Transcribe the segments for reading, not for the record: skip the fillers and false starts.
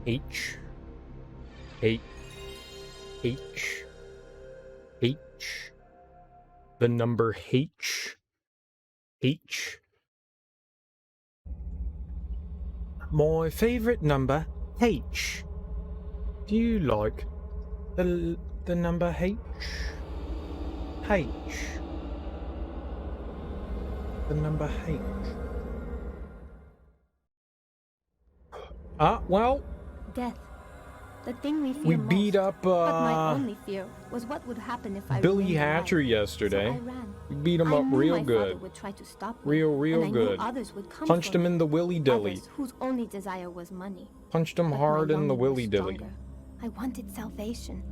H, H, H, H, the number H, H. My favorite number, H. Do you like the number H? H. The number H. Well. Death. The thing we fear We most. beat up, But my only fear was what would happen if I Billy remained Hatcher alive. yesterday. So I ran. We beat him I up knew real my good. father would try to stop me, Real and I good. knew others would come Punched for him me. in the willy dilly. Others whose only desire was money. Punched him But hard my in the longing willy was dilly. stronger. I wanted salvation.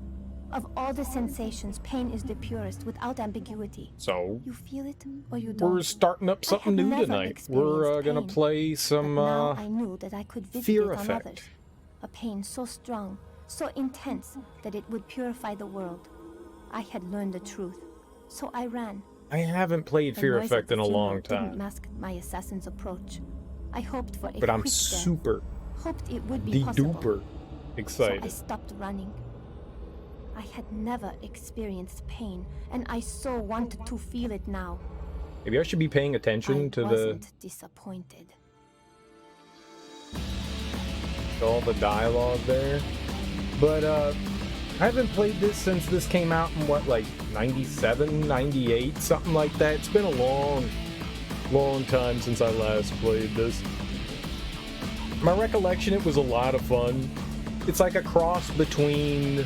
Of all the sensations, pain is the purest, without ambiguity. So, You feel it, or you don't. we're starting up something new tonight. We're gonna play some, but now I knew that I could visit Fear it on Effect. others. A pain so strong, so intense, that it would purify the world. I had learned the truth, so I ran. I haven't played Fear noise of Effect the in a funeral long didn't time. mask my assassin's approach. I hoped for a But I'm quick super death. Hoped it would be possible. duper excited. So I stopped running. I had never experienced pain, and I so wanted to feel it now. Maybe I should be paying attention to I wasn't disappointed. all the dialogue there. But I haven't played this since this came out in what, like 97, 98, something like that. It's been a long time since I last played this. My recollection, it was a lot of fun. It's like a cross between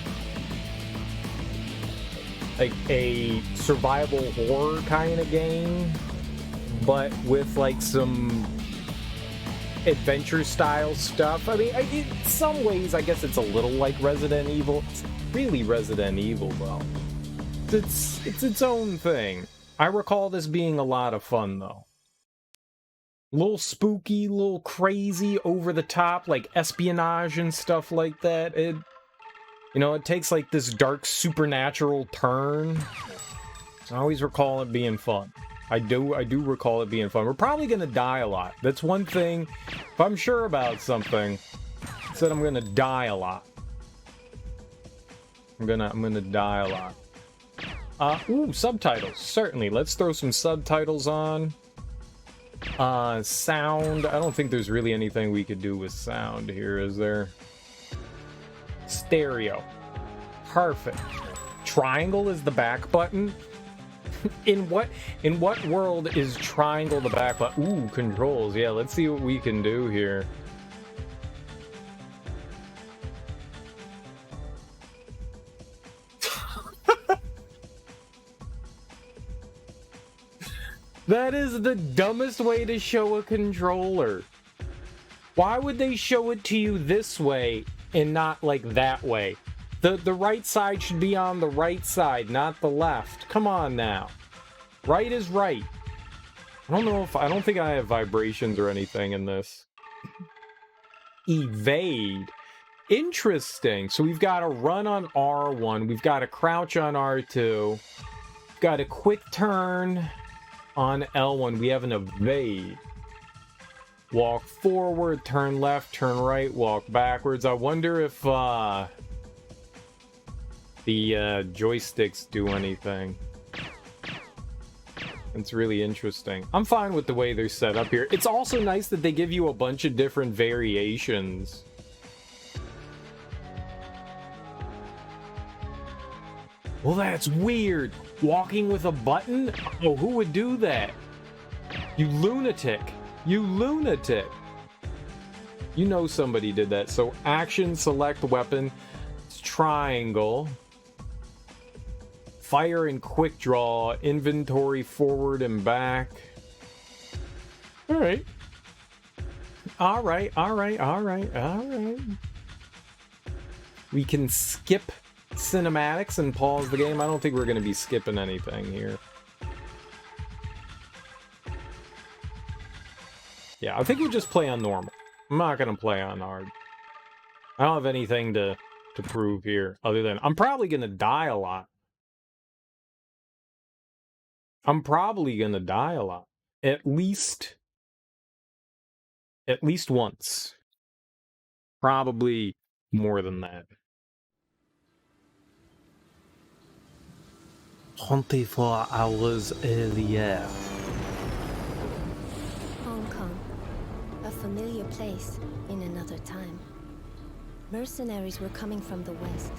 like a survival horror kind of game, but with like some adventure style stuff. I mean, in some ways, I guess it's a little like Resident Evil. It's really Resident Evil, though. It's its own thing. I recall this being a lot of fun, though. A little spooky, a little crazy, over the top, like espionage and stuff like that. It takes like this dark supernatural turn. I always recall it being fun. I do recall it being fun. We're probably gonna die a lot. That's one thing. If I'm sure about something, it's that I'm gonna die a lot. I'm gonna die a lot. Subtitles. Certainly. Let's throw some subtitles on. Sound. I don't think there's really anything we could do with sound here, is there? Stereo. Perfect. Triangle is the back button. In what world is triangle the back button? Ooh, controls. Yeah, let's see what we can do here. That is the dumbest way to show a controller. Why would they show it to you this way and not like that way? The right side should be on the right side, not the left. Come on now. Right is right. I don't think I have vibrations or anything in this. Evade. Interesting. So we've got a run on R1. We've got a crouch on R2. We've got a quick turn on L1. We have an evade. Walk forward, turn left, turn right, walk backwards. I wonder if the joysticks do anything. It's really interesting. I'm fine with the way they're set up here. It's also nice that they give you a bunch of different variations. Well, that's weird. Walking with a button? Oh, who would do that? You lunatic. You lunatic. You know somebody did that. So action, select weapon. It's triangle. Fire and quick draw. Inventory forward and back. Alright. Alright. We can skip cinematics and pause the game. I don't think we're going to be skipping anything here. Yeah, I think we'll just play on normal. I'm not going to play on hard. I don't have anything to prove here other than I'm probably going to die a lot. I'm probably going to die a lot. At least once. Probably more than that. 24 hours earlier. Hong Kong, a familiar place in another time. Mercenaries were coming from the west,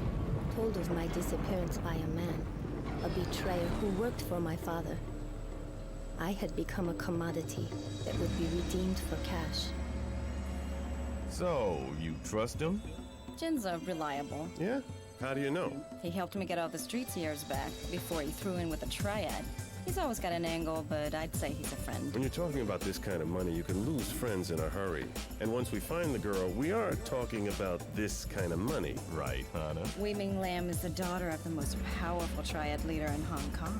told of my disappearance by a man, a betrayer who worked for my father. I had become a commodity that would be redeemed for cash. So, you trust him? Jin's reliable. Yeah? How do you know? He helped me get out the streets years back, before he threw in with a triad. He's always got an angle, but I'd say he's a friend. When you're talking about this kind of money, you can lose friends in a hurry. And once we find the girl, we are talking about this kind of money, right, Hana? Wei Ming Lam is the daughter of the most powerful triad leader in Hong Kong.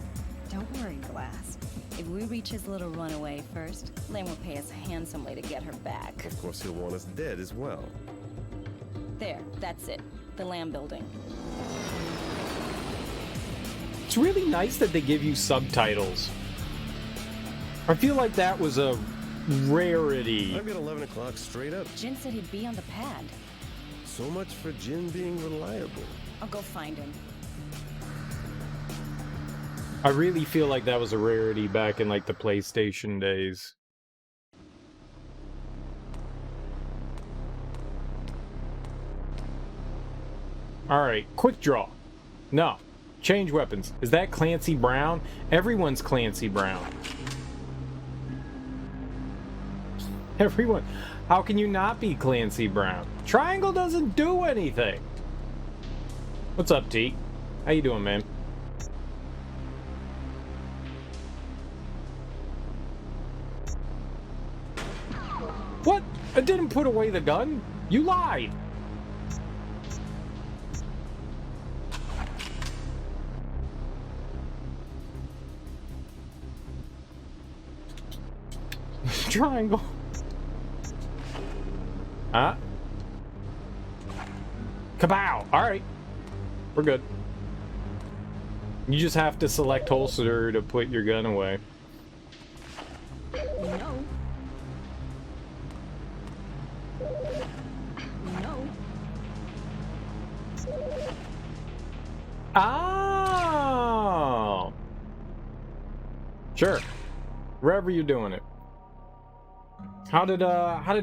Don't worry, Glass. If we reach his little runaway first, Lam will pay us handsomely to get her back. Of course, he'll want us dead as well. There, that's it. The Lam building. It's really nice that they give you subtitles. I feel like that was a rarity. I've got 11 o'clock straight up. Jin said he'd be on the pad. So much for Jin being reliable. I'll go find him. I really feel like that was a rarity back in like the PlayStation days. Alright, quick draw. No. Change weapons. Is that Clancy Brown? Everyone's Clancy Brown. Everyone. How can you not be Clancy Brown? Triangle doesn't do anything. What's up, T? How you doing, man? What? I didn't put away the gun. You lied. Triangle. Huh? Kabow! Alright. We're good. You just have to select holster to put your gun away. No. No. Oh! Sure. Wherever you're doing it. How did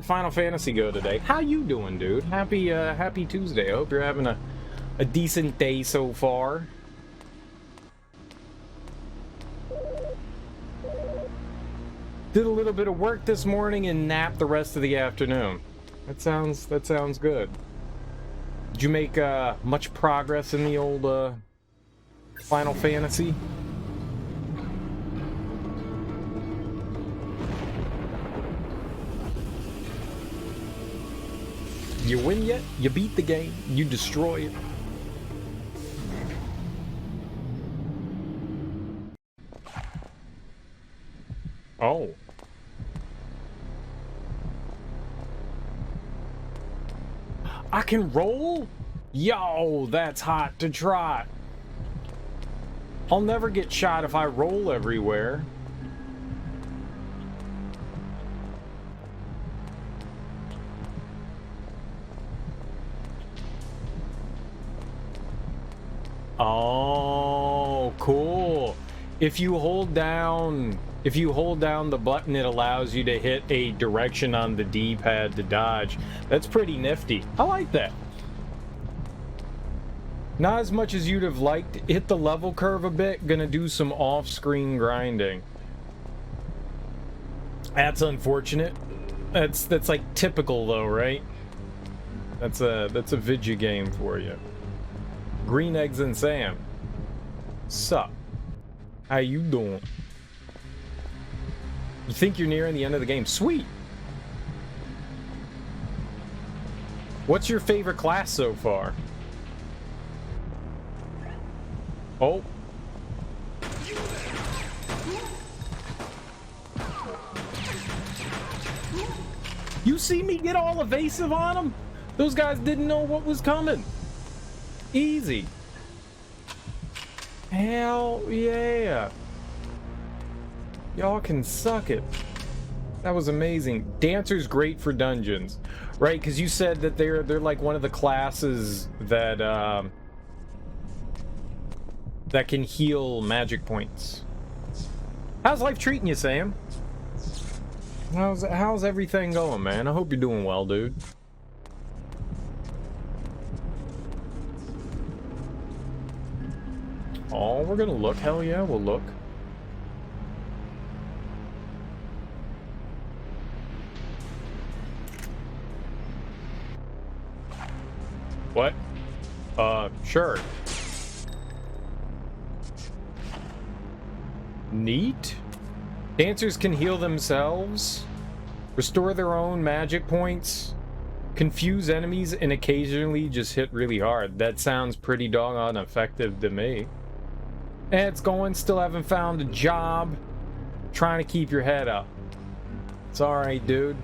Final Fantasy go today? How you doing, dude? Happy Tuesday. I hope you're having a decent day so far. Did a little bit of work this morning and napped the rest of the afternoon. That sounds good. Did you make much progress in the old Final Fantasy? You win yet? You beat the game. You destroy it. Oh. I can roll? Yo, that's hot to trot. I'll never get shot if I roll everywhere. Oh, cool. If you hold down the button, it allows you to hit a direction on the D-pad to dodge. That's pretty nifty. I like that. Not as much as you'd have liked. Hit the level curve a bit. Gonna do some off-screen grinding. That's unfortunate. That's like typical though, right? That's a video game for you. Green Eggs and Sam. Sup? How you doing? You think you're nearing the end of the game? Sweet. What's your favorite class so far? Oh. You see me get all evasive on them? Those guys didn't know what was coming. Easy. Hell yeah. Y'all can suck it. That was amazing. Dancer's great for dungeons, right? Because you said that they're like one of the classes that that can heal magic points. How's life treating you, Sam? How's everything going, man? I hope you're doing well, dude. Oh, we're gonna look. Hell yeah, we'll look. What? Sure. Neat. Dancers can heal themselves, restore their own magic points, confuse enemies, and occasionally just hit really hard. That sounds pretty doggone effective to me. And it's going, still haven't found a job. Trying to keep your head up. It's alright, dude.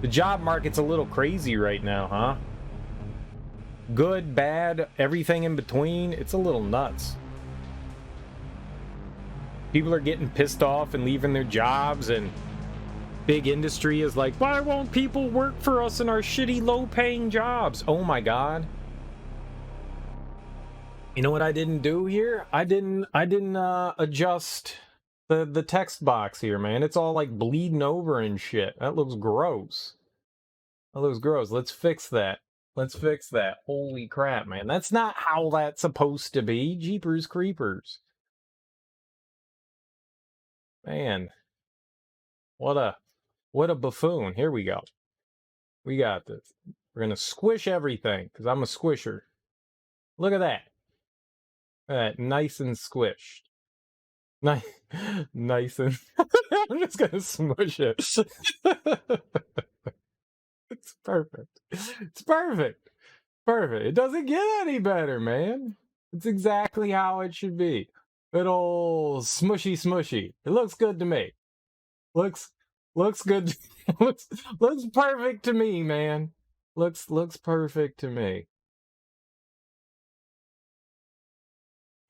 The job market's a little crazy right now, huh? Good, bad, everything in between. It's a little nuts. People are getting pissed off and leaving their jobs, and big industry is like, why won't people work for us in our shitty low-paying jobs? Oh my god. You know what I didn't do here? I didn't adjust the text box here, man. It's all like bleeding over and shit. That looks gross. That looks gross. Let's fix that. Let's fix that. Holy crap, man. That's not how that's supposed to be. Jeepers creepers. Man. What a buffoon. Here we go. We got this. We're gonna squish everything, because I'm a squisher. Look at that. Nice and squished. Nice, nice and... I'm just gonna smush it. It's perfect. It's perfect. Perfect. It doesn't get any better, man. It's exactly how it should be. Good old smushy smushy. It looks good to me. Looks good. looks perfect to me, man. Looks perfect to me.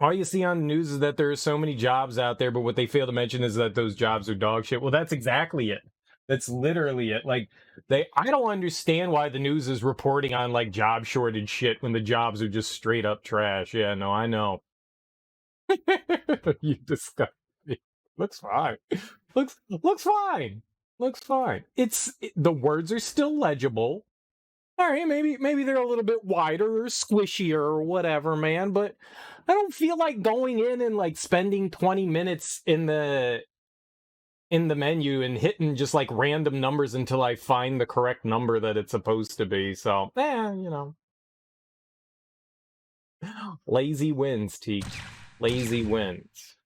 All you see on the news is that there are so many jobs out there, but what they fail to mention is that those jobs are dog shit. Well, that's exactly it. That's literally it. Like, I don't understand why the news is reporting on, like, job shortage shit when the jobs are just straight up trash. Yeah, no, I know. You disgust me. Looks fine. Looks fine. Looks fine. The words are still legible. All right, maybe they're a little bit wider or squishier or whatever, man, but I don't feel like going in and like spending 20 minutes in the menu and hitting just like random numbers until I find the correct number that it's supposed to be. So, you know. Lazy wins, Teak. Lazy wins.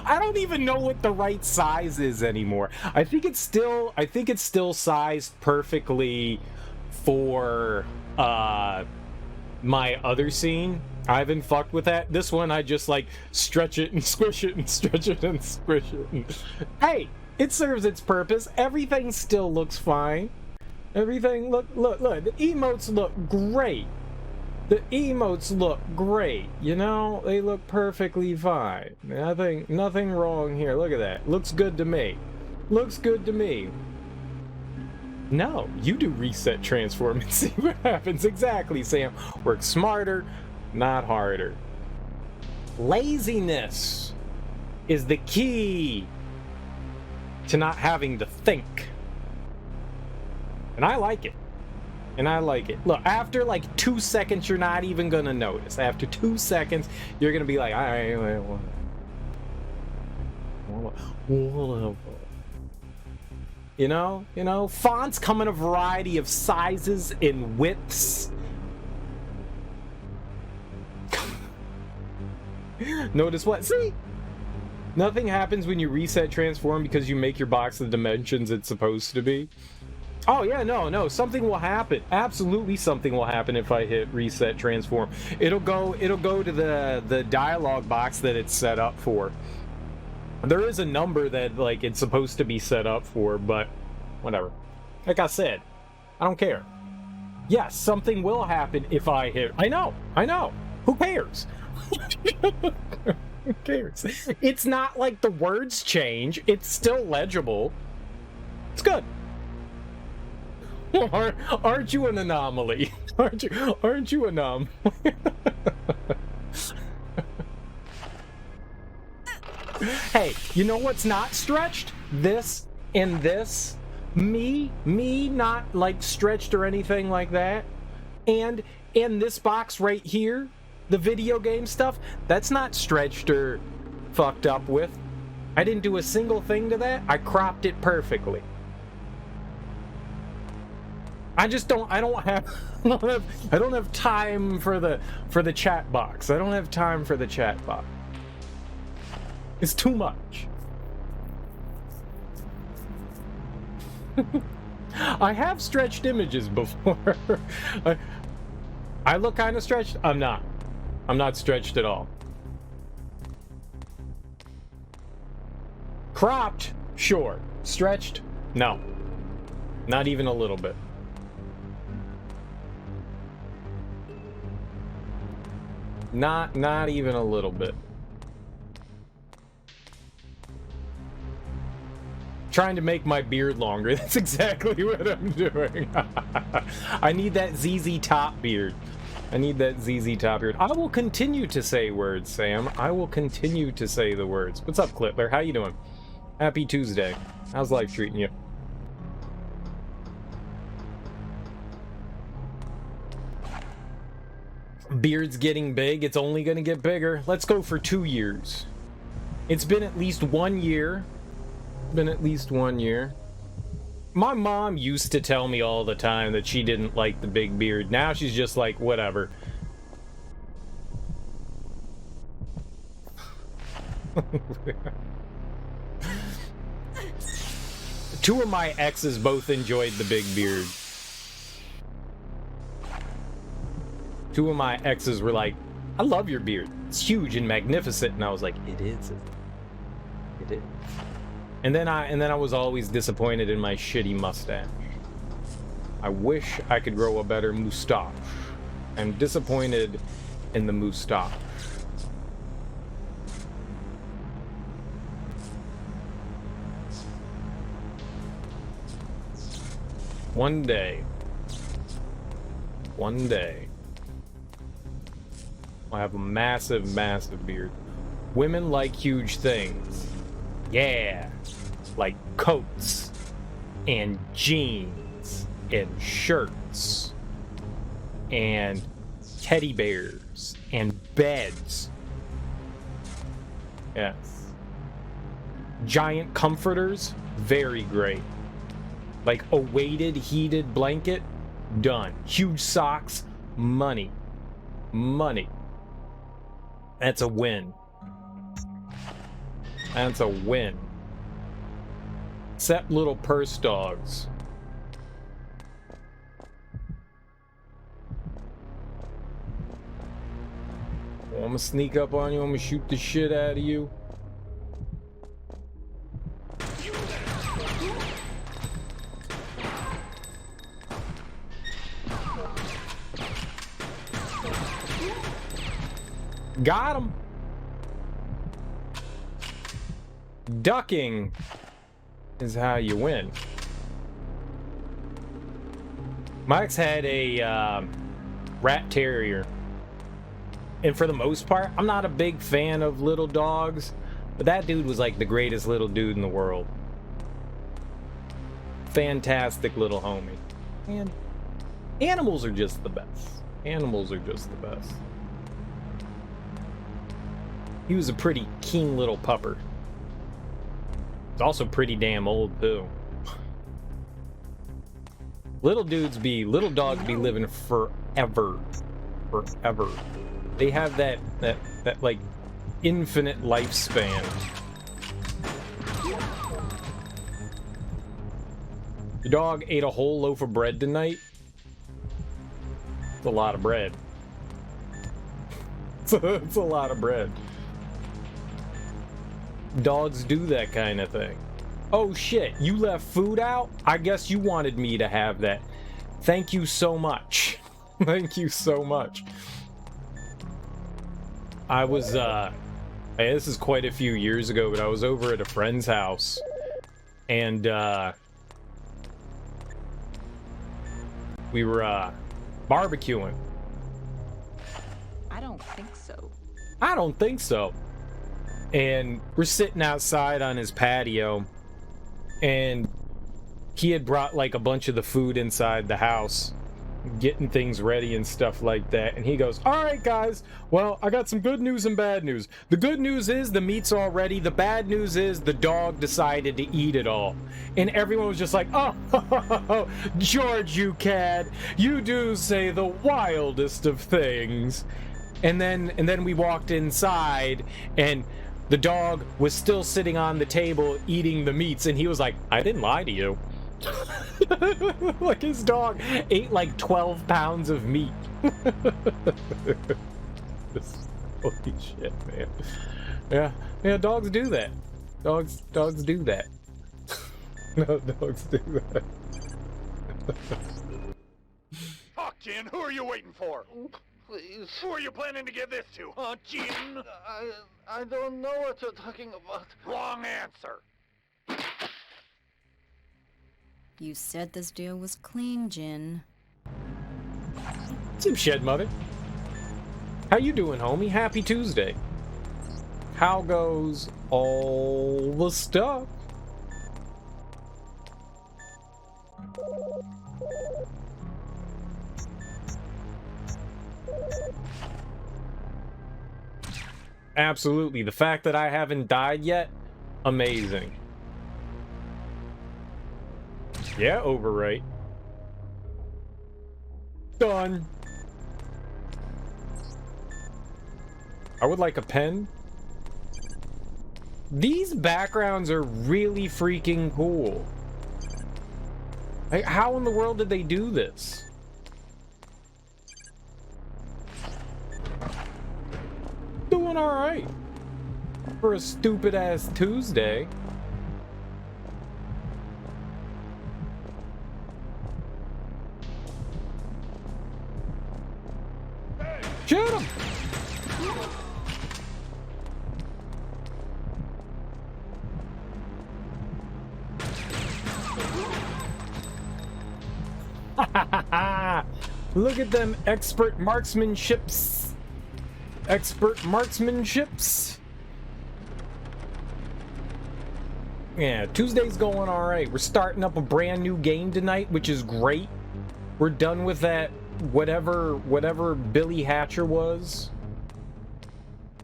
I don't even know what the right size is anymore. I think it's still sized perfectly for my other scene. I haven't fucked with that. This one I just like stretch it and squish it and stretch it and squish it. And... Hey, it serves its purpose. Everything still looks fine. Everything look. The emotes look great. The emotes look great, you know? They look perfectly fine. Nothing wrong here. Look at that. Looks good to me. Looks good to me. No, you do reset transform and see what happens. Exactly, Sam. Work smarter, not harder. Laziness is the key to not having to think. And I like it. And I like it. Look, after like 2 seconds, you're not even gonna notice. After 2 seconds, you're gonna be like, all right, whatever. You know, fonts come in a variety of sizes and widths. Notice what? See? Nothing happens when you reset transform because you make your box the dimensions it's supposed to be. Oh yeah, no, something will happen. Absolutely something will happen if I hit reset transform. It'll go to the dialogue box that it's set up for. There is a number that like it's supposed to be set up for, but whatever. Like I said, I don't care. Yes, something will happen if I hit. I know. Who cares? Who cares? It's not like the words change. It's still legible. It's good. Aren't you an anomaly? Aren't you an anomaly? Hey, you know what's not stretched? This and this. Me not like stretched or anything like that. And in this box right here, the video game stuff, that's not stretched or fucked up with. I didn't do a single thing to that. I cropped it perfectly. I don't have time for the chat box. I don't have time for the chat box. It's too much. I have stretched images before. I look kind of stretched. I'm not. I'm not stretched at all. Cropped, sure. Stretched, no. Not even a little bit. Not even a little bit. Trying to make my beard longer. That's exactly what I'm doing. I need that ZZ Top beard. I need that ZZ Top beard. I will continue to say words, Sam. I will continue to say the words. What's up, Clipler? How you doing? Happy Tuesday. How's life treating you? Beard's getting big. It's only going to get bigger. Let's go for 2 years. It's been at least 1 year. Been at least 1 year. My mom used to tell me all the time that she didn't like the big beard. Now she's just like, whatever. Two of my exes both enjoyed the big beard. Two of my exes were like, I love your beard. It's huge and magnificent. And I was like, it is. It is. And then I was always disappointed in my shitty mustache. I wish I could grow a better moustache. I'm disappointed in the moustache. One day, I'll have a massive, massive beard. Women like huge things. Yeah. Like coats and jeans and shirts and teddy bears and beds. Yes. Giant comforters, very great. Like a weighted, heated blanket, done. Huge socks, money. Money. That's a win. That's a win. Except little purse dogs. I'm gonna sneak up on you. I'm gonna shoot the shit out of you. Got him. Ducking is how you win. Mike's had a rat terrier, and for the most part, I'm not a big fan of little dogs, but that dude was like the greatest little dude in the world. Fantastic little homie. And animals are just the best. Animals are just the best. He was a pretty keen little pupper. He's also pretty damn old too. Little dogs be living forever. Forever. They have that like infinite lifespan. Your dog ate a whole loaf of bread tonight. It's a lot of bread. It's a lot of bread. Dogs do that kind of thing. Oh shit, you left food out? I guess you wanted me to have that. Thank you so much. Thank you so much. I was Hey, this is quite a few years ago, but I was over at a friend's house, and we were barbecuing. I don't think so. I don't think so. And we're sitting outside on his patio, and he had brought like a bunch of the food inside the house, getting things ready and stuff like that. And he goes, all right, guys, well, I got some good news and bad news. The good news is the meat's all ready. The bad news is the dog decided to eat it all. And everyone was just like, oh, George, you cad, you do say the wildest of things. And then we walked inside, and the dog was still sitting on the table eating the meats, and he was like, I didn't lie to you. Like, his dog ate like 12 pounds of meat. Holy shit, man. Yeah, dogs do that. Dogs do that. No, dogs do that. Fuck, Jin, who are you waiting for? Please. Who are you planning to give this to, huh, Jin? I don't know what you're talking about. Wrong answer. You said this deal was clean, Jin. Some shed mother. How you doing, homie? Happy Tuesday. How goes all the stuff? Absolutely. The fact that I haven't died yet, amazing. Yeah, overwrite. Done. I would like a pen. These backgrounds are really freaking cool. Like, how in the world did they do this? Doing all right for a stupid ass Tuesday. Shoot him! Look at them expert marksmanships. Expert marksmanships. Yeah, Tuesday's going all right. We're starting up a brand new game tonight, which is great. We're done with that whatever Billy Hatcher was.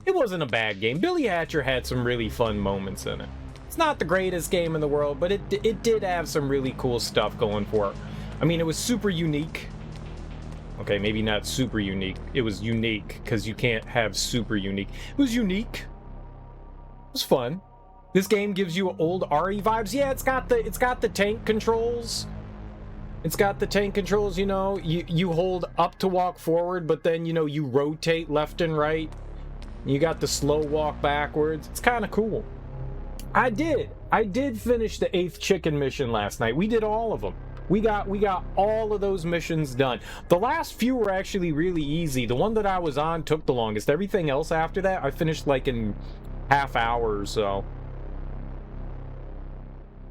It wasn't a bad game. Billy Hatcher had some really fun moments in it. It's not the greatest game in the world, but it did have some really cool stuff going for it. I mean, it was super unique. Okay, maybe not super unique. It was unique, because you can't have super unique. It was unique. It was fun. This game gives you old RE vibes. Yeah, it's got the tank controls. It's got the tank controls, you know. You hold up to walk forward, but then, you know, you rotate left and right. You got the slow walk backwards. It's kind of cool. I did finish the 8th chicken mission last night. We did all of them. We got all of those missions done. The last few were actually really easy. The one that I was on took the longest. Everything else after that, I finished like in half hour or so.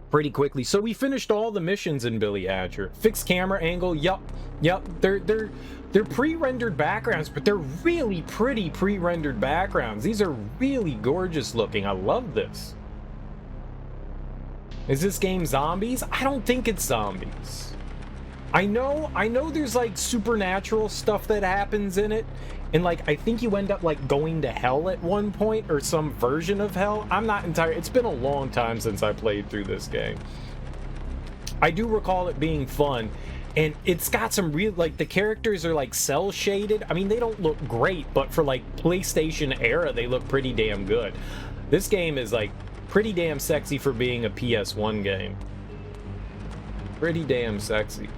Pretty quickly. So we finished all the missions in Billy Hatcher. Fixed camera angle. Yup. They're pre-rendered backgrounds, but they're really pretty pre-rendered backgrounds. These are really gorgeous looking. I love this. Is this game zombies? I don't think it's zombies. I know there's like supernatural stuff that happens in it, and like I think you end up like going to hell at one point, or some version of hell. I'm not entirely, it's been a long time since I played through this game. I do recall it being fun, and it's got some real, like, the characters are like cell shaded. I mean, they don't look great, but for like PlayStation era, they look pretty damn good. This game is like pretty damn sexy for being a PS1 game. Pretty damn sexy.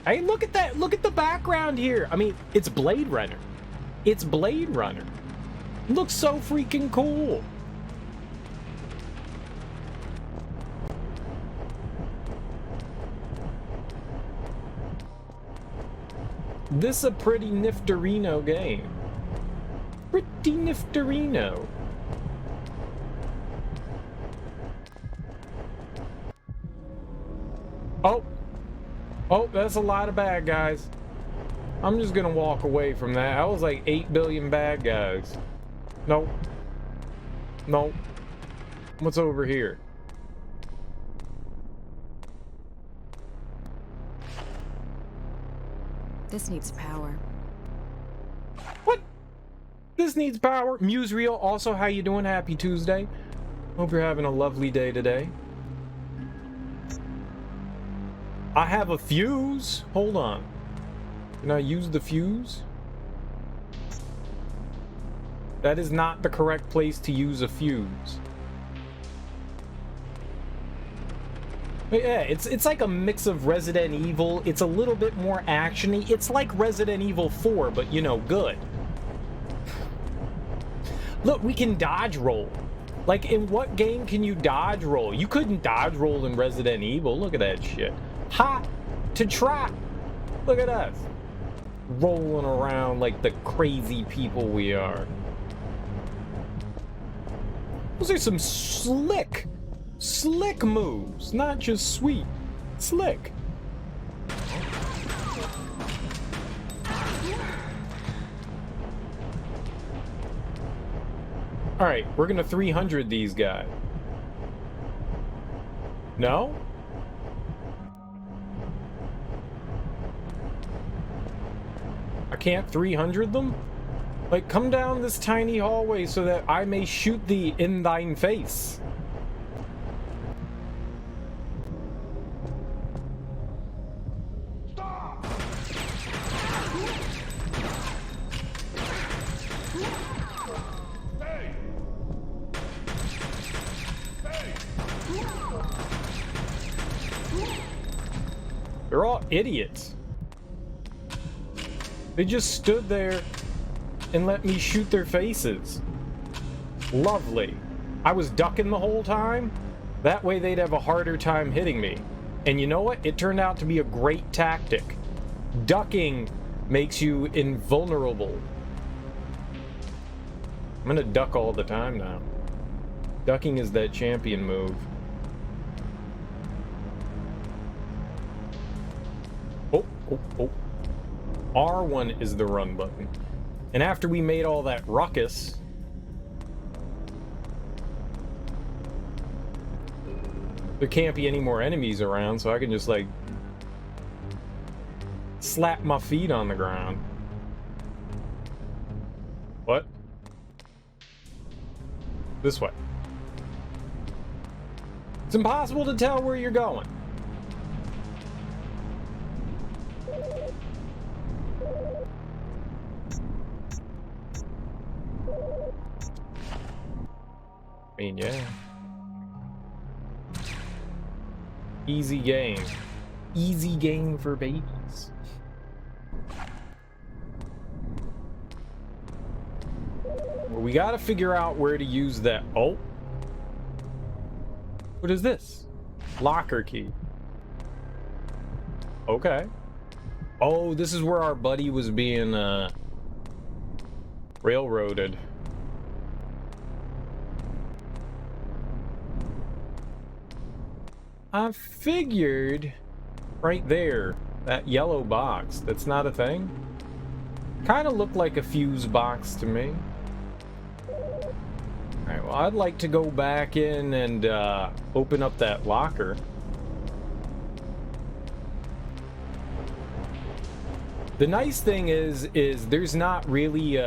Hey, look at that. Look at the background here. I mean, it's Blade Runner. It's Blade Runner. It looks so freaking cool. This is a pretty nifterino game. pretty nifterino. Oh. Oh, that's a lot of bad guys. I'm just gonna walk away from that. That was like 8 billion bad guys. Nope. Nope. What's over here? This needs power. What? This needs power. Musereel, also, how you doing? Happy Tuesday. Hope you're having a lovely day today. I have a fuse. Hold on. Can I use the fuse? That is not the correct place to use a fuse. But yeah, it's like a mix of Resident Evil. It's a little bit more action-y. It's like Resident Evil 4, but, you know, good. Look, we can dodge roll. Like, in what game can you dodge roll? You couldn't dodge roll in Resident Evil. Look at that shit. Hot to trap. Look at us. Rolling around like the crazy people we are. Those are some slick moves. Not just sweet. Slick. Alright, we're gonna 300 these guys. No? I can't 300 them? Like, come down this tiny hallway so that I may shoot thee in thine face. Stop! Hey! Hey! They're all idiots. They just stood there and let me shoot their faces. Lovely. I was ducking the whole time. That way they'd have a harder time hitting me. And you know what? It turned out to be a great tactic. Ducking makes you invulnerable. I'm gonna duck all the time now. Ducking is that champion move. Oh, oh, oh. R1 is the run button. And after we made all that ruckus, there can't be any more enemies around, so I can just, like, slap my feet on the ground. What? This way. It's impossible to tell where you're going. I mean, yeah. Easy game. Easy game for babies. Well, we gotta figure out where to use that. Oh. What is this? Locker key. Okay. Oh, this is where our buddy was being, railroaded. I figured right there, that yellow box, that's not a thing. Kind of looked like a fuse box to me. Alright, well, I'd like to go back in and open up that locker. The nice thing is there's not really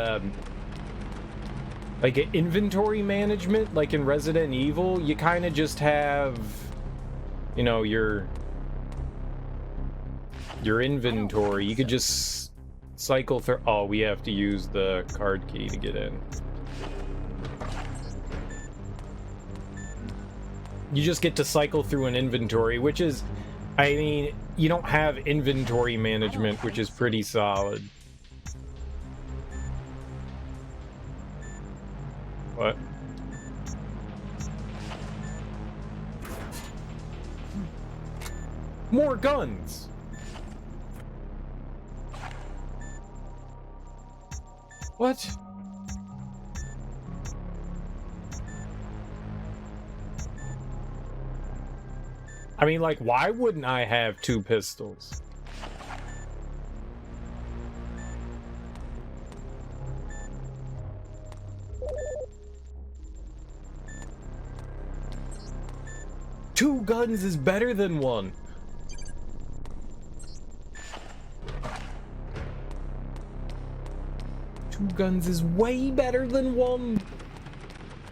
like an inventory management like in Resident Evil. You kind of just have, you know, your inventory. You could just cycle through. Oh, we have to use the card key to get in. You just get to cycle through an inventory, which is, I mean, you don't have inventory management, which is pretty solid. What? More guns! What? I mean, like, why wouldn't I have 2 pistols? Two guns is better than one. Two guns is way better than one.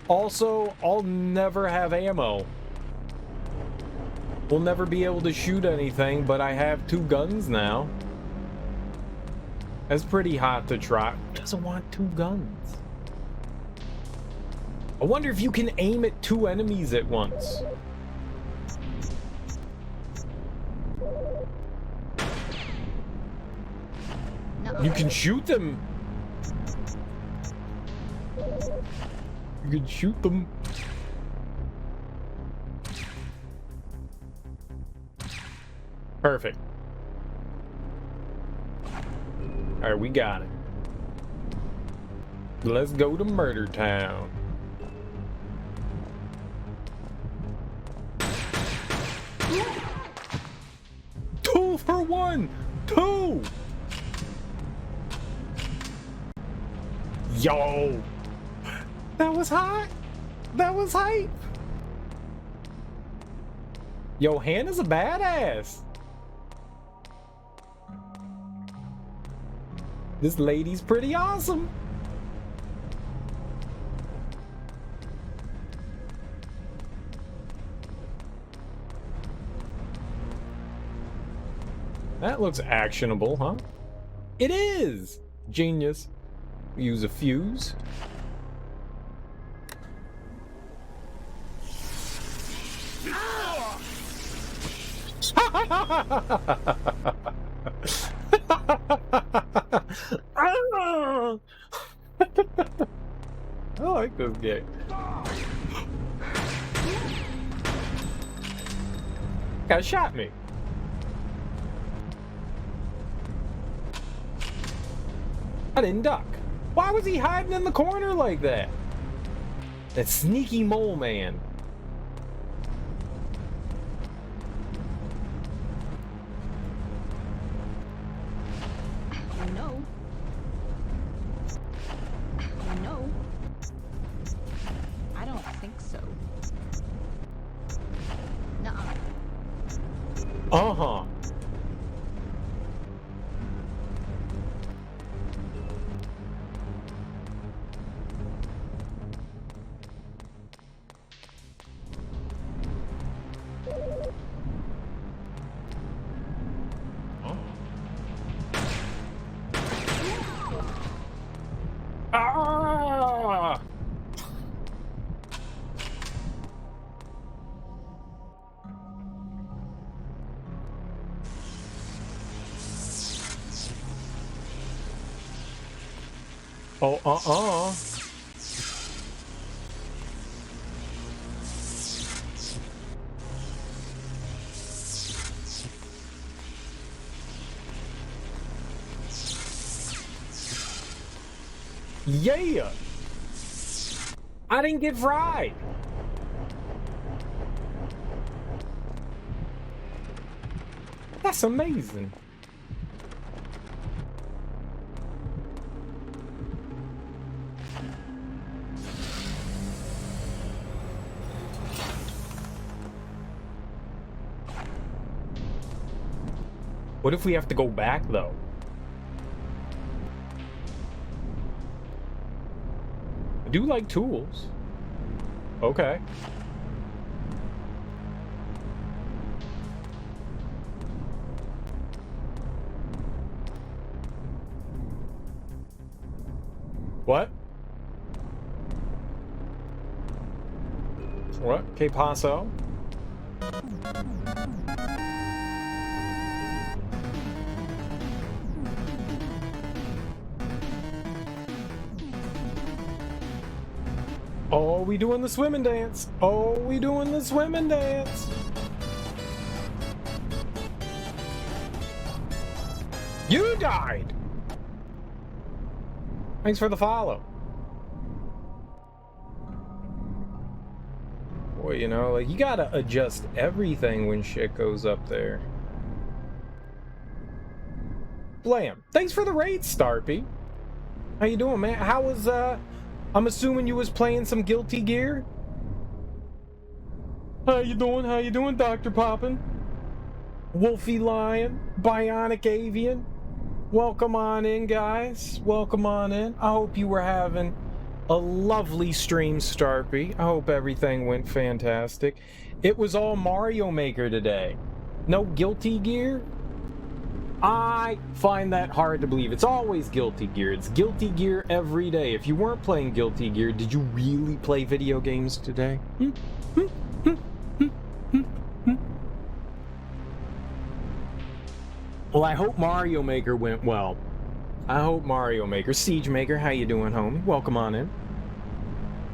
Also, I'll never have ammo. We'll never be able to shoot anything, but I have 2 guns now. That's pretty hot to try. Who doesn't want 2 guns? I wonder if you can aim at 2 enemies at once. You can shoot them. You can shoot them. Perfect. All right, we got it. Let's go to Murder Town. Two for one. 2. Yo, that was hot. That was hype. Yo, Hannah's a badass. This lady's pretty awesome. That looks actionable, huh? It is. Genius. Use a fuse. I like this game. Guy shot me. I didn't duck. Why was he hiding in the corner like that? That sneaky mole man. No. No. I don't think so. Nuh-uh. Uh-huh. Ah! Oh, Yeah! I didn't get fried. That's amazing. What if we have to go back, though? I do like tools. Okay. What? What? Que paso? Oh, we doing the swimming dance. Oh, we doing the swimming dance. You died. Thanks for the follow. way, you know? Like, you gotta adjust everything when shit goes up there. Blam. Thanks for the raid, Starpy. How you doing, man? How was, I'm assuming you was playing some Guilty Gear? How you doing? How you doing, Dr. Poppin? Wolfie Lion, Bionic Avian. Welcome on in, guys. Welcome on in. I hope you were having a lovely stream, Starpy. I hope everything went fantastic. It was all Mario Maker today. No Guilty Gear? I find that hard to believe. It's always Guilty Gear. It's Guilty Gear every day. If you weren't playing Guilty Gear, did you really play video games today? Well, I hope Mario Maker went well. I hope Mario Maker. Siege Maker, how you doing, homie? Welcome on in.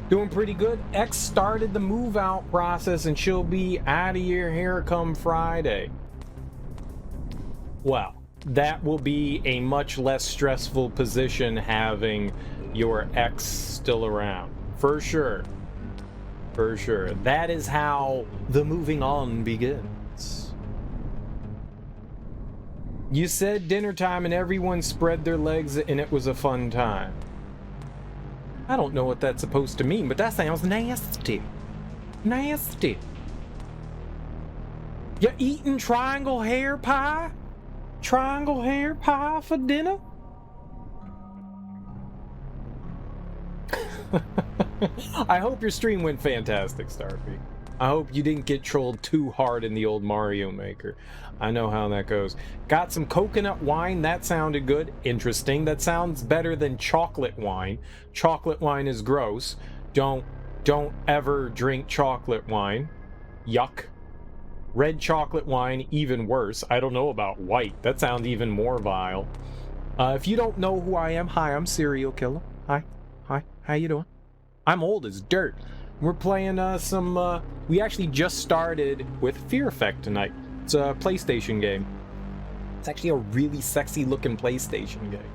Doing pretty good. X started the move out process and she'll be out of your hair come Friday. Well, that will be a much less stressful position having your ex still around. For sure. For sure. That is how the moving on begins. You said dinner time and everyone spread their legs and it was a fun time. I don't know what that's supposed to mean, but that sounds nasty. Nasty. You eating triangle hair pie? Triangle hair pie for dinner? I hope your stream went fantastic, Starfy. I hope you didn't get trolled too hard in the old Mario Maker. I know how that goes. Got some coconut wine. That sounded good. Interesting. That sounds better than chocolate wine. Chocolate wine is gross. Don't ever drink chocolate wine. Yuck. Red chocolate wine, even worse. I don't know about white. That sounds even more vile. If you don't know who I am, hi, I'm Serial Killer. Hi. How you doing? I'm old as dirt. We're playing we actually just started with Fear Effect tonight. It's a PlayStation game. It's actually a really sexy looking PlayStation game.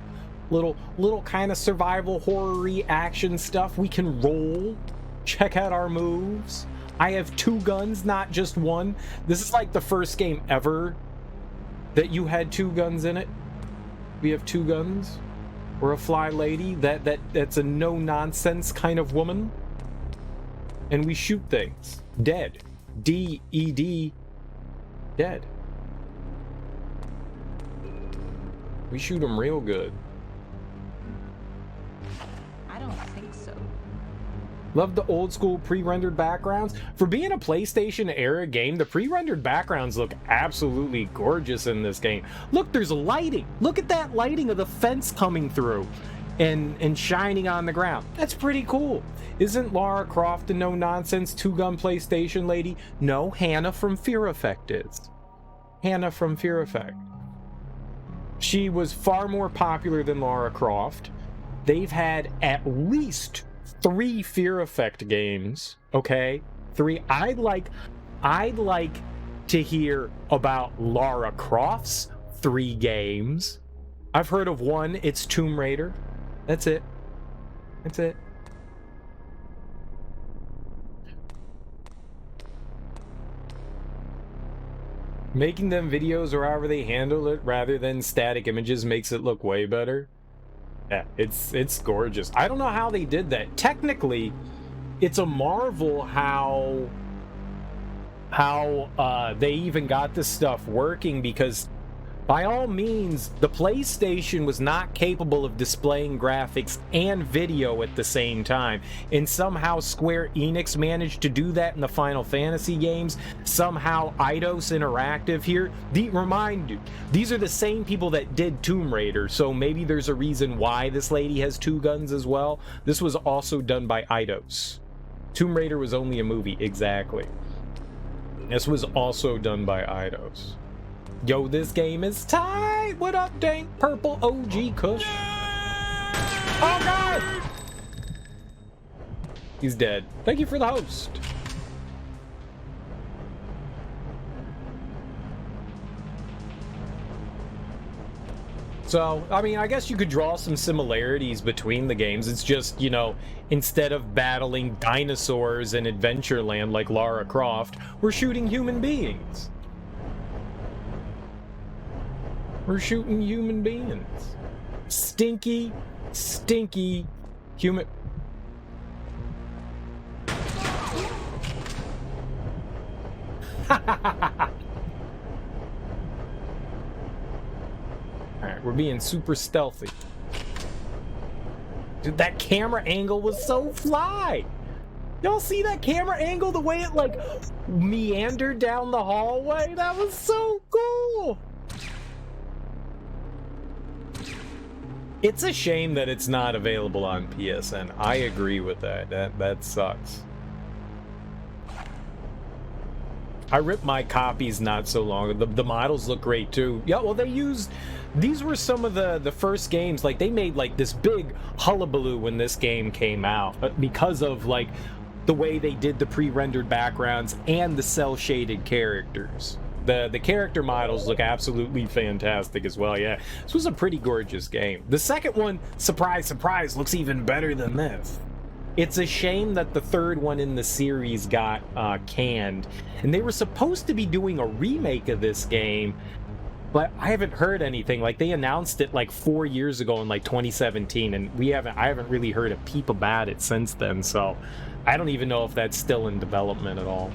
Little kind of survival horror-y action stuff. We can roll. Check out our moves. I have 2 guns, not just one. This is like the first game ever that you had 2 guns in it. We have 2 guns. We're a fly lady. That's a no-nonsense kind of woman. And we shoot things. Dead. D-E-D. Dead. We shoot them real good. I don't think so. Love the old school pre-rendered backgrounds. For being a PlayStation era game, the pre-rendered backgrounds look absolutely gorgeous in this game. Look, there's lighting. Look at that lighting of the fence coming through and shining on the ground. That's pretty cool. Isn't Lara Croft a no-nonsense 2-gun PlayStation lady? No, Hannah from Fear Effect is. Hannah from Fear Effect. She was far more popular than Lara Croft. They've had at least 3 Fear Effect games, okay? 3. I'd like to hear about Lara Croft's 3 games. I've heard of one. It's Tomb Raider. That's it. That's it. Making them videos or however they handle it rather than static images makes it look way better. Yeah, it's gorgeous. I don't know how they did that. Technically, it's a marvel how they even got this stuff working, because by all means, the PlayStation was not capable of displaying graphics and video at the same time. And somehow Square Enix managed to do that in the Final Fantasy games. Somehow Eidos Interactive here. Remind you, these are the same people that did Tomb Raider, so maybe there's a reason why this lady has 2 guns as well. This was also done by Eidos. Tomb Raider was only a movie, exactly. This was also done by Eidos. Yo, this game is tight! What up, Dank Purple OG Kush? Oh, God! He's dead. Thank you for the host. So, I mean, I guess you could draw some similarities between the games. It's just, you know, instead of battling dinosaurs in Adventureland like Lara Croft, we're shooting human beings. We're shooting human beings. Stinky, stinky human... Alright, we're being super stealthy. Dude, that camera angle was so fly! Y'all see that camera angle? The way it, like, meandered down the hallway? That was so cool! It's a shame that it's not available on PSN. I agree with that. That sucks. I ripped my copies not so long ago. The models look great too. Yeah, well, they used... These were some of the first games. Like, they made, like, this big hullabaloo when this game came out. Because of, like, the way they did the pre-rendered backgrounds and the cel-shaded characters. The character models look absolutely fantastic as well, yeah. This was a pretty gorgeous game. The second one, surprise, surprise, looks even better than this. It's a shame that the third one in the series got canned. And they were supposed to be doing a remake of this game, but I haven't heard anything. Like, they announced it like 4 years ago in like 2017, and I haven't really heard a peep about it since then, so I don't even know if that's still in development at all.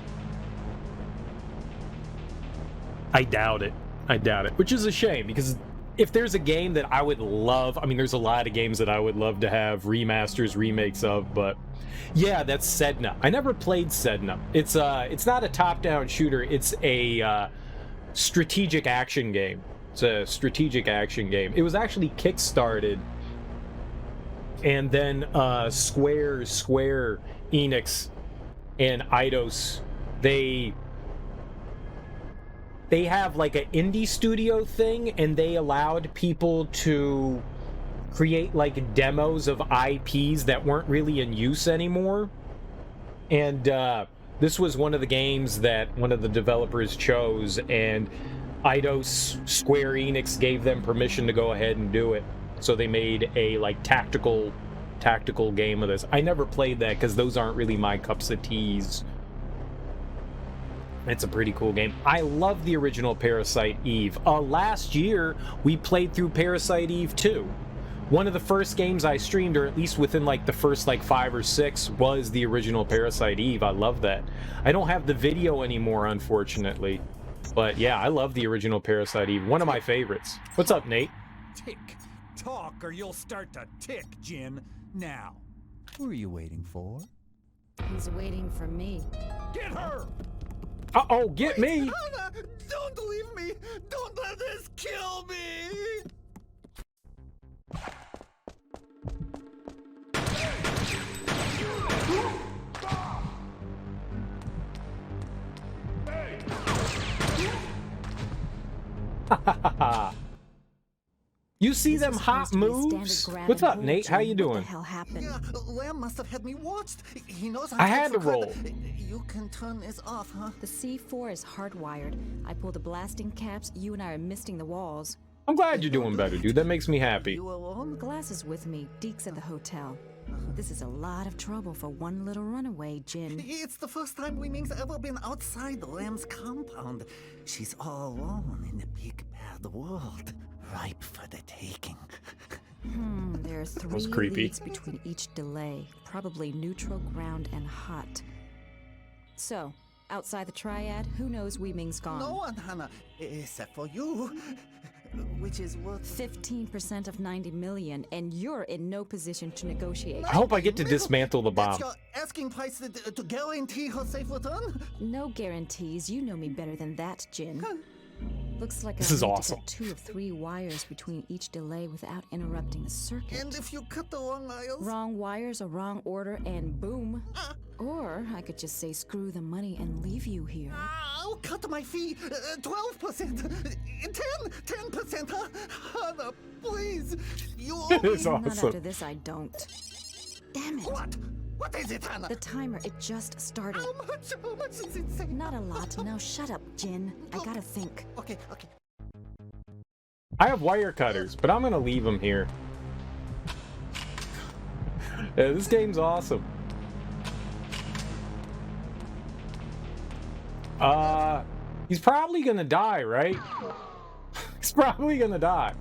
I doubt it. I doubt it, which is a shame, because if there's a game that I would love, I mean, there's a lot of games that I would love to have remasters, remakes of, but yeah, that's Sedna. I never played Sedna. It's not a top-down shooter. It's a strategic action game. It's a strategic action game. It was actually kickstarted, and then Square Enix and Eidos, they have like an indie studio thing, and they allowed people to create like demos of IPs that weren't really in use anymore. And this was one of the games that one of the developers chose, and Eidos Square Enix gave them permission to go ahead and do it. So they made a like tactical game of this. I never played that because those aren't really my cups of teas. It's a pretty cool game. I love the original Parasite Eve. Last year, we played through Parasite Eve 2. One of the first games I streamed, or at least within like the first like 5 or 6, was the original Parasite Eve. I love that. I don't have the video anymore, unfortunately. But yeah, I love the original Parasite Eve. One of my favorites. What's up, Nate? Tick. Talk or you'll start to tick, Jin. Now. Who are you waiting for? He's waiting for me. Get her! Uh-oh, get me! Hannah, don't leave me! Don't let this kill me! You see them hot moves? What's up, Nate? How you doing? What the hell happened? Yeah, Lamb must have had me watched. He knows I had to roll. You can turn this off, huh? The C4 is hardwired. I pull the blasting caps, you and I are misting the walls. I'm glad you're doing better, dude. That makes me happy. You alone? Glass is with me. Deke's at the hotel. This is a lot of trouble for one little runaway, Jin. It's the first time Wei Ming's ever been outside Lamb's compound. She's all alone in the big bad world. Ripe for the taking. There are 3 leads between each delay. Probably neutral, ground, and hot. So, outside the triad, who knows Wei Ming's gone? No one, Hannah, except for you. Which is worth 15% of 90 million, and you're in no position to negotiate. I hope I get to dismantle the bomb. That's your asking price to guarantee her safe return? No guarantees. You know me better than that, Jin. Looks like This I is need awesome. to cut 2 of 3 wires between each delay without interrupting the circuit. And if you cut the wrong wires? Wrong wires, a wrong order, and boom. Or I could just say screw the money and leave you here. I'll cut my fee 12%. 10%, huh? Hannah, please. You owe me. It's Not awesome. after this, I don't. Damn it. What? What is it, Hannah? The timer, it just started. How much? How much is it saying? Not a lot. Now shut up, Jin. I gotta think. Okay, okay. I have wire cutters, but I'm gonna leave them here. Yeah, this game's awesome. He's probably gonna die, right? He's probably gonna die.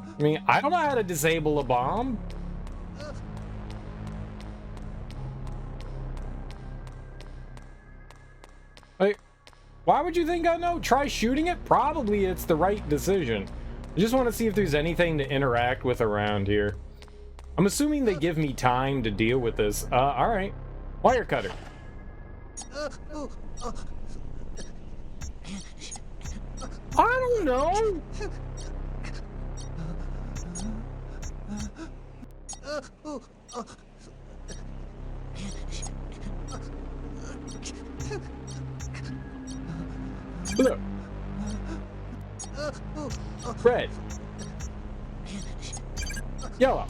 I mean, I don't know how to disable a bomb. Like, why would you think I know? Try shooting it? Probably it's the right decision. I just want to see if there's anything to interact with around here. I'm assuming they give me time to deal with this. Alright. Wire cutter. I don't know. Look. Red. Yellow.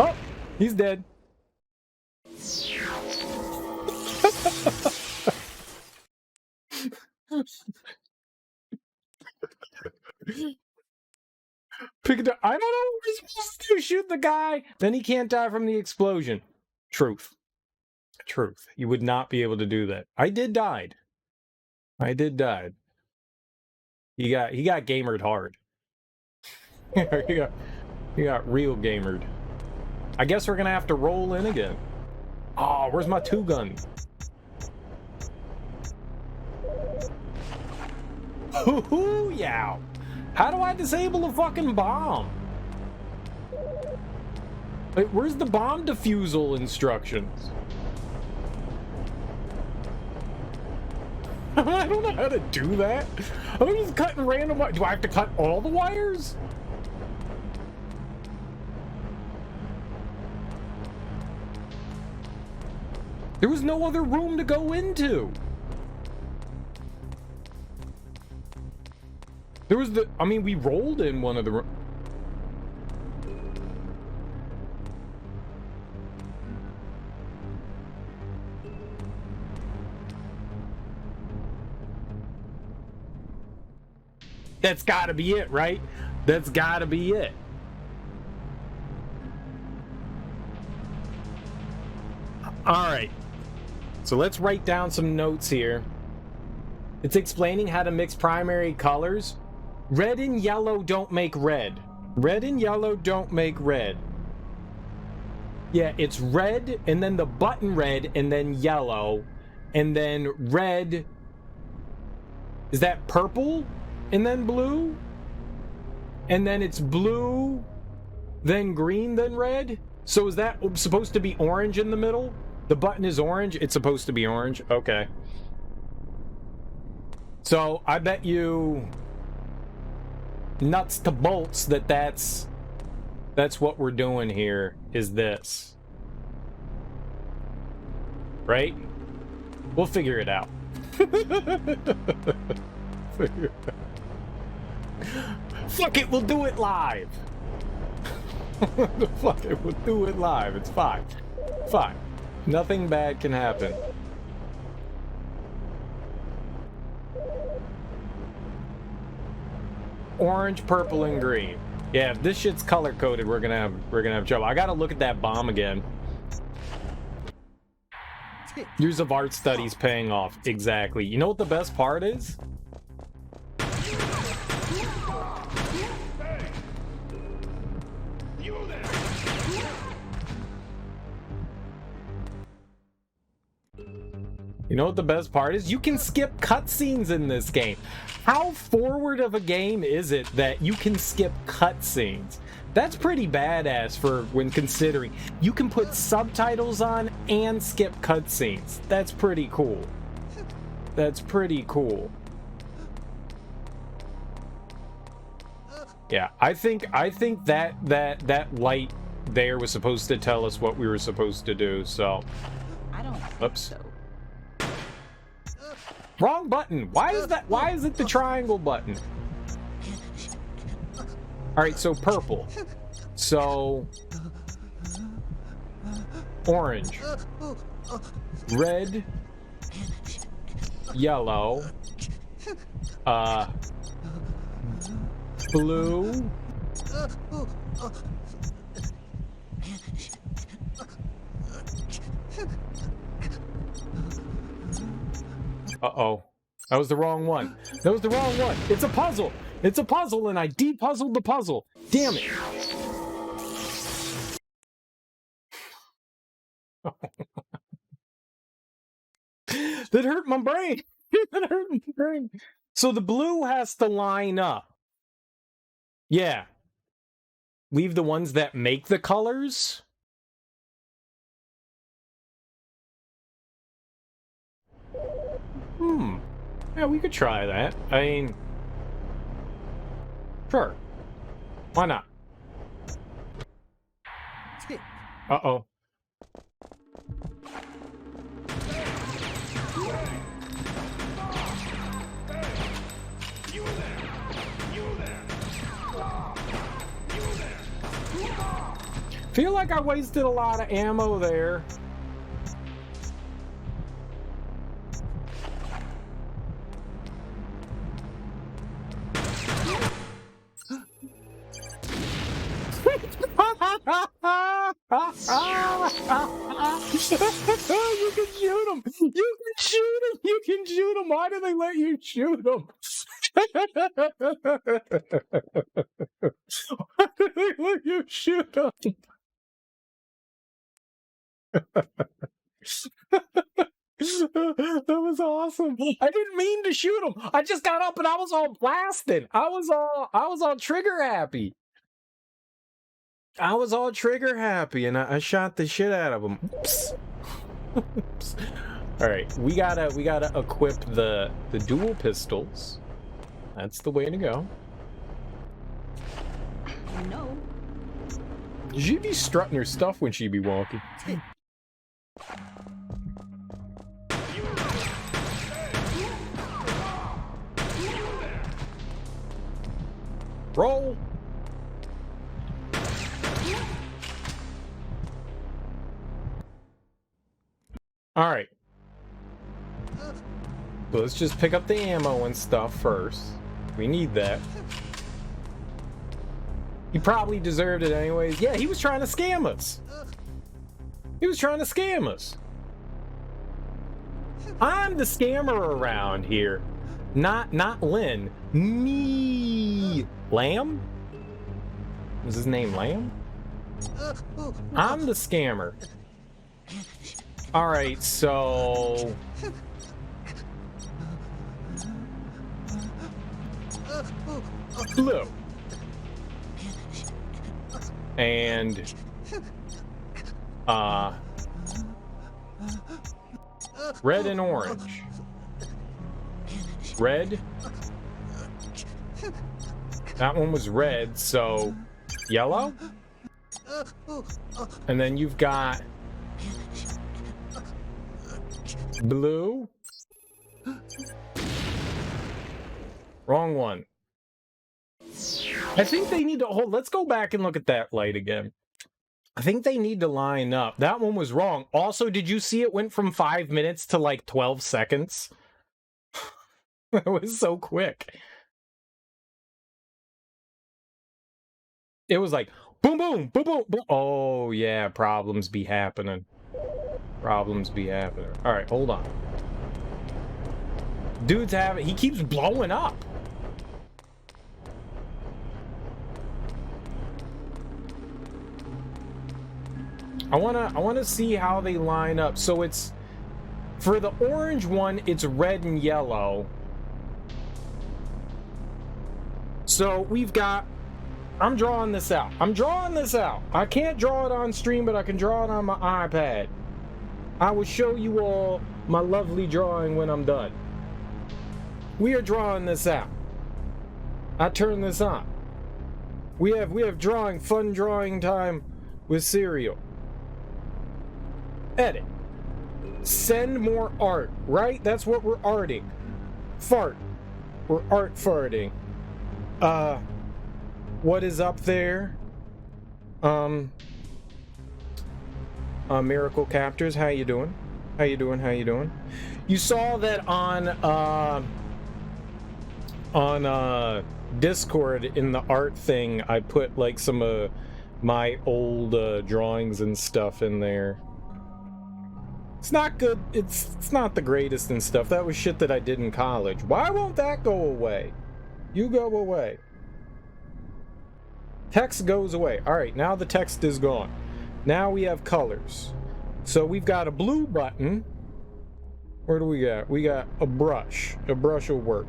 Oh, he's dead. Pick it up. I don't know what we're supposed to do. Shoot the guy. Then he can't die from the explosion. Truth. Truth. You would not be able to do that. I did died. I did died. He got gamered hard. he got real gamered. I guess we're gonna have to roll in again. Oh, where's my two gun? Hoo-hoo, yow. How do I disable a fucking bomb? Wait, where's the bomb defusal instructions? I don't know how to do that. I'm just cutting random wires. Do I have to cut all the wires? There was no other room to go into. There was I mean, we rolled in one of the rooms. That's gotta be it, right? That's gotta be it. Alright. So let's write down some notes here. It's explaining how to mix primary colors. Red and yellow don't make red. Red and yellow don't make red. Yeah, it's red, and then the button red, and then yellow, and then red. Is that purple? And then blue? And then it's blue, then green, then red? So is that supposed to be orange in the middle? The button is orange, it's supposed to be orange? Okay. So I bet you nuts to bolts that's what we're doing here, is this. Right? We'll figure it out. Fuck it, we'll do it live. Fuck it, we'll do it live. It's fine. Fine. Nothing bad can happen. Orange, purple, and green. Yeah, if this shit's color coded, we're gonna have trouble. I gotta look at that bomb again. Years of art studies paying off. Exactly. You know what the best part is? You know what the best part is? You can skip cutscenes in this game. How forward of a game is it that you can skip cutscenes? That's pretty badass for when considering. You can put subtitles on and skip cutscenes. That's pretty cool. That's pretty cool. Yeah, I think that light there was supposed to tell us what we were supposed to do, so. I don't think Oops. so. Wrong button. Why is that? Why is it the triangle button? All right, so purple. So orange, red, yellow, blue, uh-oh. That was the wrong one. That was the wrong one. It's a puzzle. It's a puzzle, and I depuzzled the puzzle. Damn it. That hurt my brain. That hurt my brain. So the blue has to line up. Yeah. Leave the ones that make the colors. Yeah, we could try that. I mean, sure. Why not? Uh-oh. Feel like I wasted a lot of ammo there. You can shoot him. You can shoot him. You can shoot him. Why do they let you shoot him? Why do they let you shoot him? That was awesome. I didn't mean to shoot him. I just got up and I was all blasted. I was all trigger happy. I was all trigger happy, and I shot the shit out of him. Oops. Oops. All right, we gotta equip the dual pistols. That's the way to go. No. She be strutting her stuff when she be walking. Roll. All right. So let's just pick up the ammo and stuff first. We need that. He probably deserved it anyways. Yeah, he was trying to scam us. He was trying to scam us. I'm the scammer around here. Not Lynn. Me. Lamb? Was his name Lamb? I'm the scammer. Alright, so... blue. And... red and orange. Red. That one was red, so... yellow? And then you've got... blue. Wrong one. I think they need to hold. Let's go back and look at that light again. I think they need to line up. That one was wrong. Also, did you see it went from 5 minutes to like 12 seconds? It was so quick. It was like boom, boom, boom, boom, boom. Oh yeah, problems be happening. Problems be happening. All right, hold on. Dude's having, he keeps blowing up. I wanna see how they line up. So it's, for the orange one, it's red and yellow. So we've got, I'm drawing this out. I'm drawing this out. I can't draw it on stream, but I can draw it on my iPad. I will show you all my lovely drawing when I'm done. We are drawing this out. I turn this on. We have drawing, fun drawing time with Serial. Edit. Send more art, right? That's what we're arting. Fart. We're art farting. what is up there? Miracle Captors, how you doing? How you doing? How you doing? You saw that on Discord in the art thing, I put like some of my old drawings and stuff in there. It's not good. It's not the greatest and stuff. That was shit that I did in college. Why won't that go away? You go away. Text goes away. All right, now the text is gone. Now we have colors. So we've got a blue button. Where do we got? We got a brush. A brush will work.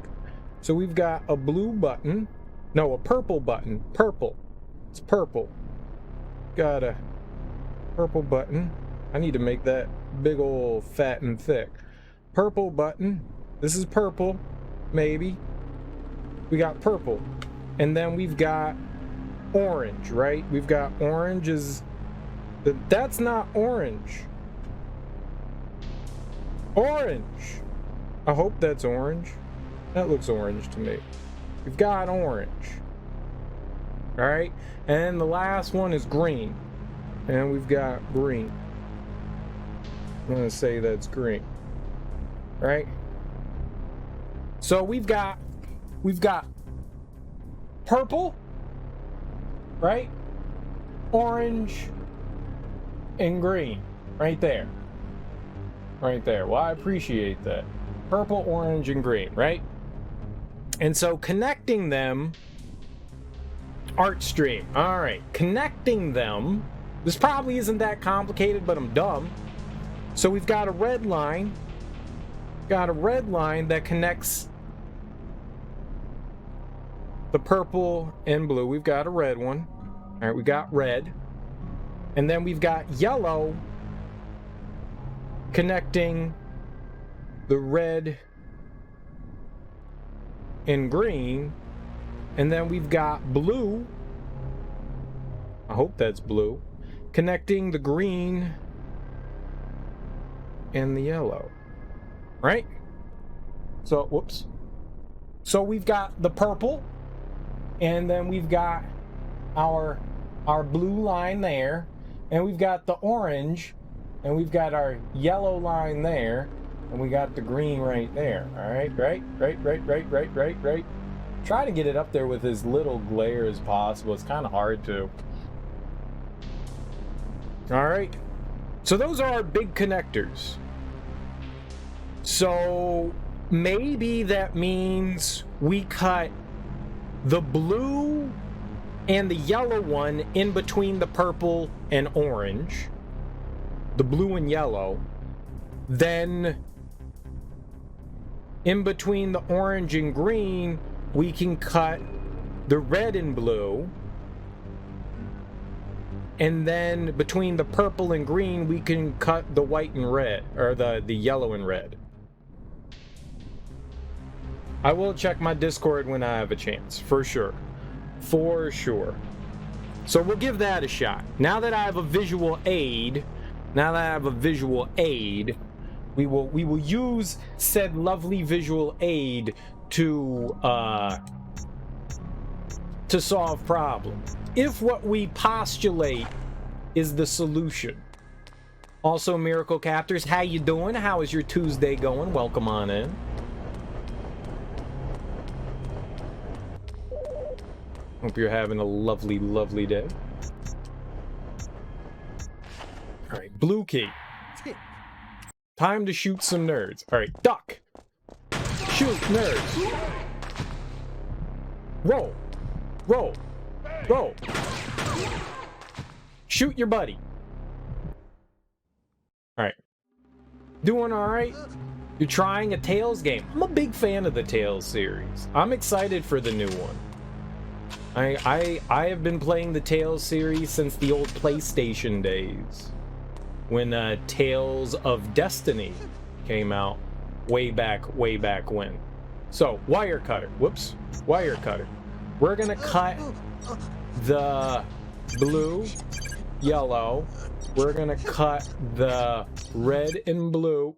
So we've got a blue button. No, a purple button. Purple. It's purple. Got a purple button. I need to make that big old fat and thick. Purple button. This is purple. Maybe. We got purple. And then we've got orange, right? We've got orange is... That's not orange. Orange. I hope that's orange. That looks orange to me. We've got orange. All right. And the last one is green. And we've got green. I'm going to say that's green. Right? So we've got purple, right? Orange and green right there. Right there. Well, I appreciate that. Purple, orange, and green, right? And so connecting them, art stream. All right, connecting them. This probably isn't that complicated, but I'm dumb. So we've got a red line. Got a red line that connects the purple and blue. We've got a red one. All right, we got red. And then we've got yellow connecting the red and green. And then we've got blue. I hope that's blue. Connecting the green and the yellow. Right? So, whoops. So we've got the purple. And then we've got our blue line there. And we've got the orange. And we've got our yellow line there. And we got the green right there. All right, right. Try to get it up there with as little glare as possible. It's kind of hard to. All right. So those are our big connectors. So maybe that means we cut the blue and the yellow one in between the purple and orange. The blue and yellow. Then in between the orange and green, we can cut the red and blue. And then between the purple and green, we can cut the white and red, or the yellow and red. I will check my Discord when I have a chance, for sure. For sure. So we'll give that a shot. Now that I have a visual aid, we will use said lovely visual aid to solve problems. If what we postulate is the solution. Also, Miracle Captors, how you doing? How is your Tuesday going? Welcome on in. Hope you're having a lovely, lovely day. All right, blue key. Time to shoot some nerds. All right, duck. Shoot nerds. Roll. Roll. Roll. Shoot your buddy. All right. Doing all right? You're trying a Tales game. I'm a big fan of the Tales series. I'm excited for the new one. I have been playing the Tales series since the old PlayStation days, when Tales of Destiny came out way back when. So, wire cutter. Whoops. Wire cutter. We're gonna cut the blue, yellow. We're gonna cut the red and blue.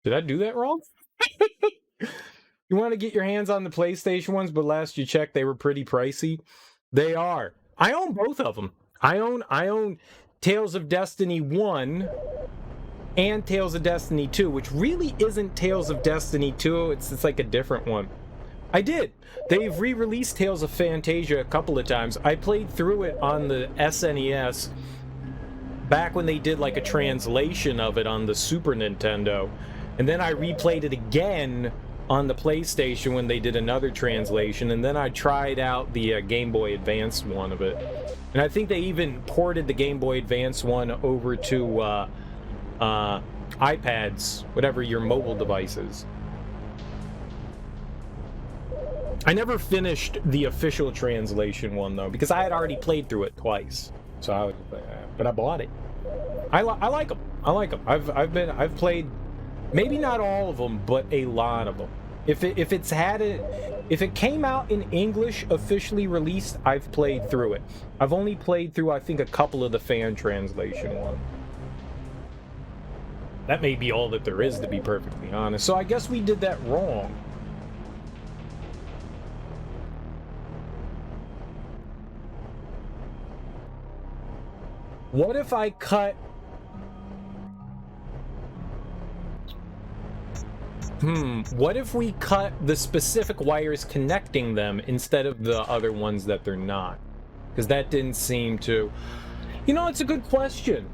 Did I do that wrong? You want to get your hands on the PlayStation ones, but last you checked, they were pretty pricey. They are. I own both of them. I own Tales of Destiny 1 and Tales of Destiny 2, which really isn't Tales of Destiny 2. It's like a different one. I did. They've re-released Tales of Fantasia a couple of times. I played through it on the SNES back when they did like a translation of it on the Super Nintendo. And then I replayed it again on the PlayStation when they did another translation. And then I tried out the Game Boy Advance one of it. And I think they even ported the Game Boy Advance one over to iPads, whatever your mobile device is. I never finished the official translation one though, because I had already played through it twice. So I was, but I bought it. I like them. I like them. I've played maybe not all of them, but a lot of them. If it came out in English officially released, I've played through it. I've only played through I think a couple of the fan translation ones. That may be all that there is, to be perfectly honest. So I guess we did that wrong. What if I cut... What if we cut the specific wires connecting them instead of the other ones that they're not? Because that didn't seem to... You know, it's a good question.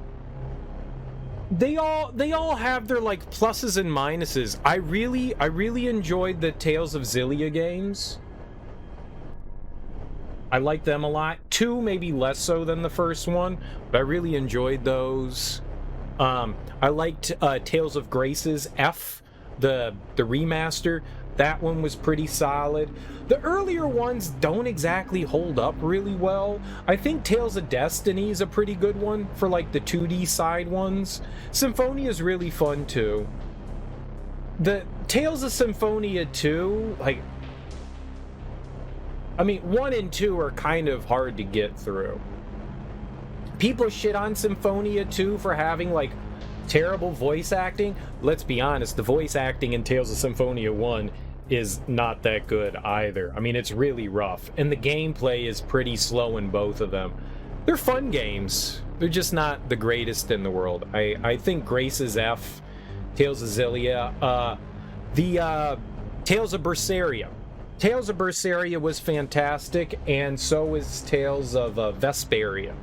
They all have their, like, pluses and minuses. I really enjoyed the Tales of Xillia games. I like them a lot. 2 maybe less so than the first one, but I really enjoyed those. I liked Tales of Grace's F, the remaster. That one was pretty solid. The earlier ones don't exactly hold up really well. I think Tales of Destiny is a pretty good one for like the 2D side ones. Symphonia is really fun too. The Tales of Symphonia 2, like, I mean, 1 and 2 are kind of hard to get through. People shit on Symphonia 2 for having, like, terrible voice acting. Let's be honest, the voice acting in Tales of Symphonia 1 is not that good either. I mean, it's really rough. And the gameplay is pretty slow in both of them. They're fun games. They're just not the greatest in the world. I think Grace's F, Tales of Xillia, the Tales of Berseria. Tales of Berseria was fantastic, and so is Tales of Vesperia.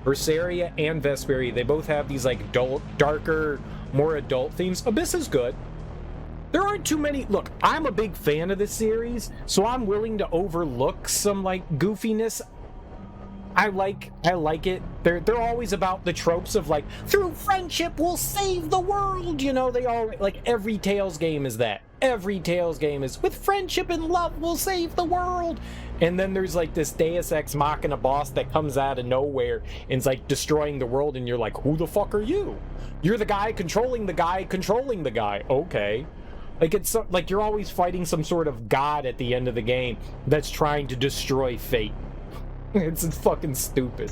Berseria and Vesperia, they both have these like darker, more adult themes. Abyss is good. There aren't too many. Look, I'm a big fan of this series, so I'm willing to overlook some like goofiness. I like it. They're always about the tropes of like, through friendship we'll save the world. You know, they all like every Tales game is that. Every Tales game is with friendship and love we'll save the world. And then there's like this Deus Ex Machina boss that comes out of nowhere and's like destroying the world, and you're like, who the fuck are you? You're the guy controlling the guy controlling the guy. Okay. Like, it's so, like you're always fighting some sort of god at the end of the game that's trying to destroy fate. It's fucking stupid.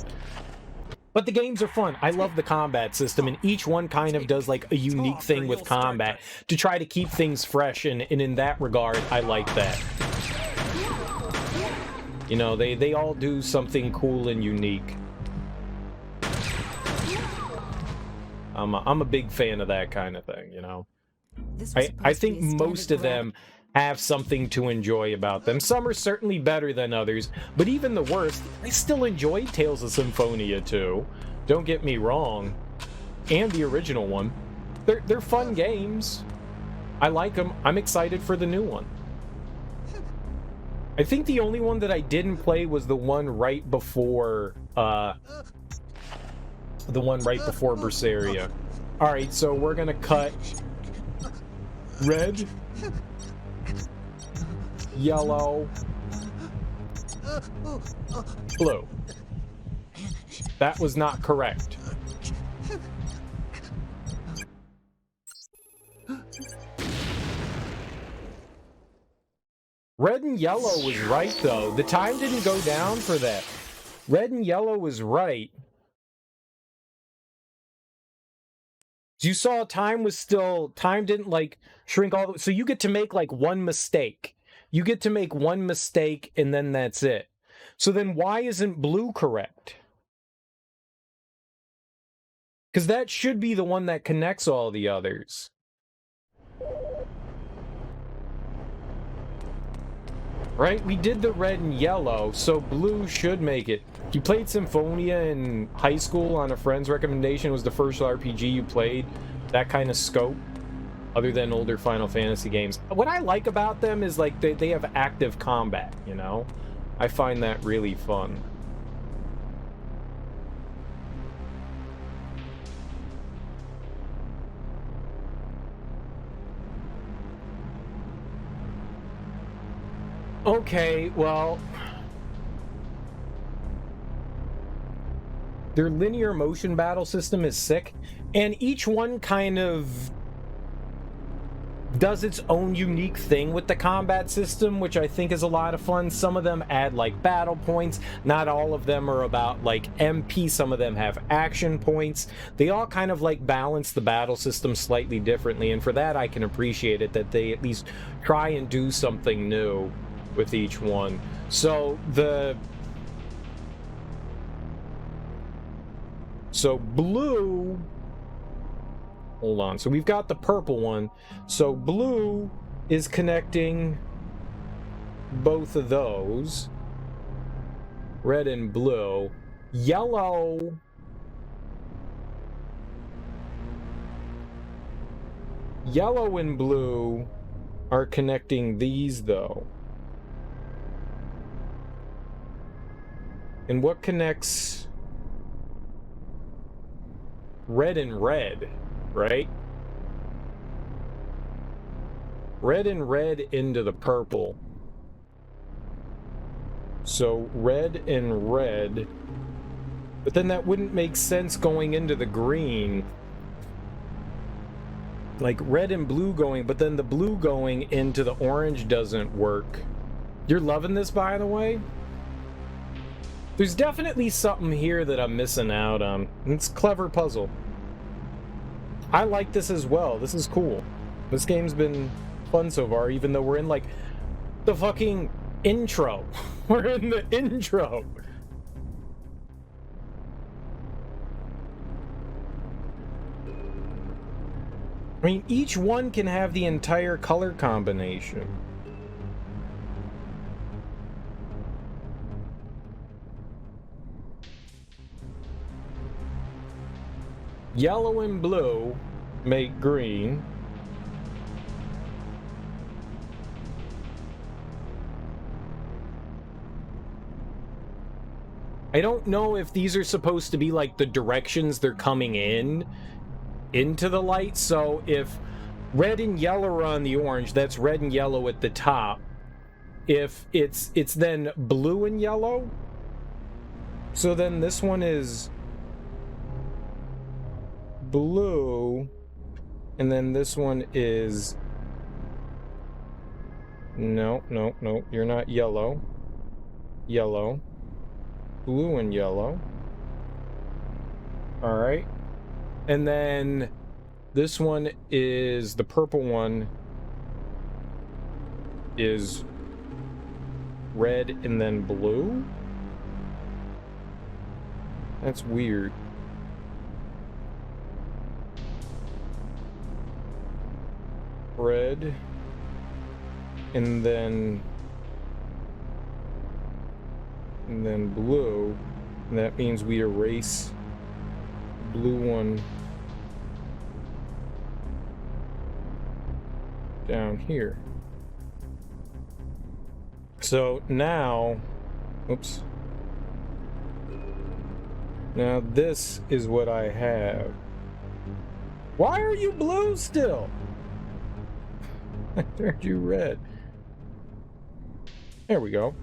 But the games are fun. I love the combat system, and each one kind of does like a unique thing with combat to try to keep things fresh, and in that regard, I like that. You know, they all do something cool and unique. I'm a big fan of that kind of thing, you know. I think most of them have something to enjoy about them. Some are certainly better than others, but even the worst, I still enjoy Tales of Symphonia 2. Don't get me wrong. And the original one. They're fun games. I like them. I'm excited for the new one. I think the only one that I didn't play was the one right before Berseria. Alright, so we're gonna cut red, yellow, blue. That was not correct. Red and yellow was right, though. The time didn't go down for that. Red and yellow was right. You saw time didn't like shrink all the, so you get to make like one mistake. You get to make one mistake and then that's it. So then why isn't blue correct? Because that should be the one that connects all the others. Right? We did the red and yellow, so blue should make it. You played Symphonia in high school on a friend's recommendation. It was the first RPG you played. That kind of scope, other than older Final Fantasy games. What I like about them is like they have active combat, you know? I find that really fun. Okay, well, their linear motion battle system is sick, and each one kind of does its own unique thing with the combat system, which I think is a lot of fun. Some of them add like battle points. Not all of them are about like MP. Some of them have action points. They all kind of like balance the battle system slightly differently, and for that I can appreciate it, that they at least try and do something new with each one. So blue, hold on, so we've got the purple one. So blue is connecting both of those, red and blue. Yellow and blue are connecting these though. And what connects red and red, right? Red and red into the purple. So red and red. But then that wouldn't make sense going into the green. Like red and blue going, but then the blue going into the orange doesn't work. You're loving this, by the way? There's definitely something here that I'm missing out on. It's a clever puzzle. I like this as well. This is cool. This game's been fun so far, even though we're in, like, the fucking intro. We're in the intro. I mean, each one can have the entire color combination. Yellow and blue make green. I don't know if these are supposed to be like the directions they're coming into the light. So if red and yellow are on the orange, that's red and yellow at the top. If it's then blue and yellow, so then this one is blue, and then this one is no, you're not yellow, blue and yellow. All right, and then this one is the purple one is red and then blue. That's weird. Red and then blue, and that means we erase the blue one down here. So now, oops, now this is what I have. Why are you blue still? I turned you red. There we go.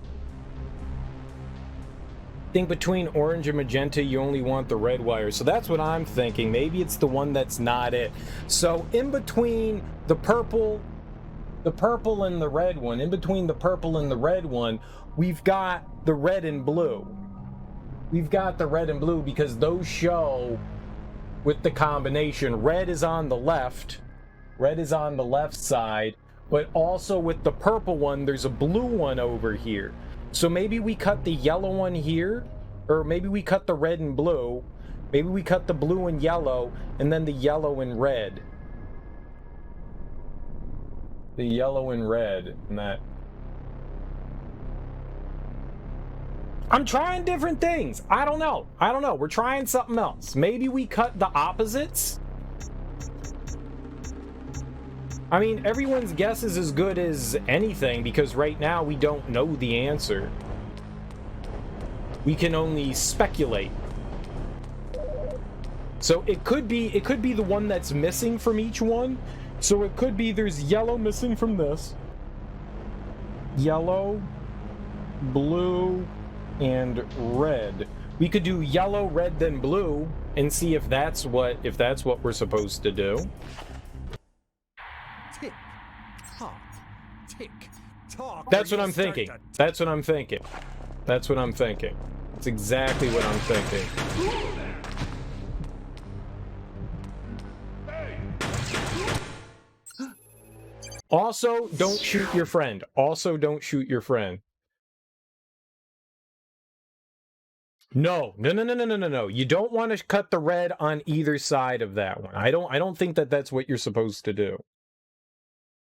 I think between orange and magenta, you only want the red wire. So that's what I'm thinking. Maybe it's the one that's not it. So in between the purple and the red one, in between the purple and the red one, we've got the red and blue. We've got the red and blue because those show with the combination. Red is on the left. Red is on the left side, but also with the purple one, there's a blue one over here. So maybe we cut the yellow one here, or maybe we cut the red and blue. Maybe we cut the blue and yellow, and then the yellow and red. The yellow and red, and that. I'm trying different things. I don't know. We're trying something else. Maybe we cut the opposites. I mean, everyone's guess is as good as anything because right now we don't know the answer. We can only speculate. So it could be the one that's missing from each one. So it could be there's yellow missing from this. Yellow, blue, and red. We could do yellow, red, then blue and see if that's what we're supposed to do. Tick tock, tick tock. That's what I'm thinking. That's what I'm thinking. That's what I'm thinking. That's exactly what I'm thinking. Also, don't shoot your friend. Also, don't shoot your friend. No. You don't want to cut the red on either side of that one. I don't think that that's what you're supposed to do.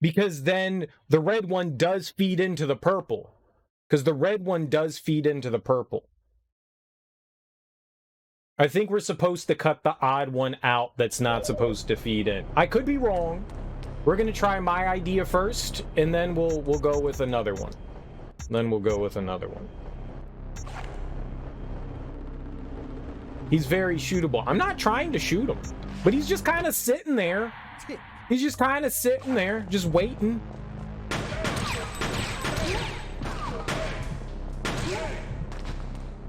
Because then the red one does feed into the purple. Because the red one does feed into the purple. I think we're supposed to cut the odd one out that's not supposed to feed in. I could be wrong. We're going to try my idea first, and then we'll go with another one. Then we'll go with another one. He's very shootable. I'm not trying to shoot him, but he's just kind of sitting there. He's just kind of sitting there, just waiting.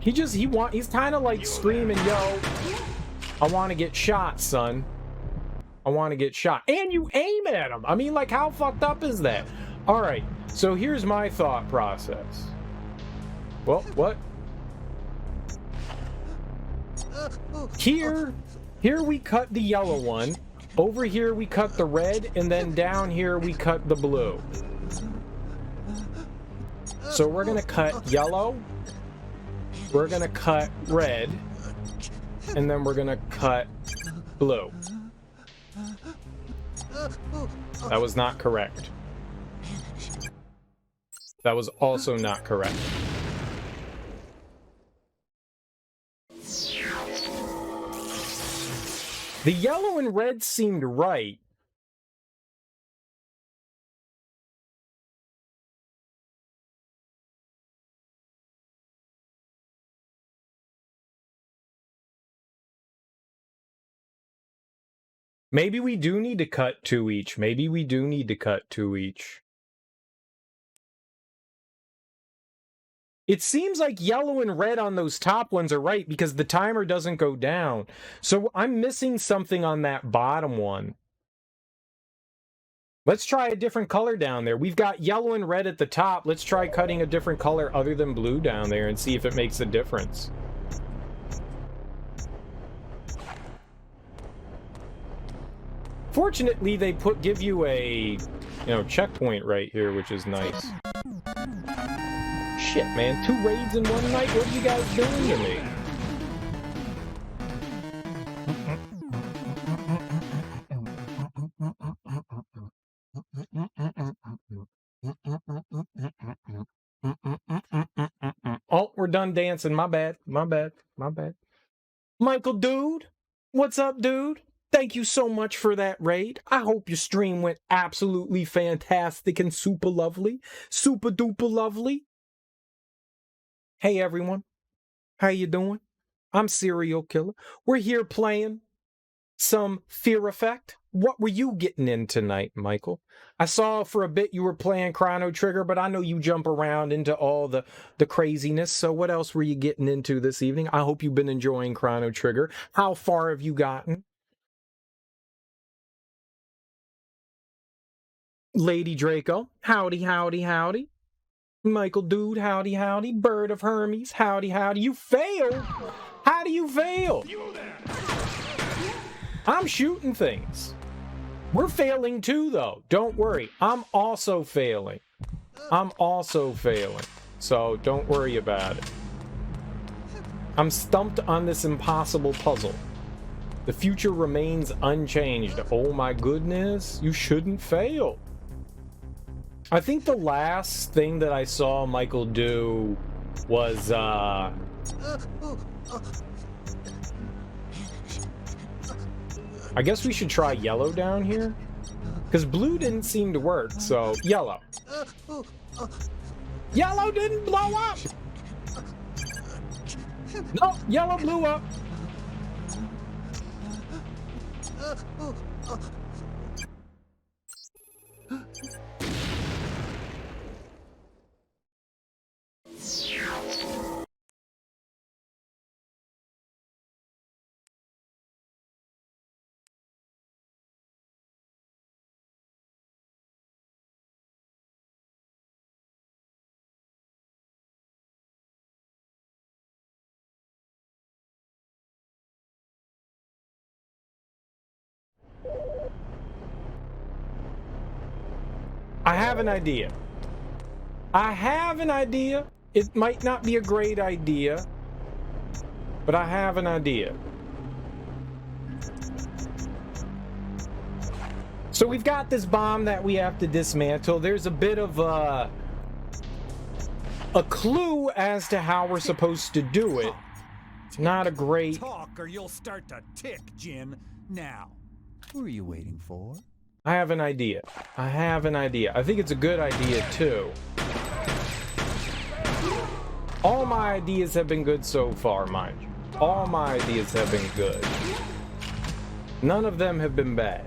He's kind of like screaming, yo, I want to get shot, son. I want to get shot. And you aim at him. I mean, like, how fucked up is that? All right, so here's my thought process. Well, what? Here we cut the yellow one. Over here we cut the red, and then down here we cut the blue. So we're gonna cut yellow, we're gonna cut red, and then we're gonna cut blue. That was not correct. That was also not correct. The yellow and red seemed right. Maybe we do need to cut 2 each. Maybe we do need to cut 2 each. It seems like yellow and red on those top ones are right because the timer doesn't go down. So I'm missing something on that bottom one. Let's try a different color down there. We've got yellow and red at the top. Let's try cutting a different color other than blue down there and see if it makes a difference. Fortunately, they give you a, checkpoint right here, which is nice. Shit, man, 2 raids in one night? What are you guys doing to me? Oh, we're done dancing. My bad. Michael, dude. What's up, dude? Thank you so much for that raid. I hope your stream went absolutely fantastic and super lovely. Super duper lovely. Hey, everyone. How you doing? I'm Serial Killer. We're here playing some Fear Effect. What were you getting in tonight, Michael? I saw for a bit you were playing Chrono Trigger, but I know you jump around into all the craziness. So what else were you getting into this evening? I hope you've been enjoying Chrono Trigger. How far have you gotten? Lady Draco, howdy, howdy, howdy. Michael Dude, howdy, howdy. Bird of Hermes, howdy, howdy. You failed? How do you fail? I'm shooting things. We're failing too, though. Don't worry. I'm also failing. So don't worry about it. I'm stumped on this impossible puzzle. The future remains unchanged. Oh my goodness. You shouldn't fail. I think the last thing that I saw Michael do was, I guess we should try yellow down here. Because blue didn't seem to work, so yellow. Yellow didn't blow up! No, yellow blew up. I have an idea. It might not be a great idea, but I have an idea. So we've got this bomb that we have to dismantle. There's a bit of a clue as to how we're supposed to do it. Not a great... Talk or you'll start to tick, Jin. Now, who are you waiting for? I have an idea. I think it's a good idea, too. All my ideas have been good so far, mind you. All my ideas have been good. None of them have been bad.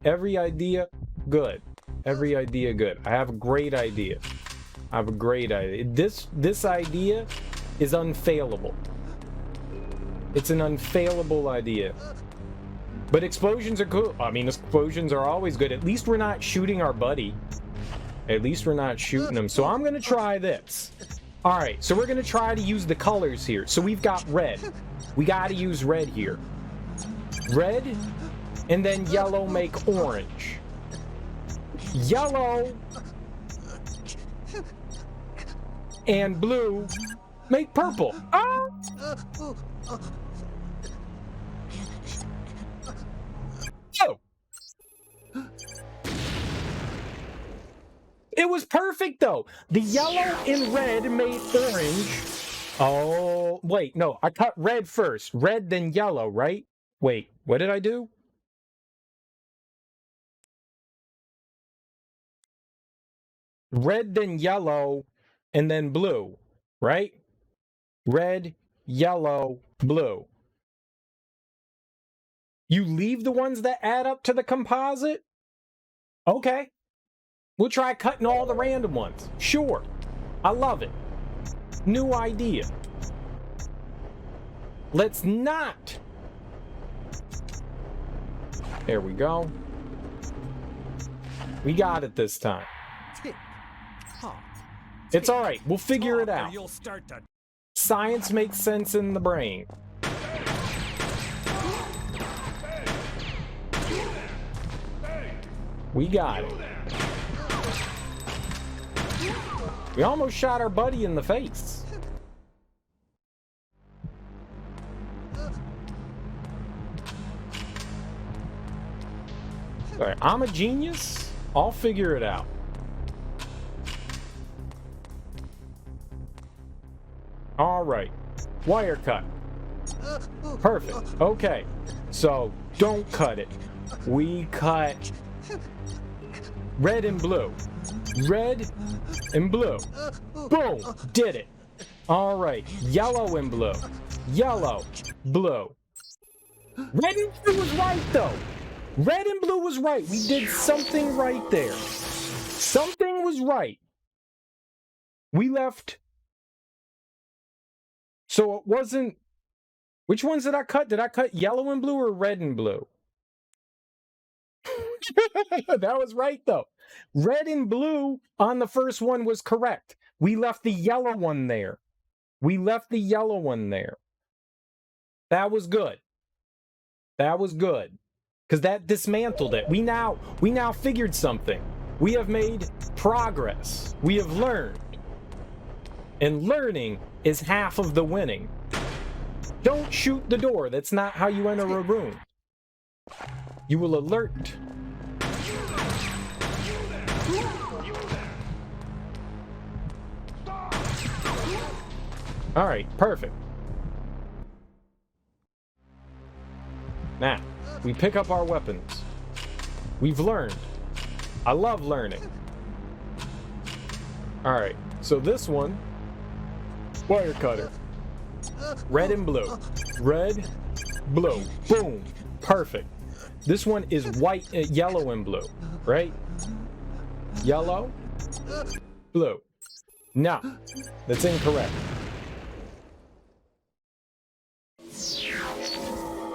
Every idea, good. Every idea, good. I have a great idea. This idea is unfailable. It's an unfailable idea. But explosions are cool. I mean, explosions are always good. At least we're not shooting our buddy. At least we're not shooting him. So I'm going to try this. All right, so we're going to try to use the colors here. So we've got red. We got to use red here. Red, and then yellow make orange. Yellow and blue make purple. Oh! Oh! It was perfect, though. The yellow and red made orange. Oh, wait, no. I cut red first. Red, then yellow, right? Wait, what did I do? Red, then yellow, and then blue, right? Red, yellow, blue. You leave the ones that add up to the composite? Okay. We'll try cutting all the random ones. Sure. I love it. New idea. Let's not. There we go. We got it this time. It's all right. We'll figure it out. Science makes sense in the brain. We got it. We almost shot our buddy in the face. All right, I'm a genius. I'll figure it out. All right. Wire cut. Perfect. Okay. So don't cut it. We cut red and blue. Red and blue. Boom. Did it. All right. Yellow and blue. Yellow. Blue. Red and blue was right, though. Red and blue was right. We did something right there. Something was right. We left. So it wasn't. Which ones did I cut? Did I cut yellow and blue or red and blue? That was right, though. Red and blue on the first one was correct. We left the yellow one there. That was good. That was good. Because that dismantled it. We now figured something. We have made progress. We have learned. And learning is half of the winning. Don't shoot the door. That's not how you enter a room. You will alert. All right, perfect. Now, we pick up our weapons. We've learned. I love learning. All right, so this one, wire cutter. Red and blue. Red, blue. Boom. Perfect. This one is white, yellow and blue, right? Yellow, blue. No, that's incorrect.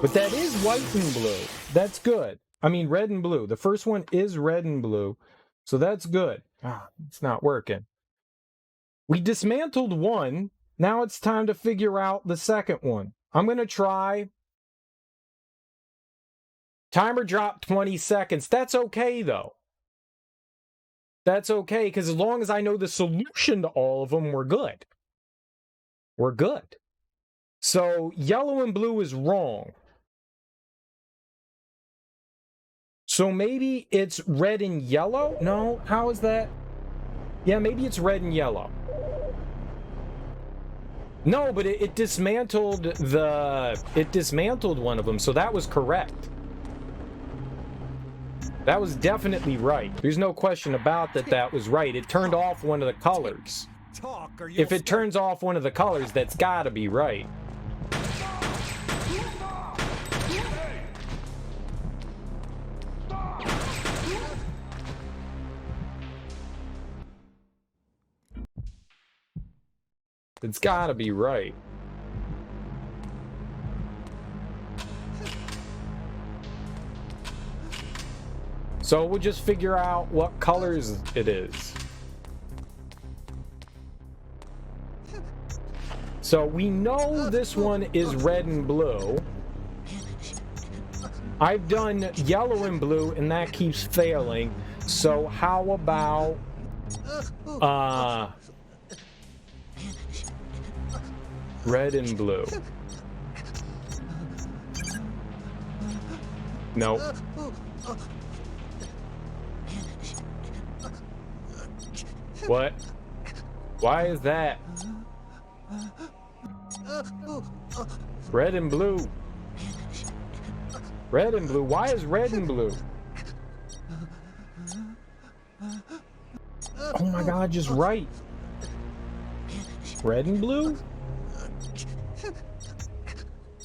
But that is white and blue. That's good. I mean, red and blue. The first one is red and blue. So that's good. Ah, it's not working. We dismantled one. Now it's time to figure out the second one. I'm going to try. Timer drop 20 seconds. That's okay, though. That's okay, because as long as I know the solution to all of them, we're good. We're good. So yellow and blue is wrong. So maybe it's red and yellow? No, how is that? Yeah, maybe it's red and yellow. No, but it dismantled one of them, so that was correct. That was definitely right. There's no question about that was right. It turned off one of the colors. If it turns off one of the colors, that's gotta be right. It's gotta be right. So we'll just figure out what colors it is. So we know this one is red and blue. I've done yellow and blue and that keeps failing. So how about red and blue? Nope. What? Why is that? Red and blue. Red and blue. Why is red and blue? Oh my God, just right. Red and blue?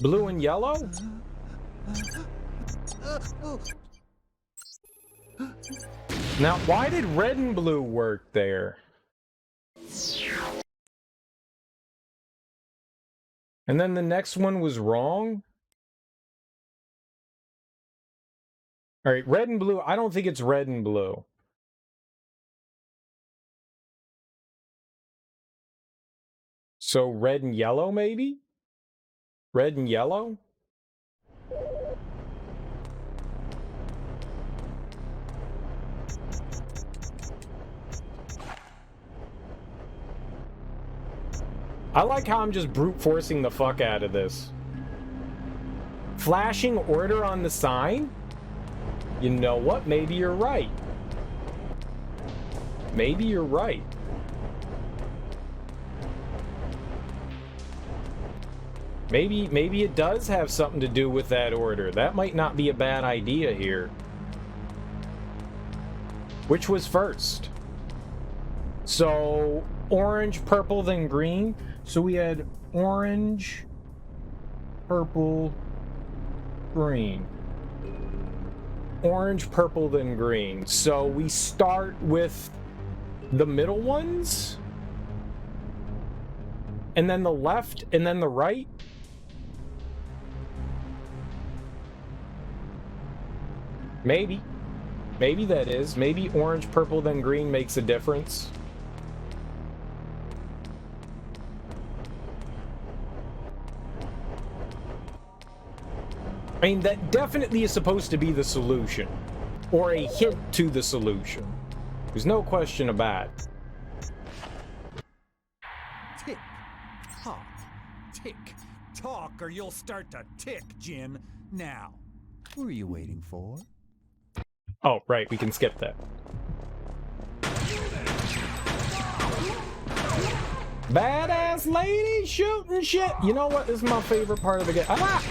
Blue and yellow? Now, why did red and blue work there? And then the next one was wrong? All right, red and blue. I don't think it's red and blue. So red and yellow, maybe? Red and yellow? I like how I'm just brute forcing the fuck out of this. Flashing order on the sign? You know what? Maybe you're right. Maybe you're right. Maybe it does have something to do with that order. That might not be a bad idea here. Which was first? So, orange, purple, then green. So we had orange, purple, green. Orange, purple, then green. So we start with the middle ones? And then the left, and then the right? Maybe. Maybe that is. Maybe orange, purple, then green makes a difference. I mean, that definitely is supposed to be the solution. Or a hint to the solution. There's no question about it. Tick, tock, tick, talk, or you'll start to tick, Jin. Now, who are you waiting for? Oh, right, we can skip that. Badass lady shooting shit. You know what? This is my favorite part of the game. Ah!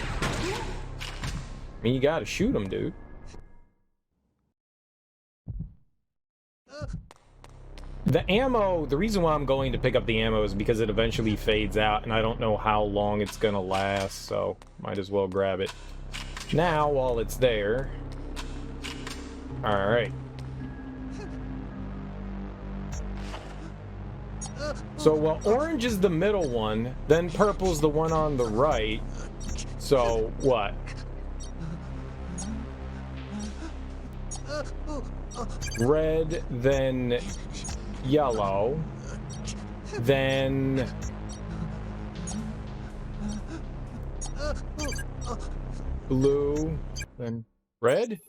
I mean, you gotta shoot him, dude. The ammo, the reason why I'm going to pick up the ammo is because it eventually fades out, and I don't know how long it's gonna last, so might as well grab it now while it's there. Alright. So, well, orange is the middle one, then purple's the one on the right. So, what? Red, then yellow, then blue, then red?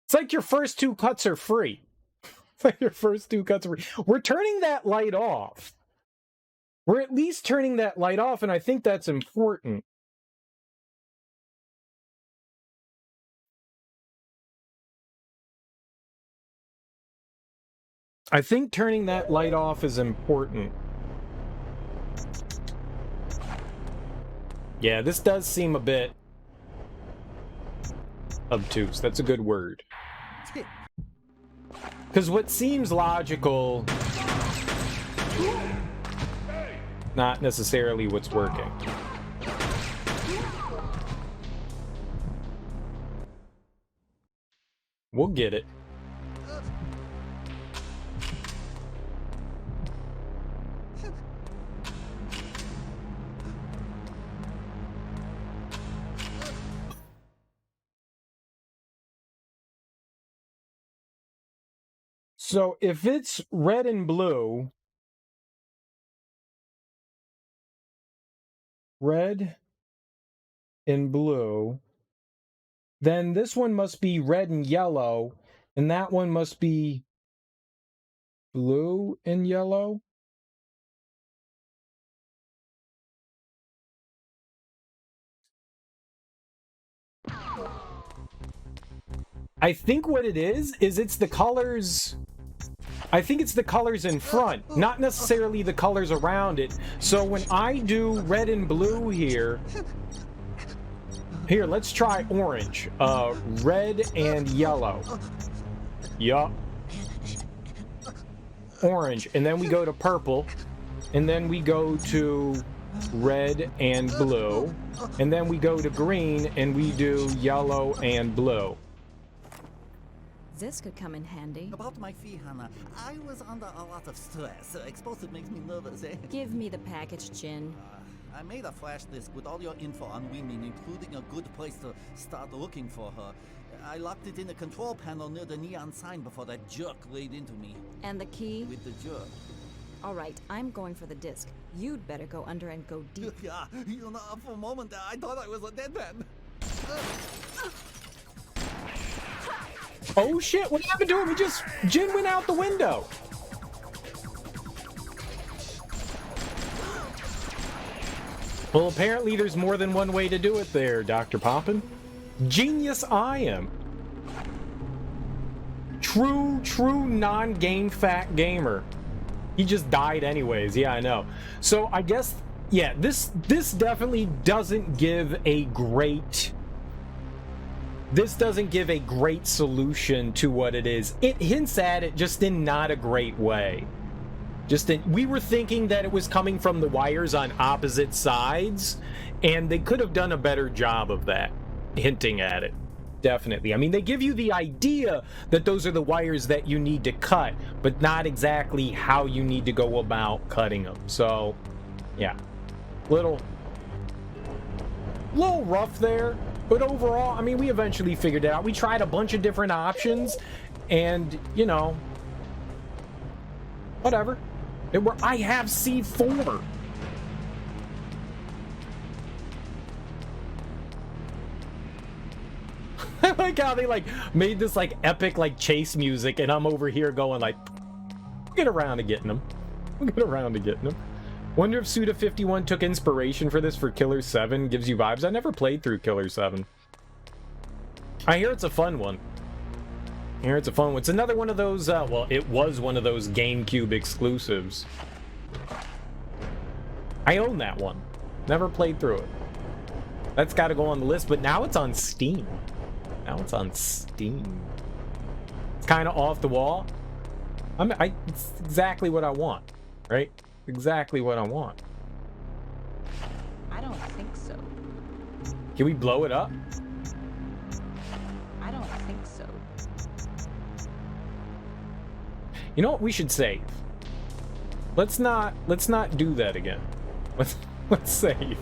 It's like your first two cuts are free. It's like your first two cuts are free. We're turning that light off. We're at least turning that light off, and I think that's important. I think turning that light off is important. Yeah, this does seem a bit obtuse. That's a good word. Because what seems logical, not necessarily what's working. We'll get it. So if it's red and blue, red and blue, then this one must be red and yellow, and that one must be blue and yellow. I think what it is it's the colors. I think it's the colors in front, not necessarily the colors around it. So when I do red and blue here, let's try orange. Red and yellow. Yup. Orange, and then we go to purple, and then we go to red and blue, and then we go to green, and we do yellow and blue. This could come in handy. About my fee, Hannah, I was under a lot of stress. Exposed makes me nervous, eh? Give me the package, Jin. I made a flash disk with all your info on women, including a good place to start looking for her. I locked it in the control panel near the neon sign before that jerk laid into me. And the key? With the jerk. All right, I'm going for the disc. You'd better go under and go deep. Yeah, you know, for a moment I thought I was a dead man. Oh shit, what happened to him? Jin went out the window. Well, apparently there's more than one way to do it there, Dr. Poppin. Genius I am. True non-game fat gamer. He just died anyways, yeah, I know. So I guess, yeah, this definitely doesn't give a great... This doesn't give a great solution to what it is. It hints at it, just in not a great way. We were thinking that it was coming from the wires on opposite sides, and they could have done a better job of that, hinting at it. Definitely. I mean, they give you the idea that those are the wires that you need to cut, but not exactly how you need to go about cutting them. So, yeah. Little rough there. But overall, I mean, we eventually figured it out. We tried a bunch of different options, and, you know, Whatever. I have C4. I like how they like made this like epic like chase music, and I'm over here going like, get around to getting them. Get around to getting them. Wonder if Suda51 took inspiration for this for Killer 7. Gives you vibes. I never played through Killer 7. I hear it's a fun one. I hear it's a fun one. It's another one of those, well, it was one of those GameCube exclusives. I own that one. Never played through it. That's got to go on the list, but now it's on Steam. Now it's on Steam. It's kind of off the wall. It's exactly what I want, right? Exactly what I want. I don't think so. Can we blow it up? I don't think so. You know what we should save? Let's not do that again. Let's save.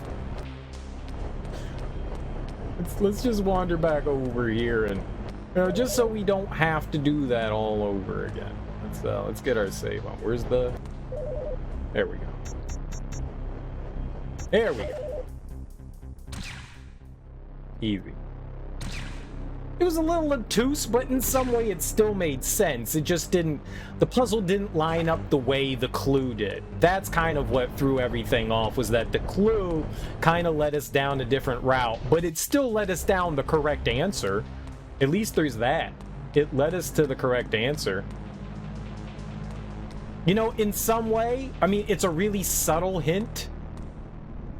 Let's just wander back over here, and just so we don't have to do that all over again. Let's get our save on. Where's the? There we go. There we go. Easy. It was a little obtuse, but in some way it still made sense. It just didn't, the puzzle didn't line up the way the clue did. That's kind of what threw everything off, was that the clue kind of led us down a different route, but it still led us down the correct answer. At least there's that. It led us to the correct answer. You know, in some way, I mean, it's a really subtle hint.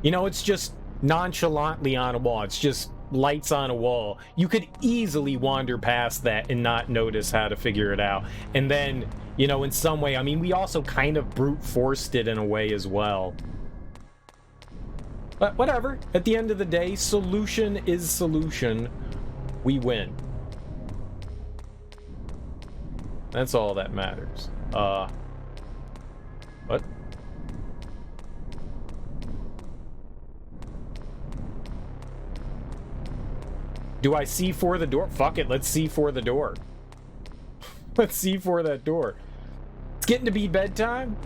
You know, it's just nonchalantly on a wall. It's just lights on a wall. You could easily wander past that and not notice how to figure it out. And then, you know, in some way, I mean, we also kind of brute forced it in a way as well. But whatever. At the end of the day, solution is solution. We win. That's all that matters. What? Do I see for the door? Fuck it, let's see for the door. Let's see for that door. It's getting to be bedtime.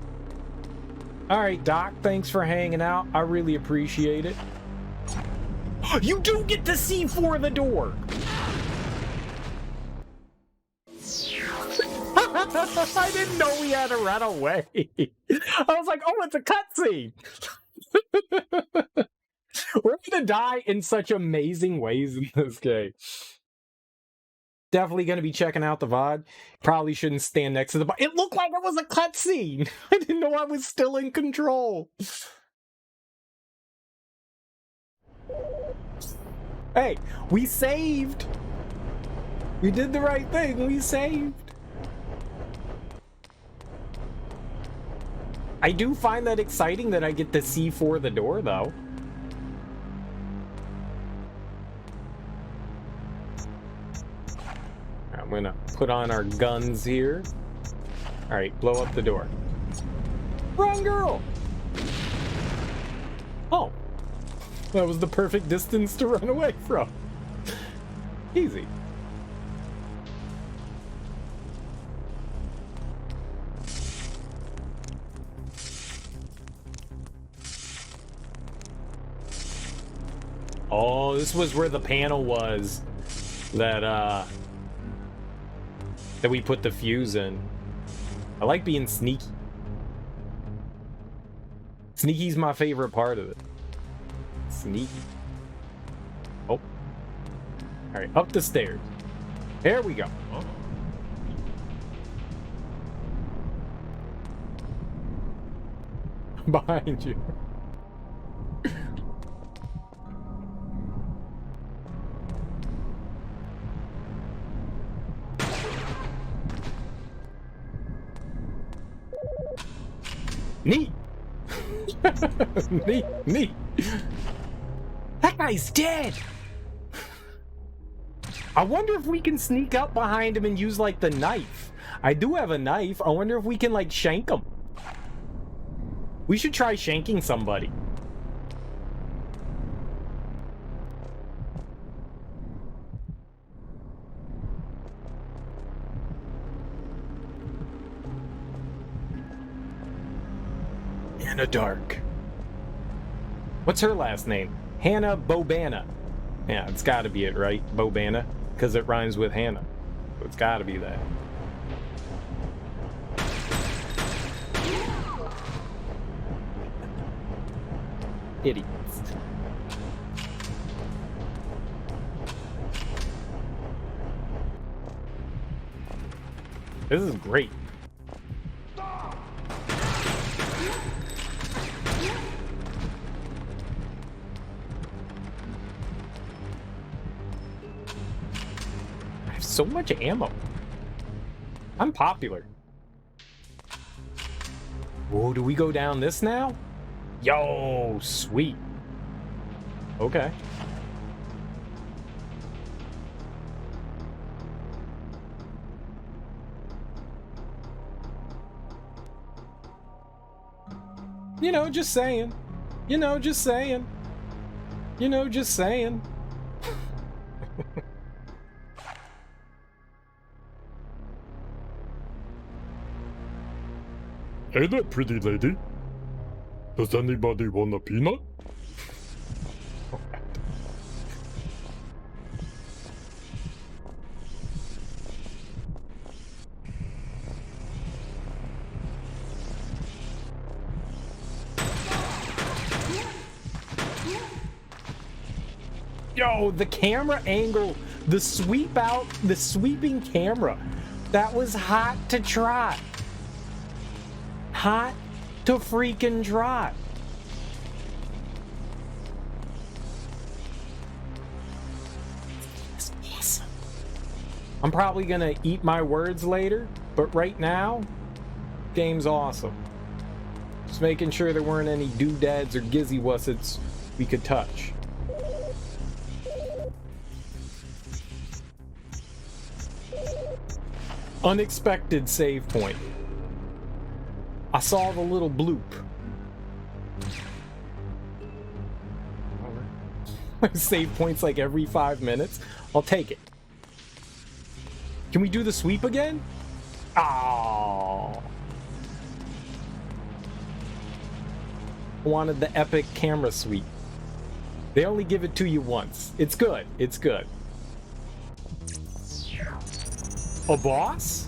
All right, Doc, thanks for hanging out. I really appreciate it. You do get to see for the door. I didn't know we had to run away. I was like, oh, it's a cutscene. We're gonna die in such amazing ways in this game. Definitely gonna be checking out the VOD. Probably shouldn't stand next to the it looked like it was a cutscene. I didn't know I was still in control. Hey, we saved. We did the right thing. We saved. I do find that exciting that I get to see for the door, though. I'm gonna put on our guns here. All right, blow up the door. Run, girl! Oh, that was the perfect distance to run away from. Easy. Oh, this was where the panel was that we put the fuse in. I like being sneaky. Sneaky's my favorite part of it. Sneaky. Oh. All right, up the stairs. There we go. Oh. Behind you. Neat. Neat. That guy's dead. I wonder if we can sneak up behind him and use like the knife. I do have a knife. I wonder if we can like shank him. We should try shanking somebody. Hannah Dark. What's her last name? Hannah Bobana. Yeah, it's got to be it, right? Bobana, because it rhymes with Hannah. So it's got to be that. Idiots. This is great. I have so much ammo. I'm popular. Whoa, do we go down this now? Yo, sweet. Okay. You know, just saying. You know, just saying. You know, just saying. Hey there, pretty lady. Does anybody want a peanut? Yo, the camera angle, the sweep out, the sweeping camera. That was hot to trot. Hot to freaking trot. That's awesome. I'm probably gonna eat my words later, but right now, game's awesome. Just making sure there weren't any doodads or gizzy wussets we could touch. Unexpected save point. I saw the little bloop. Save points like every 5 minutes. I'll take it. Can we do the sweep again? Oh. I wanted the epic camera sweep. They only give it to you once. It's good. It's good. A boss?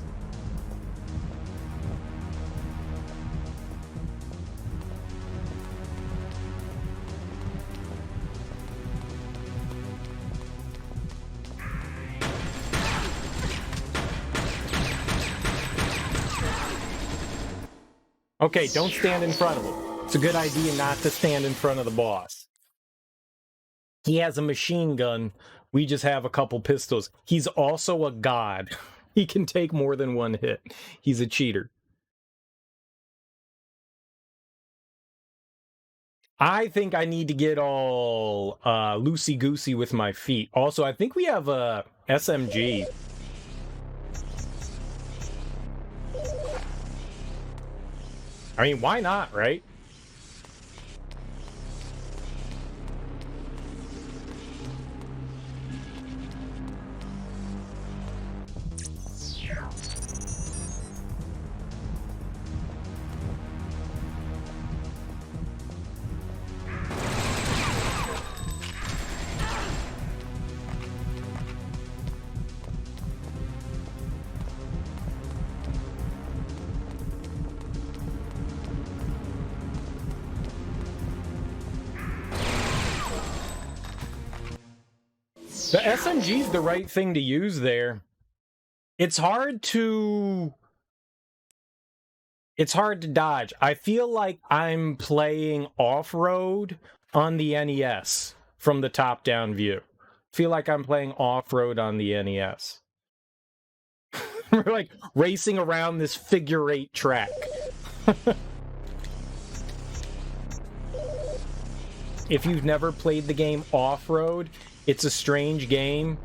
Okay, don't stand in front of him. It's a good idea not to stand in front of the boss. He has a machine gun. We just have a couple pistols. He's also a god. He can take more than one hit. He's a cheater. I think I need to get all loosey-goosey with my feet. Also, I think we have a SMG. I mean, why not, right? The SMG's the right thing to use there. It's hard to dodge. I feel like I'm playing off-road on the NES from the top-down view. Feel like I'm playing off-road on the NES. We're like racing around this figure-8 track. If you've never played the game off-road, it's a strange game.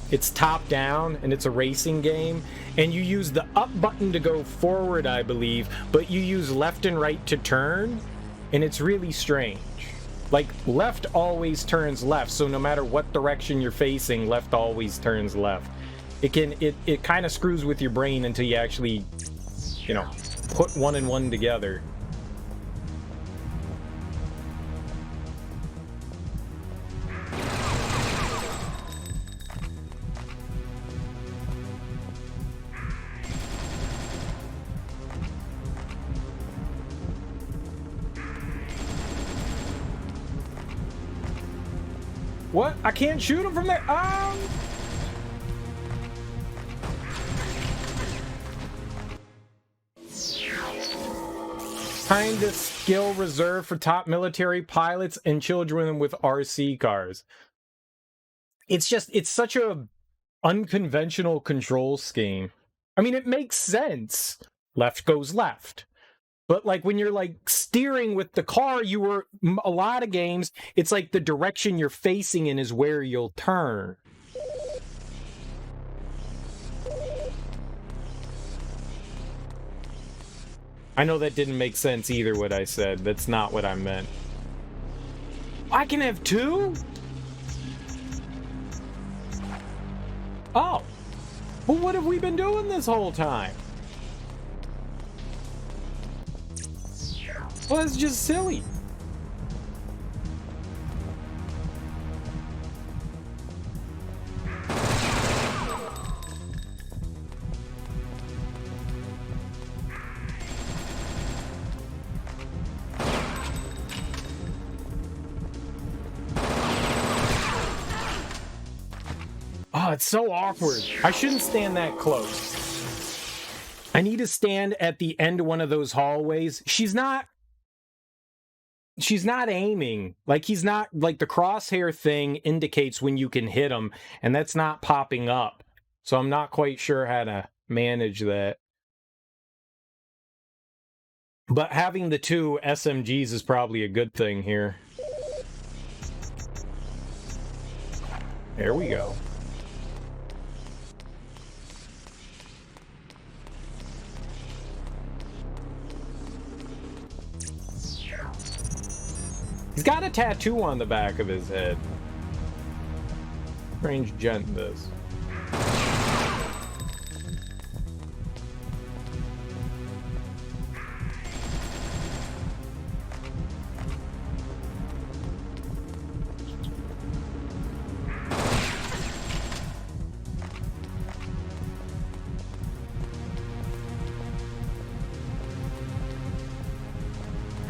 It's top-down, and it's a racing game. And you use the up button to go forward, I believe, but you use left and right to turn, and it's really strange. Like, left always turns left, so no matter what direction you're facing, left always turns left. It kind of screws with your brain until you actually, you know, put one and one together. What? I can't shoot him from there. Kind of skill reserved for top military pilots and children with RC cars. It's such a unconventional control scheme. I mean, it makes sense. Left goes left. But like when you're like steering with the car, a lot of games, it's like the direction you're facing in is where you'll turn. I know that didn't make sense either, what I said. That's not what I meant. I can have two? Oh. Well, what have we been doing this whole time? Well, it's just silly. Oh, it's so awkward. I shouldn't stand that close. I need to stand at the end of one of those hallways. She's not aiming. Like, he's not, like, the crosshair thing indicates when you can hit him, and that's not popping up. So I'm not quite sure how to manage that. But having the two SMGs is probably a good thing here. There we go. He's got a tattoo on the back of his head. Strange gent this.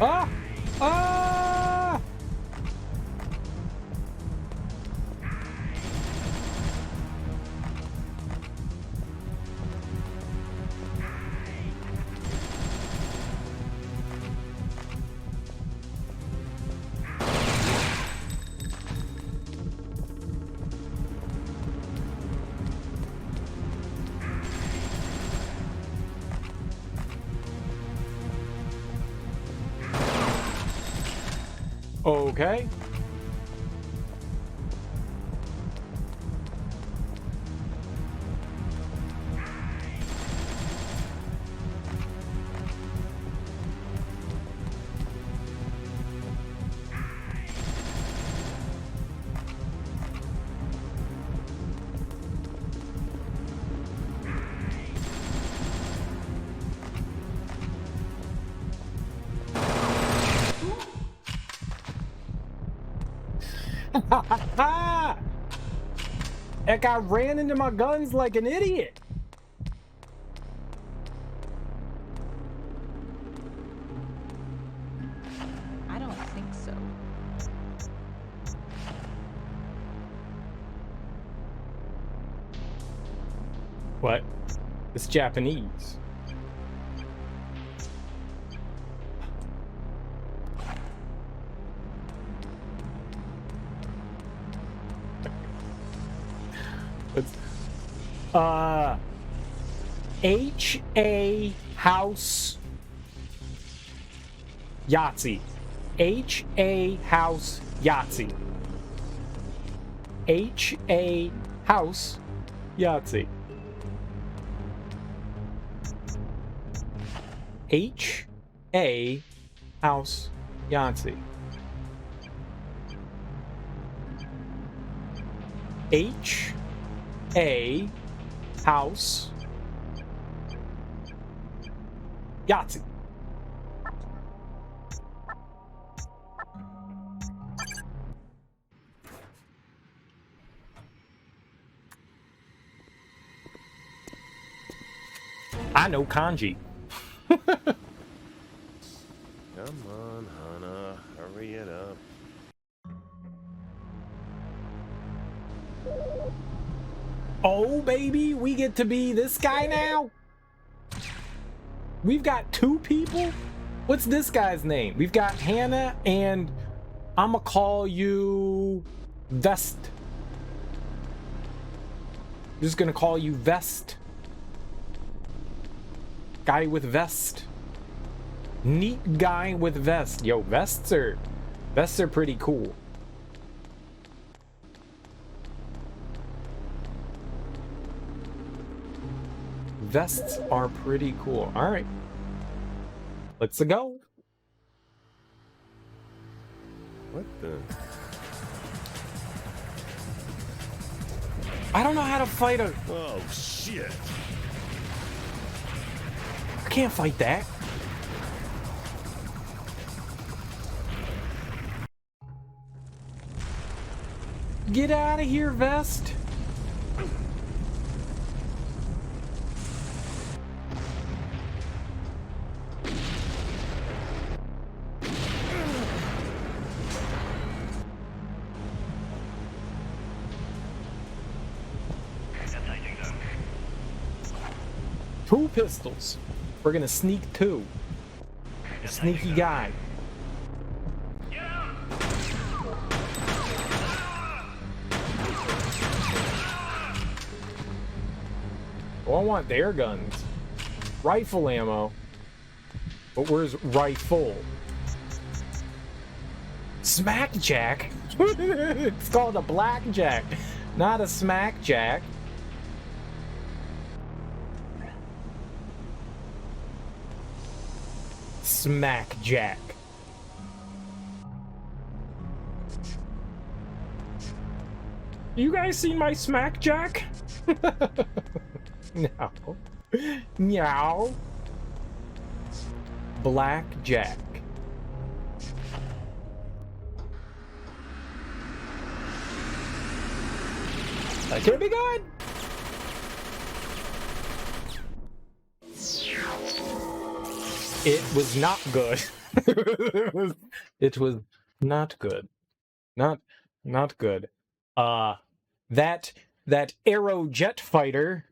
Ah! Ah! Okay. That guy ran into my guns like an idiot. I don't think so. What? It's Japanese. H.A. House Yahtzee. H.A. House Yahtzee. H.A. House Yahtzee. H.A. House Yahtzee. H.A. House Yahtzee. I know kanji. Come on, Hana, hurry it up. Oh, baby, we get to be this guy now? We've got 2 people? What's this guy's name? We've got Hannah, and I'ma call you Vest. I'm just gonna call you Vest. Guy with vest. Neat guy with vest. Yo, vests are pretty cool. Vests are pretty cool. All right. Let's go. What the? I don't know how to fight a... Oh, shit. I can't fight that. Get out of here, Vest. Two pistols. We're gonna sneak 2. A sneaky guy. Oh, I want their guns. Rifle ammo. But where's rifle? Smackjack? It's called a blackjack, not a smackjack. Smackjack. You guys seen my smackjack? No. Meow. Blackjack. That can't be good. It was not good. It was not good. Not good. That Aero jet fighter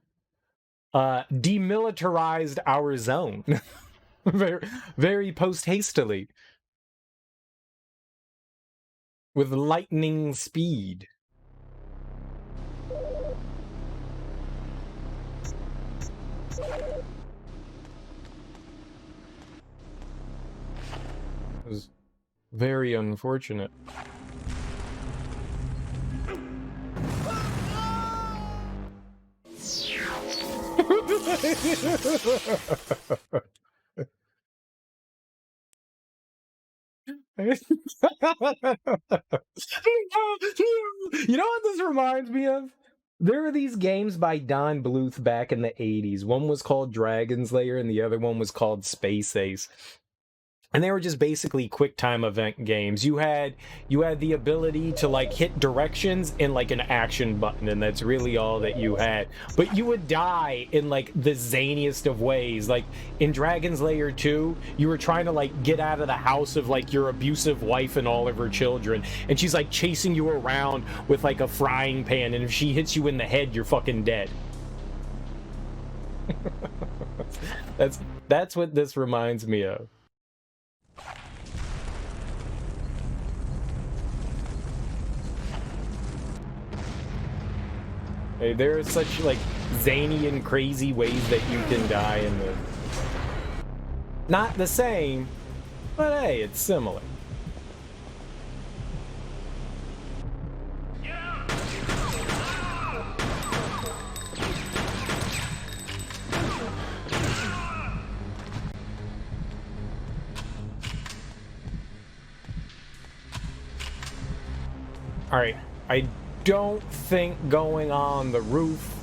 demilitarized our zone. very post-hastily. With lightning speed. It was very unfortunate. You know what this reminds me of? There were these games by Don Bluth back in the 80s. One was called Dragon's Lair and the other one was called Space Ace. And they were just basically quick time event games. You had the ability to like hit directions and like an action button, and that's really all that you had. But you would die in like the zaniest of ways. Like in Dragon's Lair 2, you were trying to like get out of the house of like your abusive wife and all of her children, and she's like chasing you around with like a frying pan, and if she hits you in the head, you're fucking dead. That's what this reminds me of. Hey, there are such like zany and crazy ways that you can die in the... Not the same, but hey, it's similar. Alright, I don't think going on the roof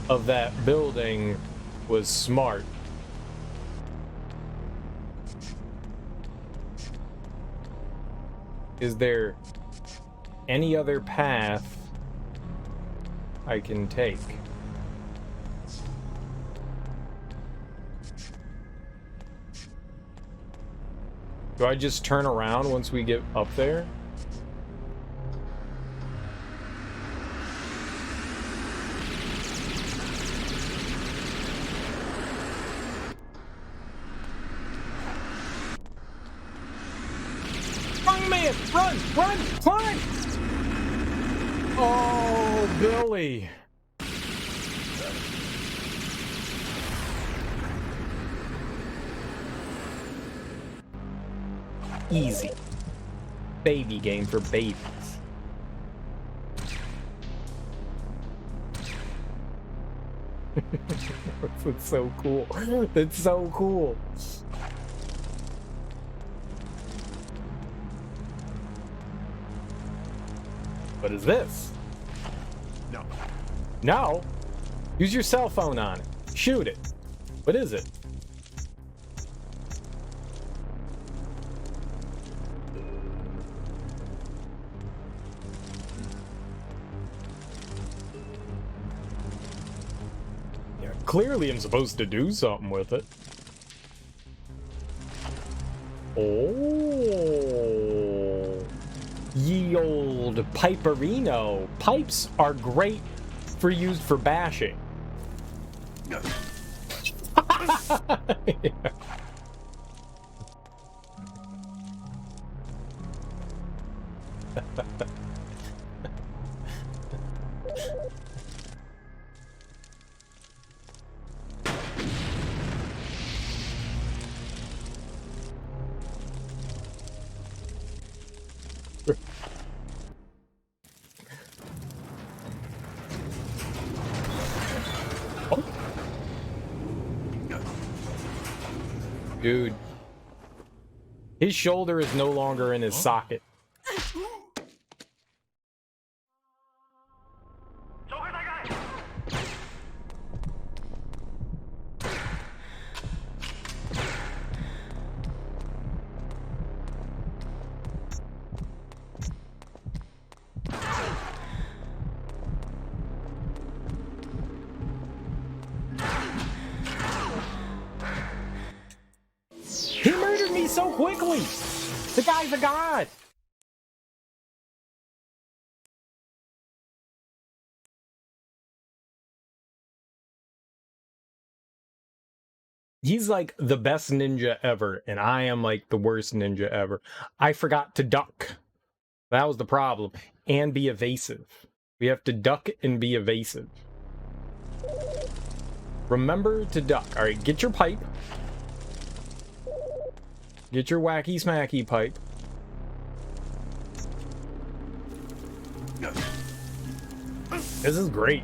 of that building was smart. Is there any other path I can take? Do I just turn around once we get up there? Run! Run! Climb! Oh, Billy. Easy. Baby game for babies. It's so cool. It's so cool. What is this? No. No? Use your cell phone on it. Shoot it. What is it? Yeah, clearly I'm supposed to do something with it. Oh. Ye old piperino. Pipes are great for used for bashing. Yeah. Dude. His shoulder is no longer in his socket. He murdered me so quickly! The guy's a god! He's like the best ninja ever, and I am like the worst ninja ever. I forgot to duck. That was the problem. And be evasive. We have to duck and be evasive. Remember to duck. Alright, get your pipe. Get your wacky smacky pipe. This is great.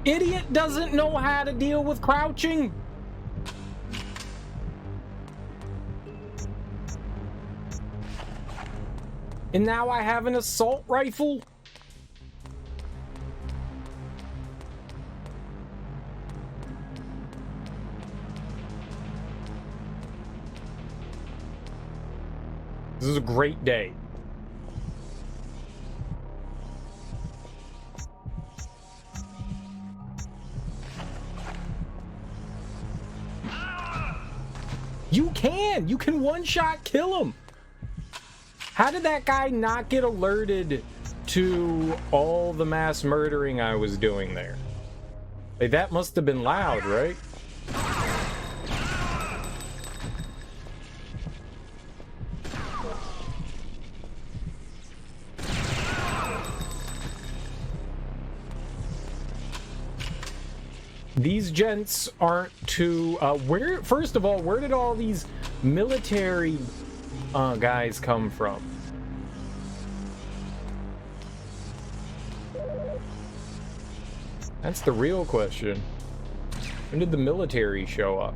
Idiot doesn't know how to deal with crouching. And now I have an assault rifle. This is a great day. You can one-shot kill him. How did that guy not get alerted to all the mass murdering I was doing there? Like, that must have been loud, right? These gents aren't too, first of all, where did all these military guys come from? That's the real question. When did the military show up?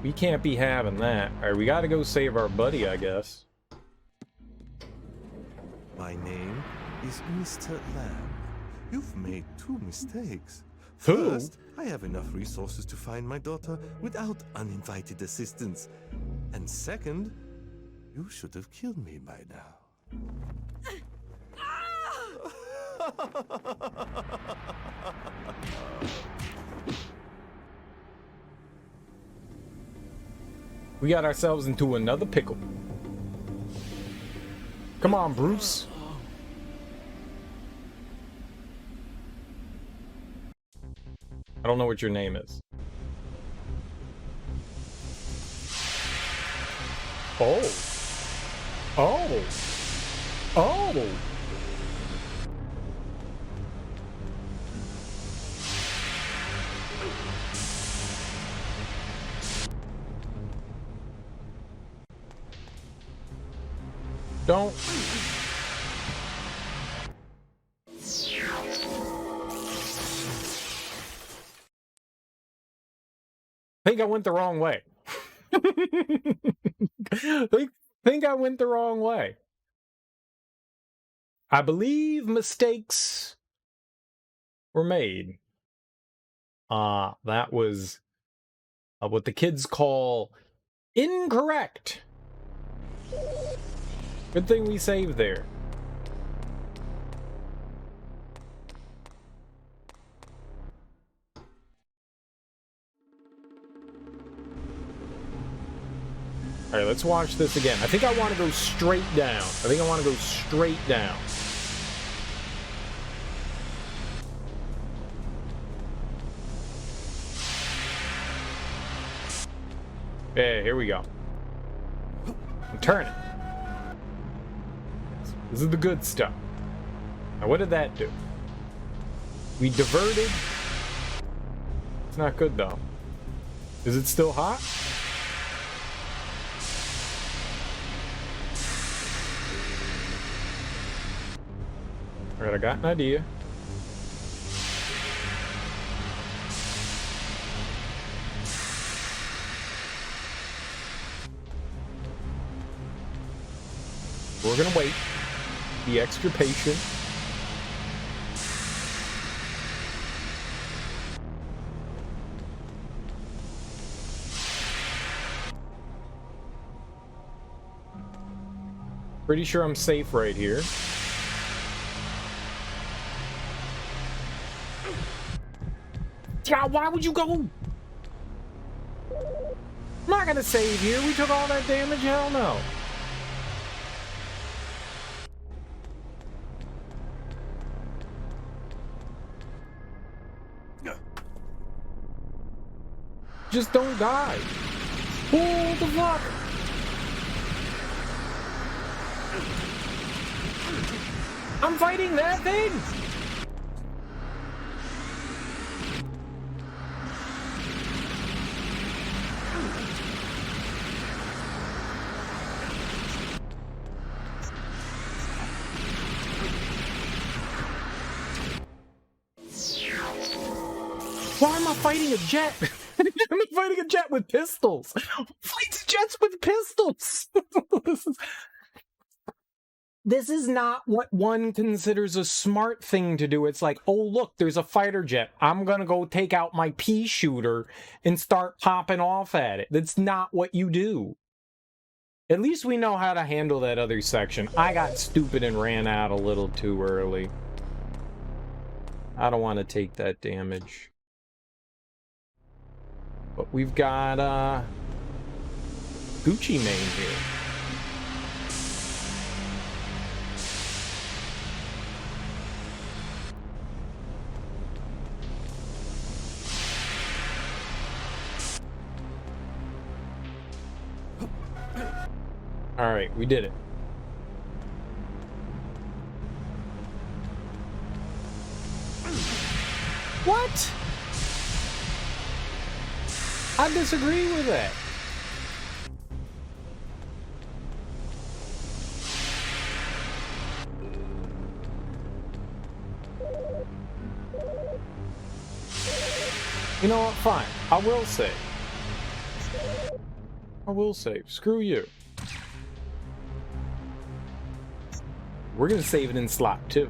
We can't be having that. Alright, we gotta go save our buddy, I guess. My name is Mr. Lamb. You've made 2 mistakes. Who? First, I have enough resources to find my daughter without uninvited assistance. And second, you should have killed me by now. We got ourselves into another pickle. Come on, Bruce. I don't know what your name is. Oh. Oh. Oh. Don't. I think I went the wrong way. think I went the wrong way. I believe mistakes were made. That was what the kids call incorrect. Good thing we saved there. All right, let's watch this again. I think I want to go straight down. I think I want to go straight down. Yeah, here we go. I'm turning. This is the good stuff. Now, what did that do? We diverted. It's not good, though. Is it still hot? All right, I got an idea. We're gonna wait. Be extra patient. Pretty sure I'm safe right here. Yeah, why would you go? I'm not gonna save here. We took all that damage. Hell no. Just don't die. What the fuck? I'm fighting that thing. Why am I fighting a jet? I'm fighting a jet with pistols. Fights jets with pistols. This is not what one considers a smart thing to do. It's like, oh, look, there's a fighter jet. I'm going to go take out my pea shooter and start popping off at it. That's not what you do. At least we know how to handle that other section. I got stupid and ran out a little too early. I don't want to take that damage. But we've got Gucci Mane here. All right, we did it. What? I disagree with that. You know what? Fine. I will save. I will save. Screw you. We're gonna save it in slot 2.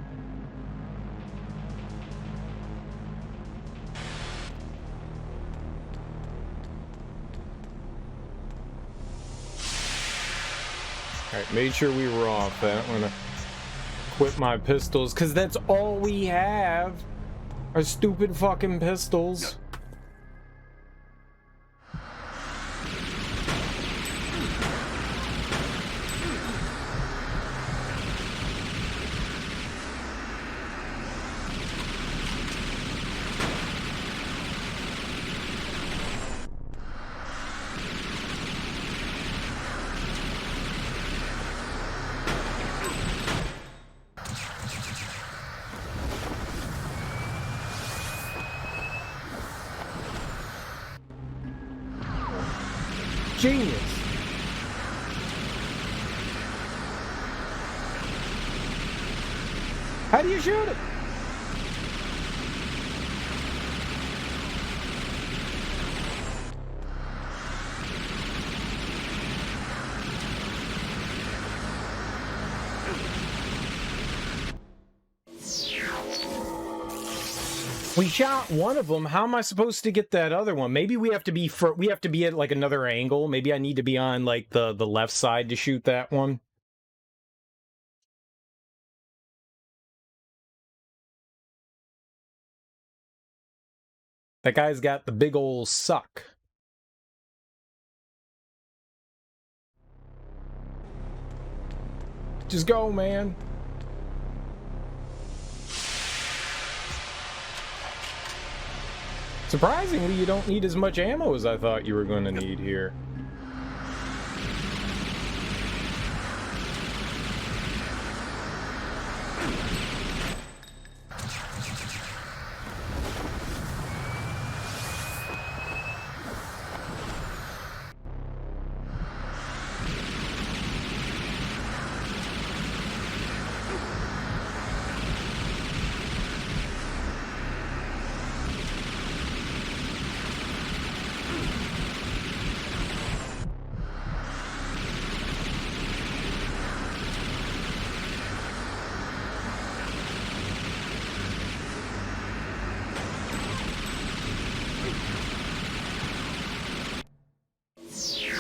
Alright, made sure we were off that. I'm gonna equip my pistols, because that's all we have. Our stupid fucking pistols. Genius. How do you shoot it? We shot one of them. How am I supposed to get that other one? Maybe we have to be at like another angle. Maybe I need to be on like the left side to shoot that one. That guy's got the big ol' suck. Just go, man. Surprisingly, you don't need as much ammo as I thought you were going to need here.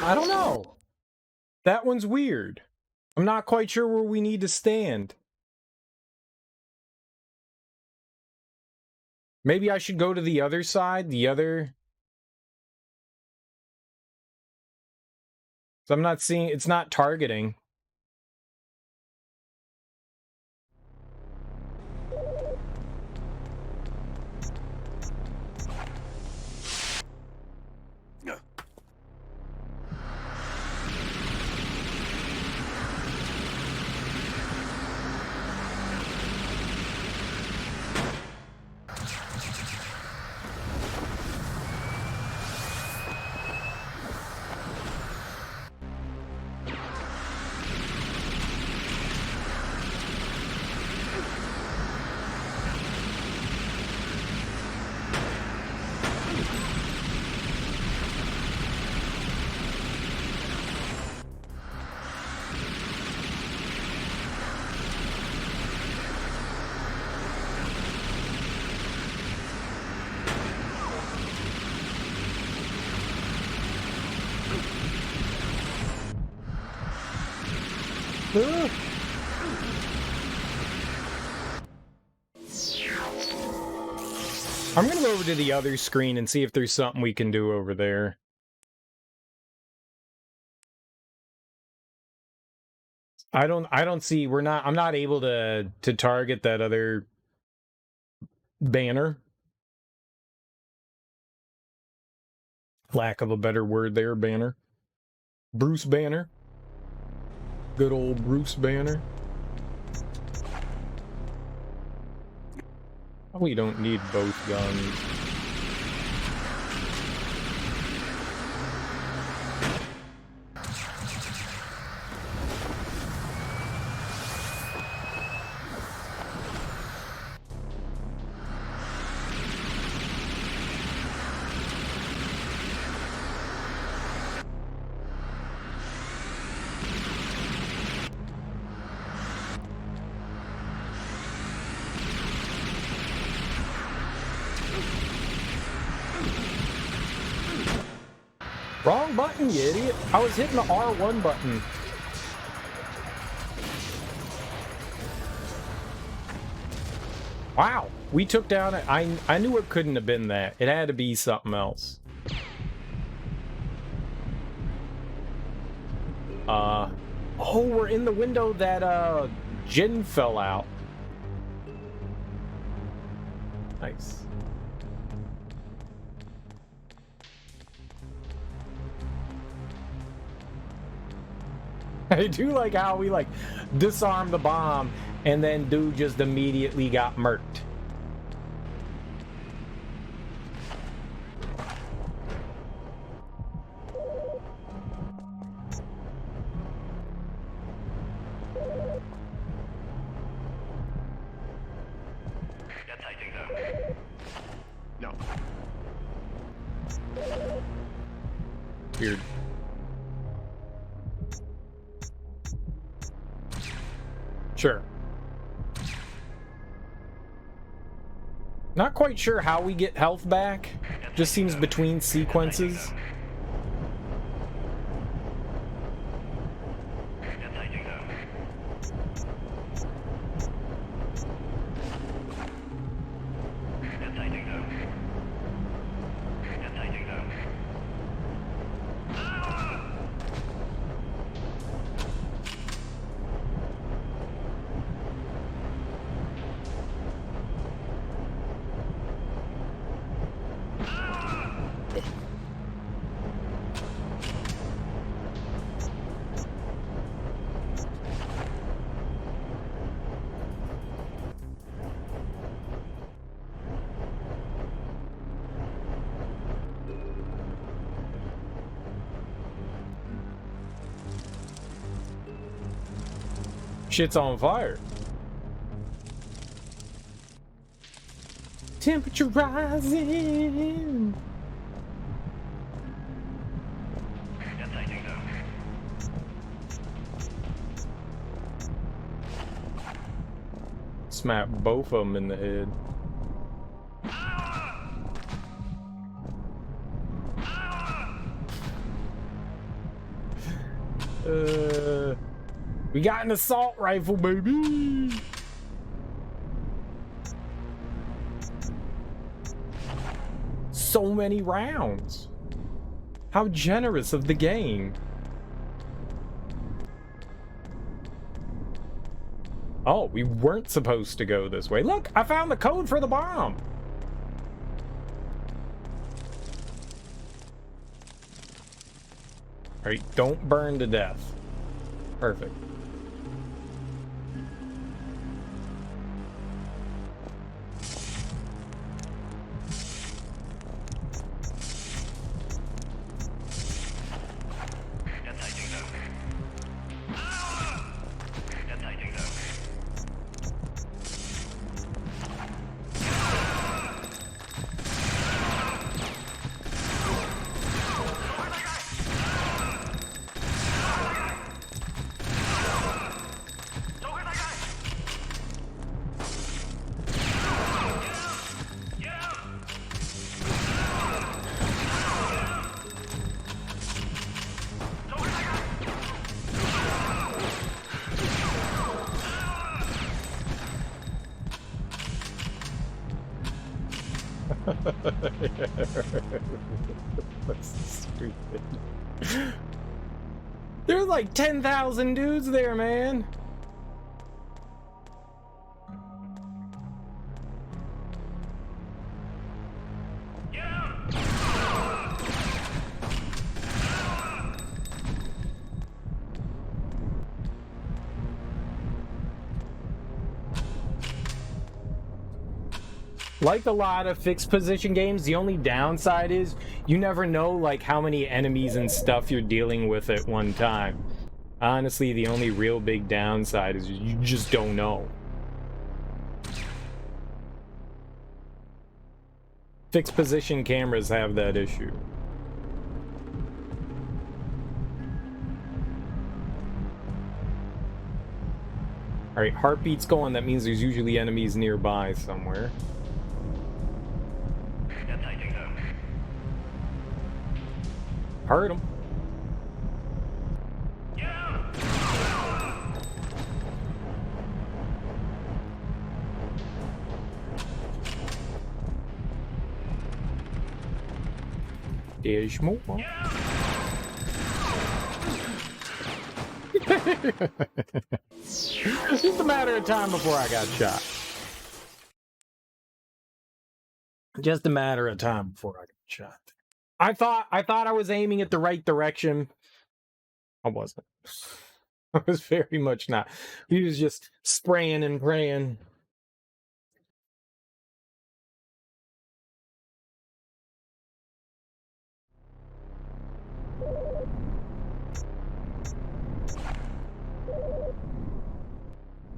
I don't know. That one's weird. I'm not quite sure where we need to stand. Maybe I should go to the other side, the other... So I'm not seeing... It's not targeting. I'm gonna go over to the other screen and see if there's something we can do over there. I don't see, I'm not able to target that other banner. Lack of a better word there, Banner. Bruce Banner. Good old Bruce Banner. We don't need both guns. Wrong button, you idiot. I was hitting the R1 button. Wow, we took down it. I knew it couldn't have been that. It had to be something else. Oh, we're in the window that Jin fell out. Nice. I do like how we like disarmed the bomb and then dude just immediately got murked. No. Weird. Sure. Not quite sure how we get health back. Just seems between sequences. Shit's on fire. Temperature rising. Smack both of them in the head. We got an assault rifle, baby. So many rounds. How generous of the game. Oh, we weren't supposed to go this way. Look, I found the code for the bomb. All right, don't burn to death. Perfect. That's stupid. There's like 10,000 dudes there, man. Like a lot of fixed position games, the only downside is you never know like how many enemies and stuff you're dealing with at one time. Honestly, the only real big downside is you just don't know. Fixed position cameras have that issue. Alright, heartbeat's going, that means there's usually enemies nearby somewhere. Heard him. There's more. It's just a matter of time before I got shot. Just a matter of time before I got shot. I thought I was aiming at the right direction. I wasn't. I was very much not. He was just spraying and praying.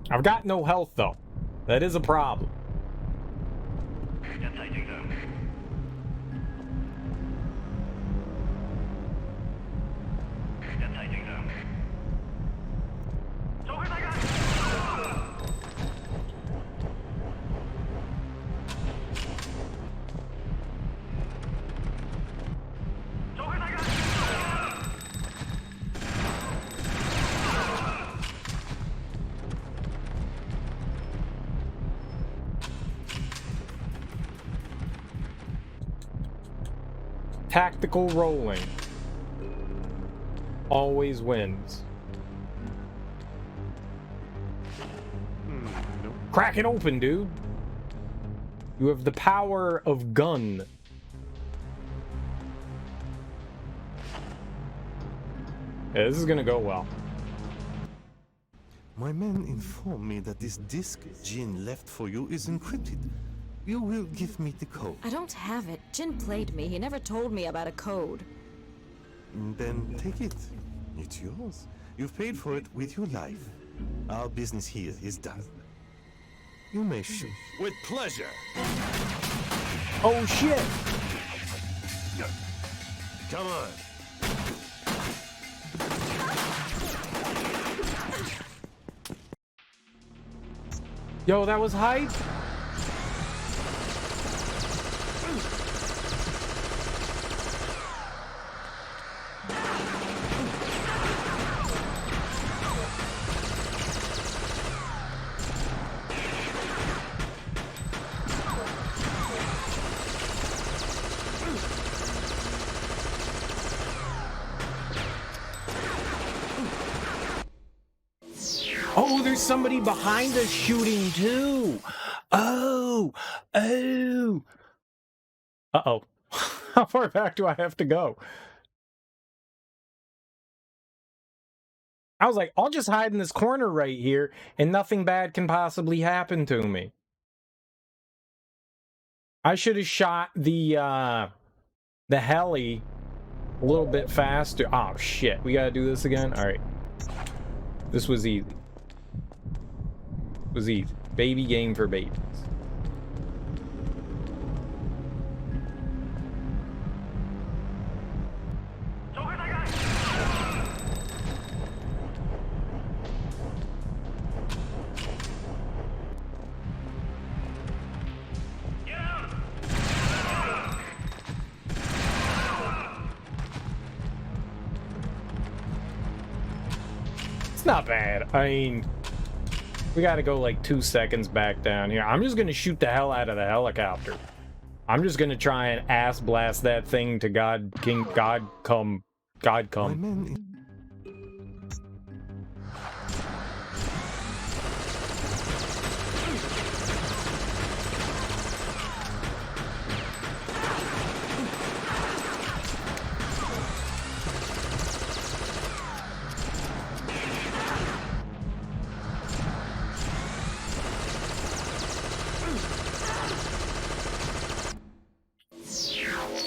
I've got no health, though. That is a problem. Tactical rolling always wins. Nope. Crack it open, dude. You have the power of gun. Yeah, this is gonna go well. My men inform me that this disc Jin left for you is encrypted. You will give me the code. I don't have it. Jin played me. He never told me about a code. Then take it. It's yours. You've paid for it with your life. Our business here is done. You may shoot. With pleasure. Oh shit! Come on. Yo, that was hype. Oh, there's somebody behind us shooting too. Oh. Uh-oh. How far back do I have to go? I was like, I'll just hide in this corner right here and nothing bad can possibly happen to me. I should have shot the heli a little bit faster. Oh shit, we gotta do this again? Alright. This was easy. It was easy. Baby game for babies. It's not bad. I mean, we gotta go like 2 seconds back down here. I'm just gonna shoot the hell out of the helicopter. I'm just gonna try and ass blast that thing to God come. My men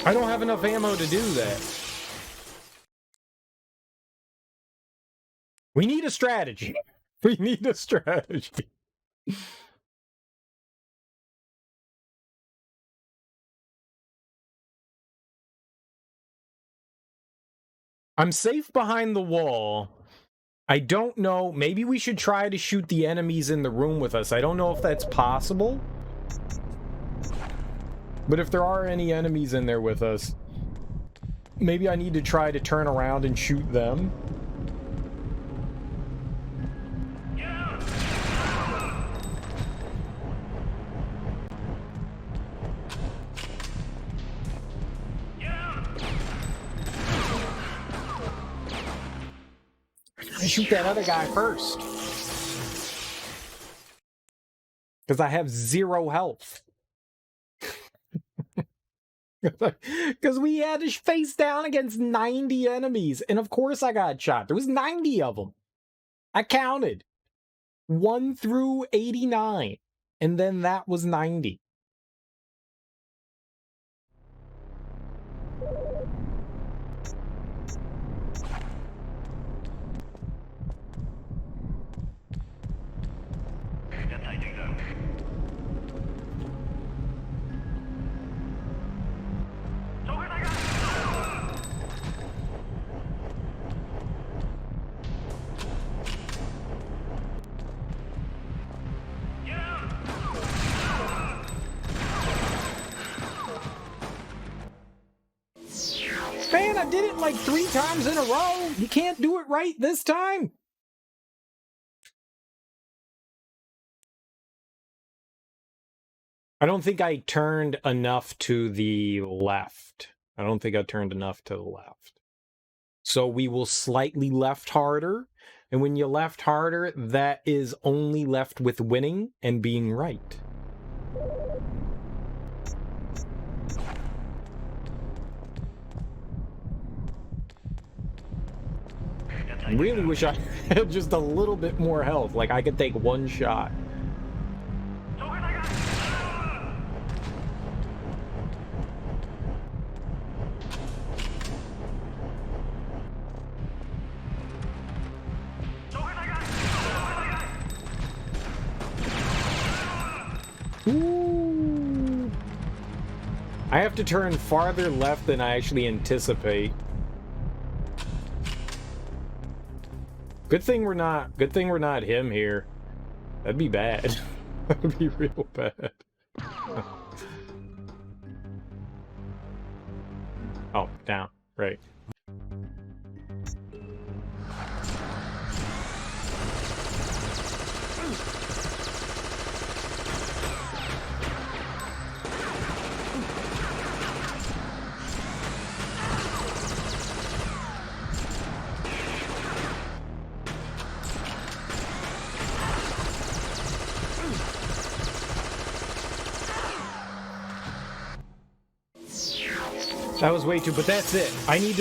I don't have enough ammo to do that. We need a strategy. We need a strategy. I'm safe behind the wall. I don't know. Maybe we should try to shoot the enemies in the room with us. I don't know if that's possible. But if there are any enemies in there with us, maybe I need to try to turn around and shoot them. shoot that other guy first. Because I have 0 health. Because we had to face down against 90 enemies. And of course I got shot. There was 90 of them. I counted. 1 through 89. And then that was 90. Man, I did it like 3 times in a row. You can't do it right this time. I don't think I turned enough to the left. I don't think I turned enough to the left. So we will slightly left harder. And when you left harder, that is only left with winning and being right. I really wish I had just a little bit more health. Like I could take 1 shot. Ooh. I have to turn farther left than I actually anticipate. Good thing we're not him here. That'd be bad. That'd be real bad. Oh, down. Right. That was way too, but that's it. I need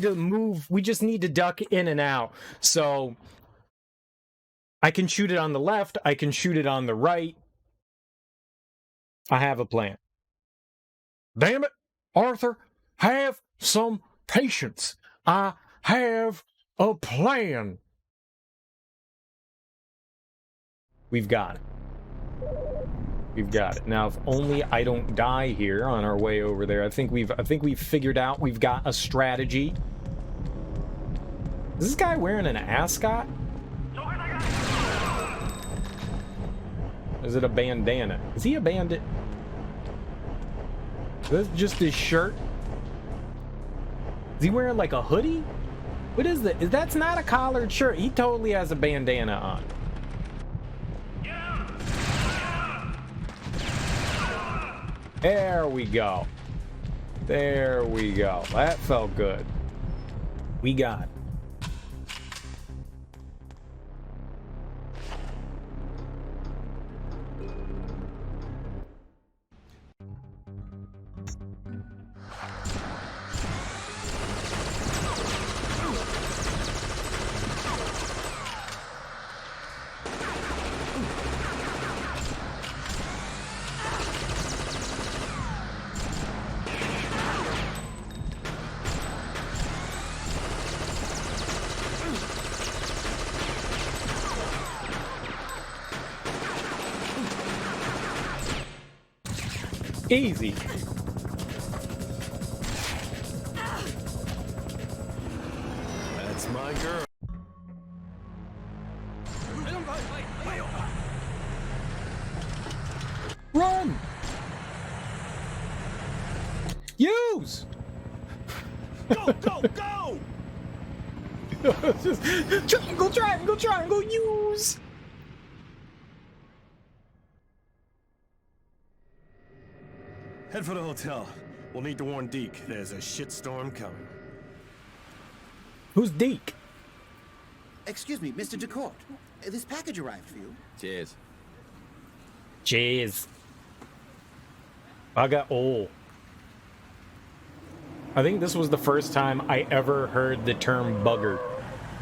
to move. We just need to duck in and out. So I can shoot it on the left. I can shoot it on the right. I have a plan. Damn it, Arthur, have some patience. I have a plan. We've got it. We've got it. Now, if only I don't die here on our way over there. I think we've figured out we've got a strategy. Is this guy wearing an ascot? Is it a bandana? Is he a bandit? Is this just his shirt? Is he wearing like a hoodie? What is that? That's not a collared shirt. He totally has a bandana on. There we go. There we go. That felt good. We got it. Easy. That's my girl. Run! Use! Go, go, go! Just triangle, use! Head for the hotel. We'll need to warn Deke. There's a shitstorm coming. Who's Deke? Excuse me, Mr. DeCourt. This package arrived for you. Cheers. Cheers. Bugger all. I think this was the first time I ever heard the term bugger.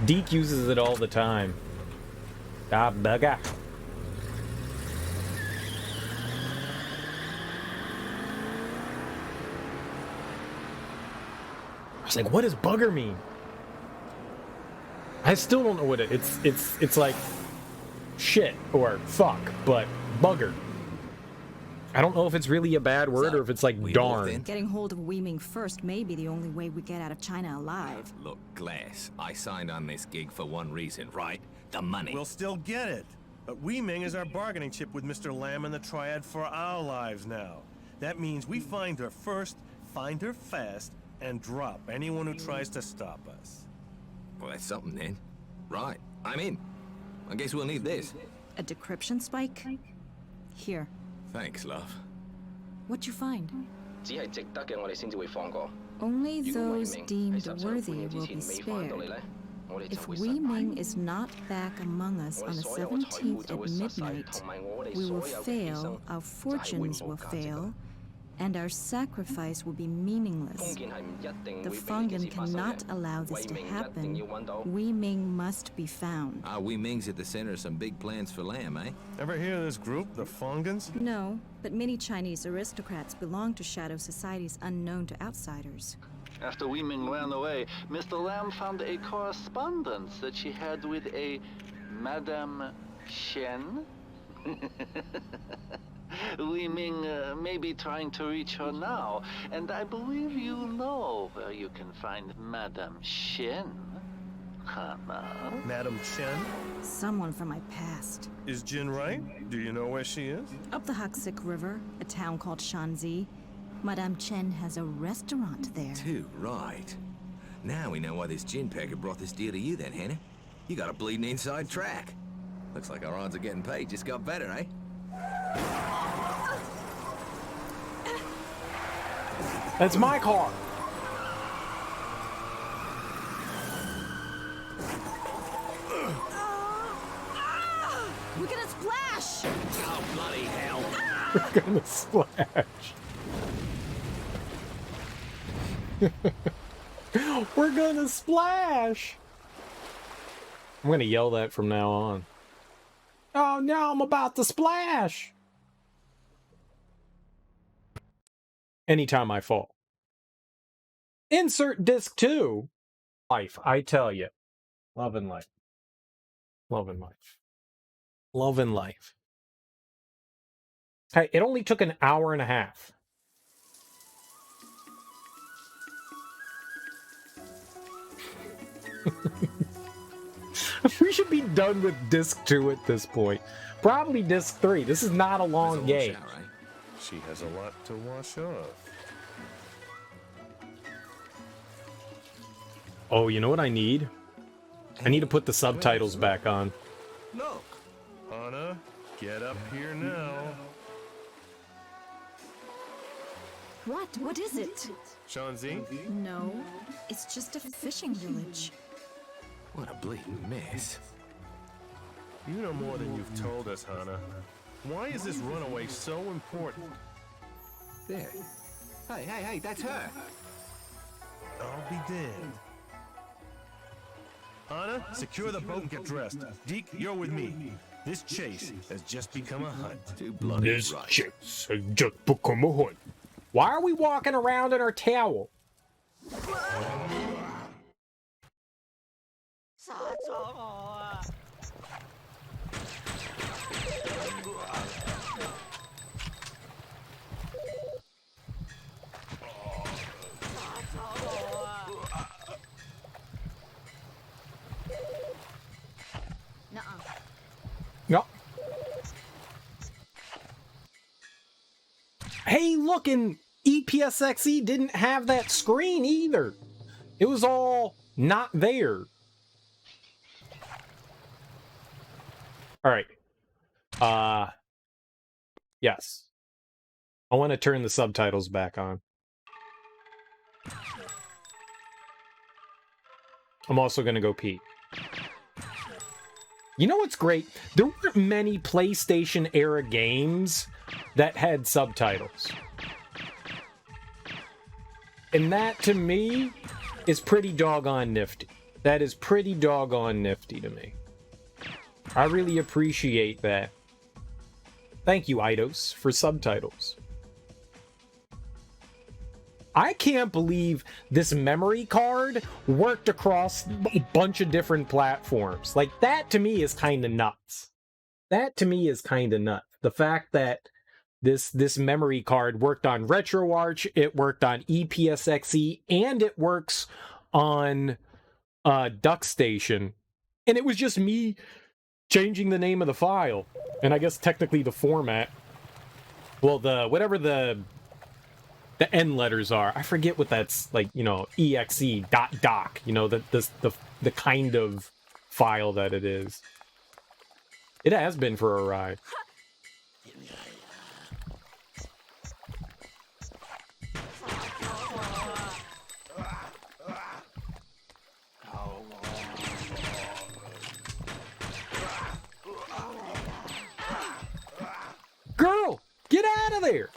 Deke uses it all the time. Ah, bugger. I was like, what does bugger mean? I still don't know what it's like shit or fuck, but bugger. I don't know if it's really a bad word or if it's like darn. Getting hold of Weiming first may be the only way we get out of China alive. Look, Glass, I signed on this gig for one reason, right? The money. We'll still get it. But Weiming is our bargaining chip with Mr. Lamb and the Triad for our lives now. That means we find her first, find her fast, and drop anyone who tries to stop us. Well, that's something then. Right, I'm in. I guess we'll need this. A decryption spike? Here. Thanks, love. What'd you find? Only those deemed worthy will be spared. If Weiming is not back among us on the 17th at midnight, we will fail, our fortunes will fail, and our sacrifice will be meaningless. The Fongan cannot allow this to happen. Weiming must be found. Weiming's at the center of some big plans for Lamb, eh? Ever hear of this group, the Fongans? No, but many Chinese aristocrats belong to shadow societies unknown to outsiders. After Weiming ran away, Mr. Lamb found a correspondence that she had with a Madame Shen. Weiming may be trying to reach her now, and I believe you know where you can find Madame Shen. Hana? Madame Chen? Someone from my past. Is Jin right? Do you know where she is? Up the Huxic River, a town called Shanzi. Madame Chen has a restaurant there. Too right. Now we know why this gin packer brought this deal to you then, Hannah. You got a bleeding inside track. Looks like our odds of getting paid just got better, eh? That's my car. We're gonna splash! Oh, bloody hell. We're gonna splash. We're gonna splash. I'm gonna yell that from now on. Oh, now I'm about to splash. Anytime I fall. Insert disc 2. Life, I tell you. Love and life. Love and life. Love and life. Hey, it only took an hour and a half. We should be done with disc 2 at this point. Probably disc 3. This is not a long game. Shower, right? She has a lot to wash off. Oh, you know what I need? I need to put the subtitles back on. Look. Hana, get up here now. What? What is it? Shanzi? No, it's just a fishing village. What a bleeding mess. You know more than you've told us, Hana. Why is this runaway so important? There. Hey, that's her. I'll be damned. Hana, secure the boat and get dressed. Deke, you're with me. This chase has just become a hunt. Too bloody This right. chase has just become a hunt. Why are we walking around in our towel? No. Hey, look, and EPSXE didn't have that screen either. It was all not there. All right. Yes. I want to turn the subtitles back on. I'm also going to go pee. You know what's great? There weren't many PlayStation era games that had subtitles. And that, to me, is pretty doggone nifty. That is pretty doggone nifty to me. I really appreciate that. Thank you, Eidos, for subtitles. I can't believe this memory card worked across a bunch of different platforms. Like, that to me is kind of nuts. That to me is kind of nuts. The fact that this memory card worked on RetroArch, it worked on EPSXE, and it works on DuckStation. And it was just me changing the name of the file. And I guess technically the format. Well, whatever the N letters are. I forget what that's like, you know, exe.doc, you know, the kind of file that it is. It has been for a ride. Girl, get out of there!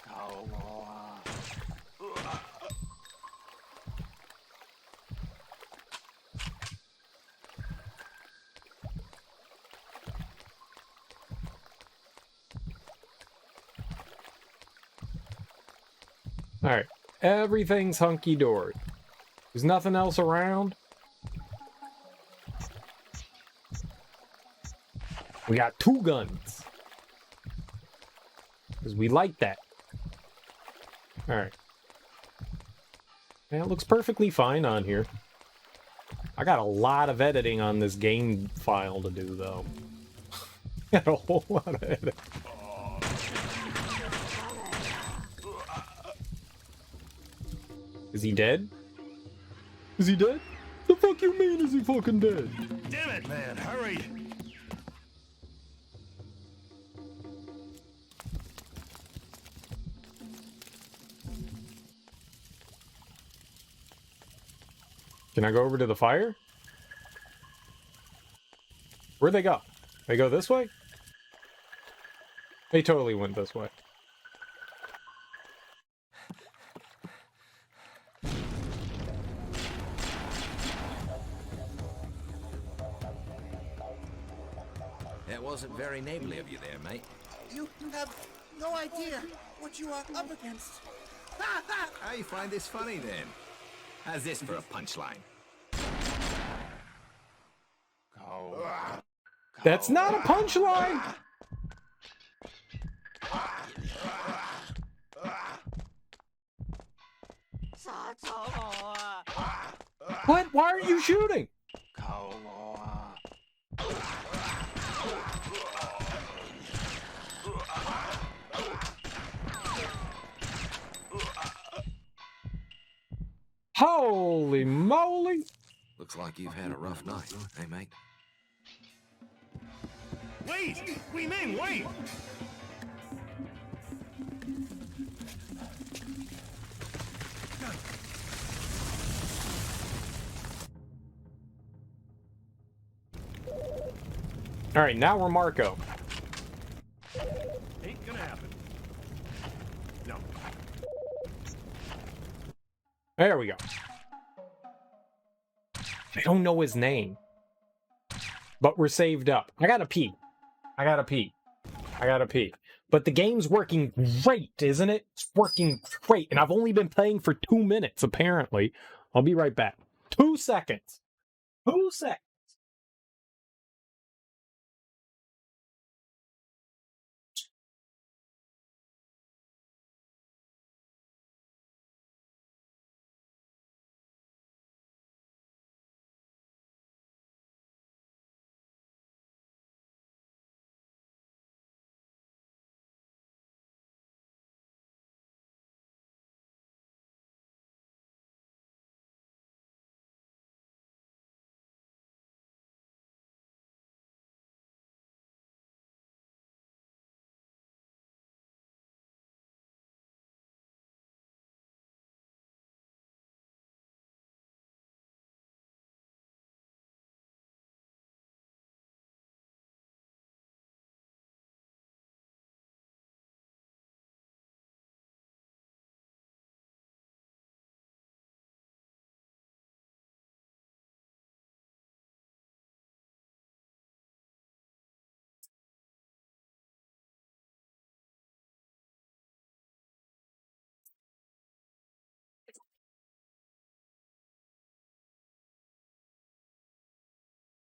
Alright, everything's hunky-dory. There's nothing else around. We got 2 guns. Because we like that. Alright. Yeah, it looks perfectly fine on here. I got a lot of editing on this game file to do, though. Got a whole lot of editing. Is he dead? Is he dead? The fuck you mean is he fucking dead? Damn it, man, hurry! Can I go over to the fire? Where'd they go? They go this way? They totally went this way. That wasn't very neighborly of you there, mate. You have no idea what you are up against. How you find this funny, then? How's this for a punchline? That's not a punchline! What? Why aren't you shooting? Holy moly! Looks like you've had a rough night, hey, mate? Wait! Wei Ming, wait! Alright, now we're Marco. Ain't gonna happen. No. There we go. I don't know his name. But we're saved up. I gotta pee. I gotta pee. I gotta pee. But the game's working great, isn't it? It's working great. And I've only been playing for 2 minutes, apparently. I'll be right back. 2 seconds. 2 seconds.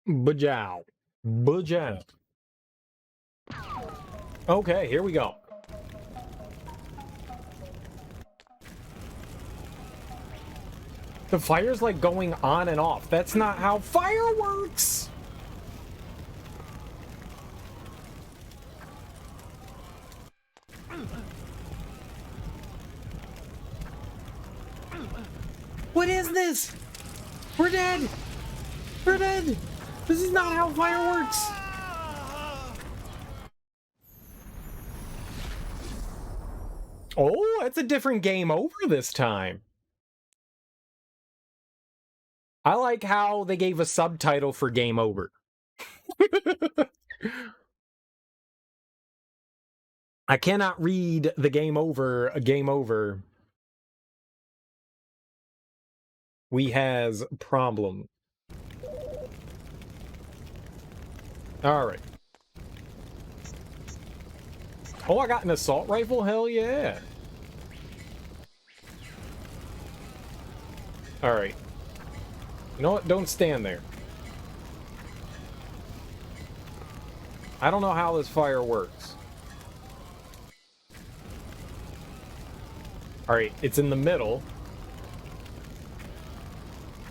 Bajow. Bajow. Okay, here we go. The fire's like going on and off. That's not how fire works! What is this? We're dead! We're dead! This is not how fire works! Oh, that's a different game over this time. I like how they gave a subtitle for game over. I cannot read the game over, a game over. We has problem. Alright. Oh, I got an assault rifle? Hell yeah. Alright. You know what? Don't stand there. I don't know how this fire works. Alright, it's in the middle.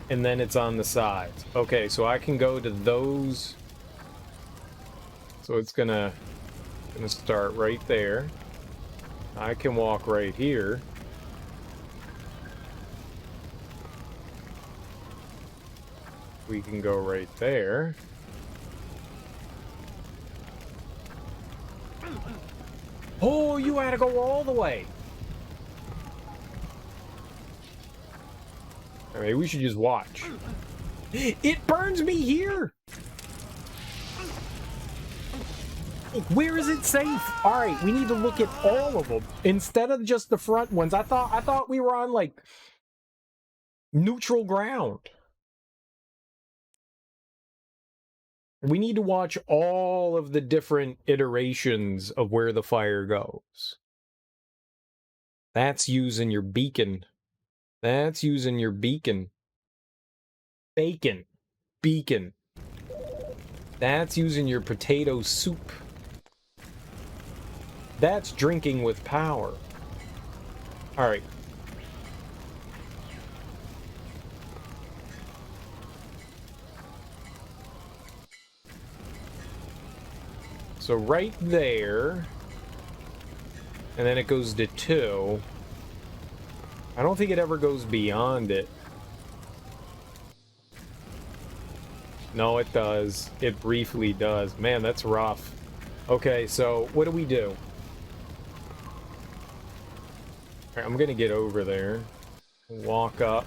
And then it's on the sides. Okay, so I can go to those. So it's gonna start right there. I can walk right here. We can go right there. Oh, you had to go all the way. Maybe we should just watch. It burns me here. Where is it safe? All right, we need to look at all of them instead of just the front ones. I thought we were on like neutral ground. We need to watch all of the different iterations of where the fire goes. That's using your beacon. That's using your beacon. Bacon. Beacon. That's using your potato soup. That's drinking with power. All right. So right there, and then it goes to 2. I don't think it ever goes beyond it. No, it does. It briefly does. Man, that's rough. Okay, so what do we do? All right, I'm gonna get over there. Walk up.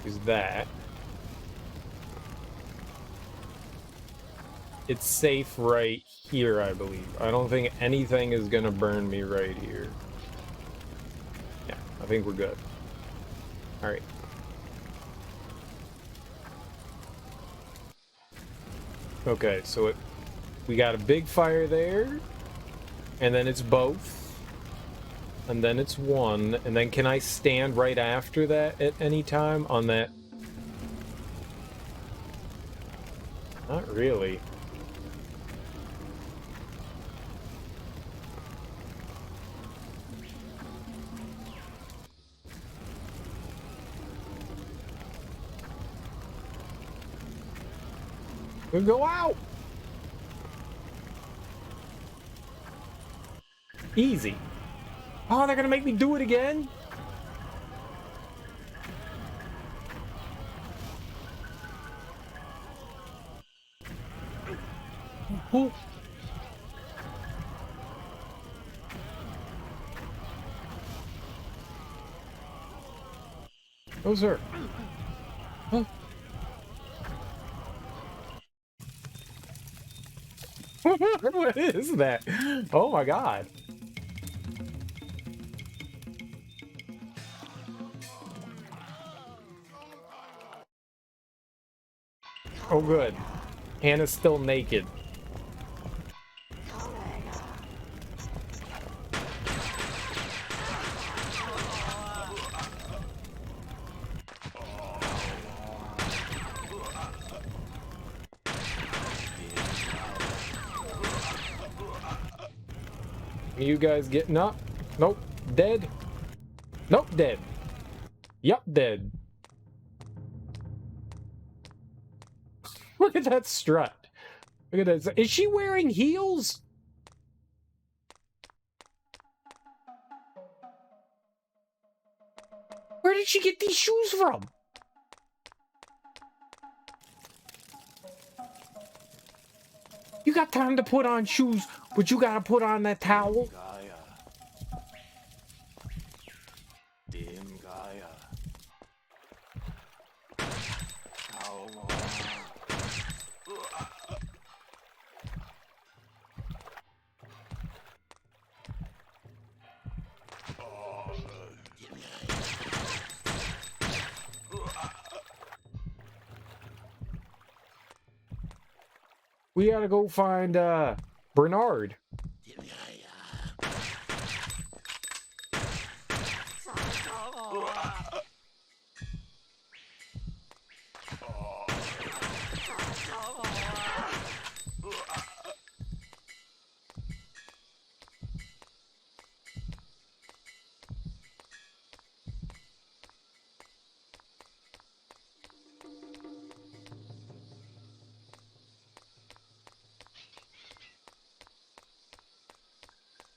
Is that. It's safe right here, I believe. I don't think anything is gonna burn me right here. Yeah, I think we're good. Alright. Okay, so we got a big fire there, and then it's both, and then it's 1, and then can I stand right after that at any time on that? Not really. We'll go out! Easy. Oh, they're gonna make me do it again? Oh. Oh, sir. Oh. What is that? Oh my god. Oh good. Hannah's still naked. you guys getting up? Nope. Dead. Nope, dead. Yup, dead. Look at that strut. Look at that. Is she wearing heels? Where did she get these shoes from? You got time to put on shoes, but you gotta put on that towel. We gotta go find Bernard.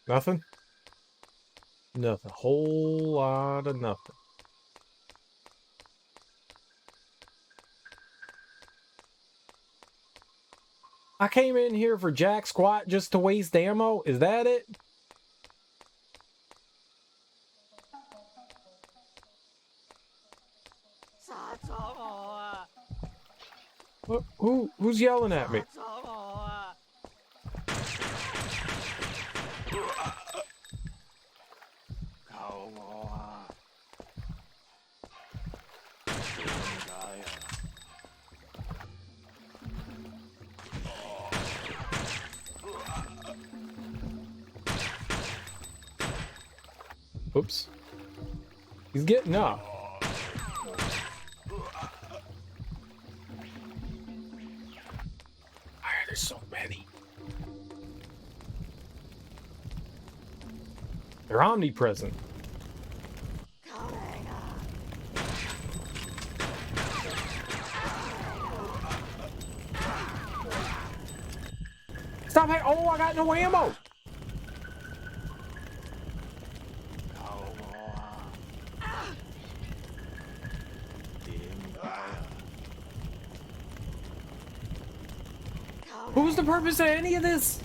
Nothing? Nothing. Whole lot of nothing. I came in here for jack squat just to waste ammo? Is that it? Who's yelling at me? Oops. He's getting up. There's so many. They're omnipresent. Stop it! Oh, I got no ammo! Who's the purpose of any of this?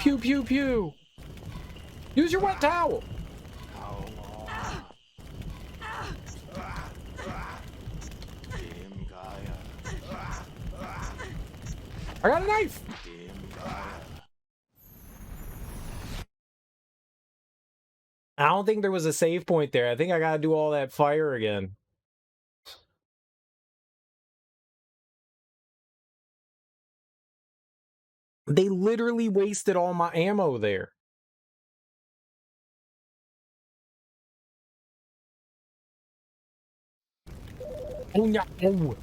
Pew, pew, pew. Use your wet towel. I got a knife. I don't think there was a save point there. I think I gotta do all that fire again. They literally wasted all my ammo there. Oh, no. Oh.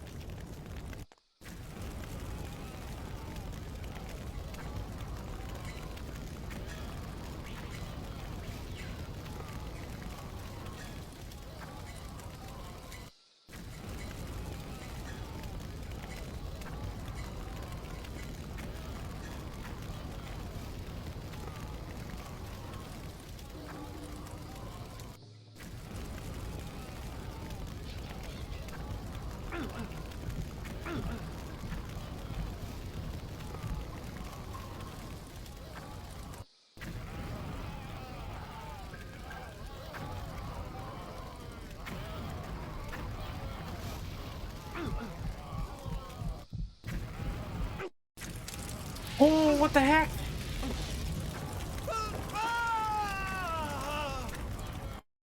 Oh, what the heck?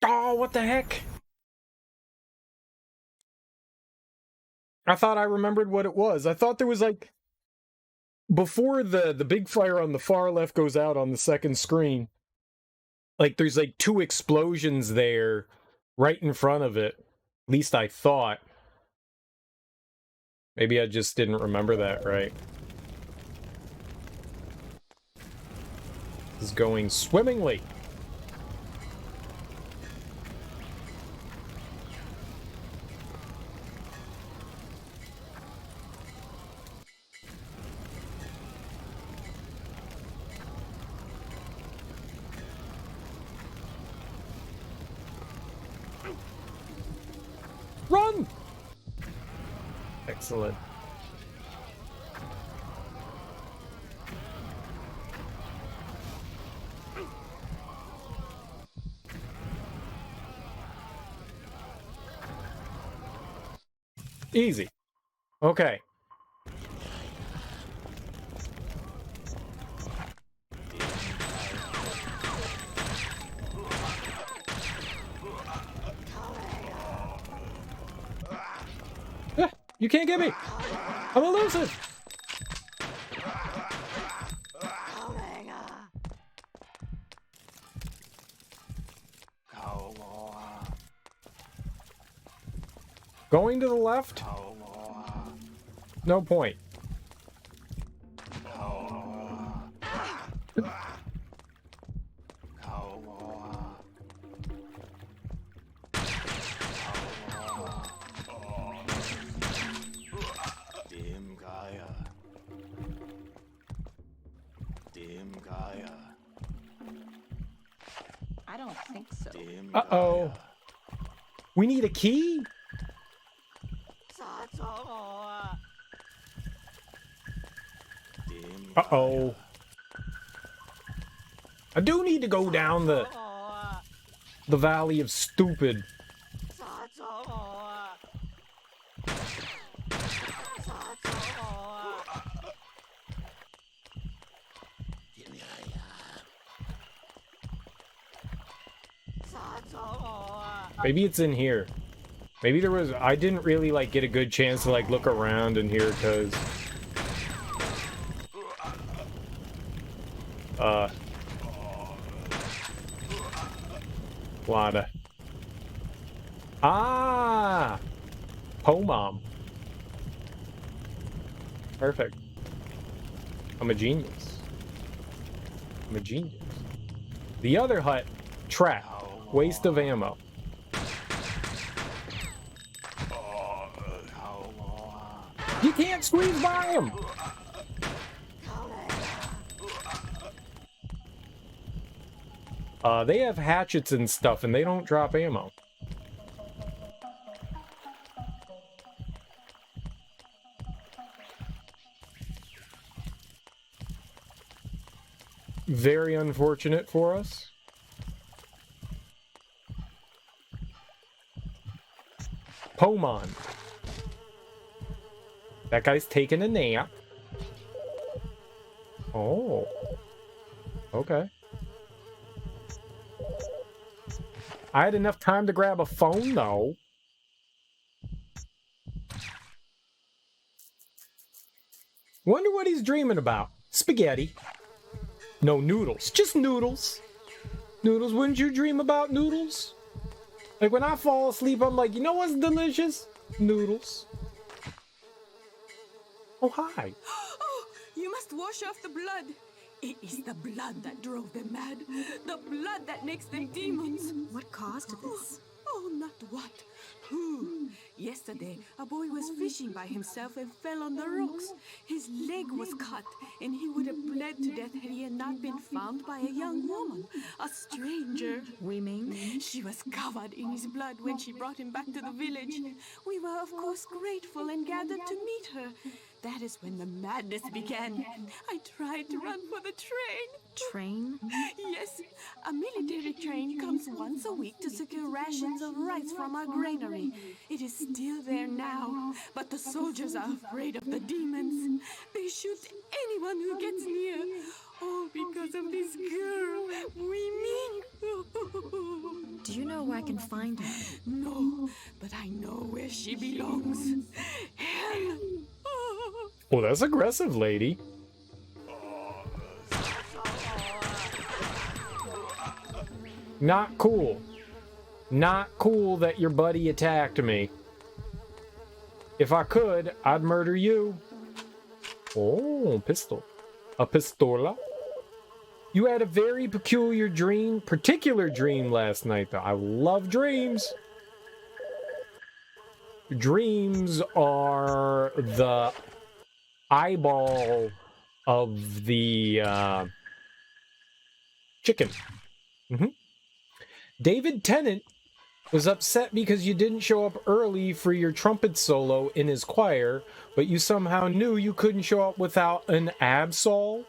Oh, what the heck? I thought I remembered what it was. I thought there was like, before the big fire on the far left goes out on the second screen, like there's like two explosions there right in front of it. At least I thought. Maybe I just didn't remember that right. This is going swimmingly. Run! Excellent. Easy. Okay. You can't get me! I'm elusive! Going to the left? No point. I don't think so. Uh-oh. We need a key? Uh-oh. I do need to go down the Valley of Stupid. Maybe it's in here. Maybe there was... I didn't really, like, get a good chance to, like, look around in here, because... Lotta. Ah! Pomom. Perfect. I'm a genius. I'm a genius. The other hut, trap. Waste of ammo. You can't squeeze by him! They have hatchets and stuff, and they don't drop ammo. Very unfortunate for us. Pomon. That guy's taking a nap. Oh. Okay. I had enough time to grab a phone, though. Wonder what he's dreaming about. Spaghetti. No, noodles. Just noodles. Noodles, wouldn't you dream about noodles? Like, when I fall asleep, I'm like, you know what's delicious? Noodles. Oh, hi. Oh, you must wash off the blood. It is the blood that drove them mad. The blood that makes them demons. What caused this? Oh, not what. Who? Yesterday, a boy was fishing by himself and fell on the rocks. His leg was cut, and he would have bled to death had he not been found by a young woman, a stranger. We mean? She was covered in his blood when she brought him back to the village. We were, of course, grateful and gathered to meet her. That is when the madness began. I tried to run for the train. Train? Yes, a military train comes once a week to secure rations of rice from our granary. It is still there now, but the soldiers are afraid of the demons. They shoot anyone who gets near. All because of this girl, we mean. Do you know where I can find her? No, but I know where she belongs. Hell. Well, that's aggressive, lady. Not cool. Not cool that your buddy attacked me. If I could, I'd murder you. Oh, pistol. A pistola. You had a very particular dream last night, though. I love dreams. Dreams are the eyeball of the chicken. David Tennant was upset because you didn't show up early for your trumpet solo in his choir, but you somehow knew you couldn't show up without an absol.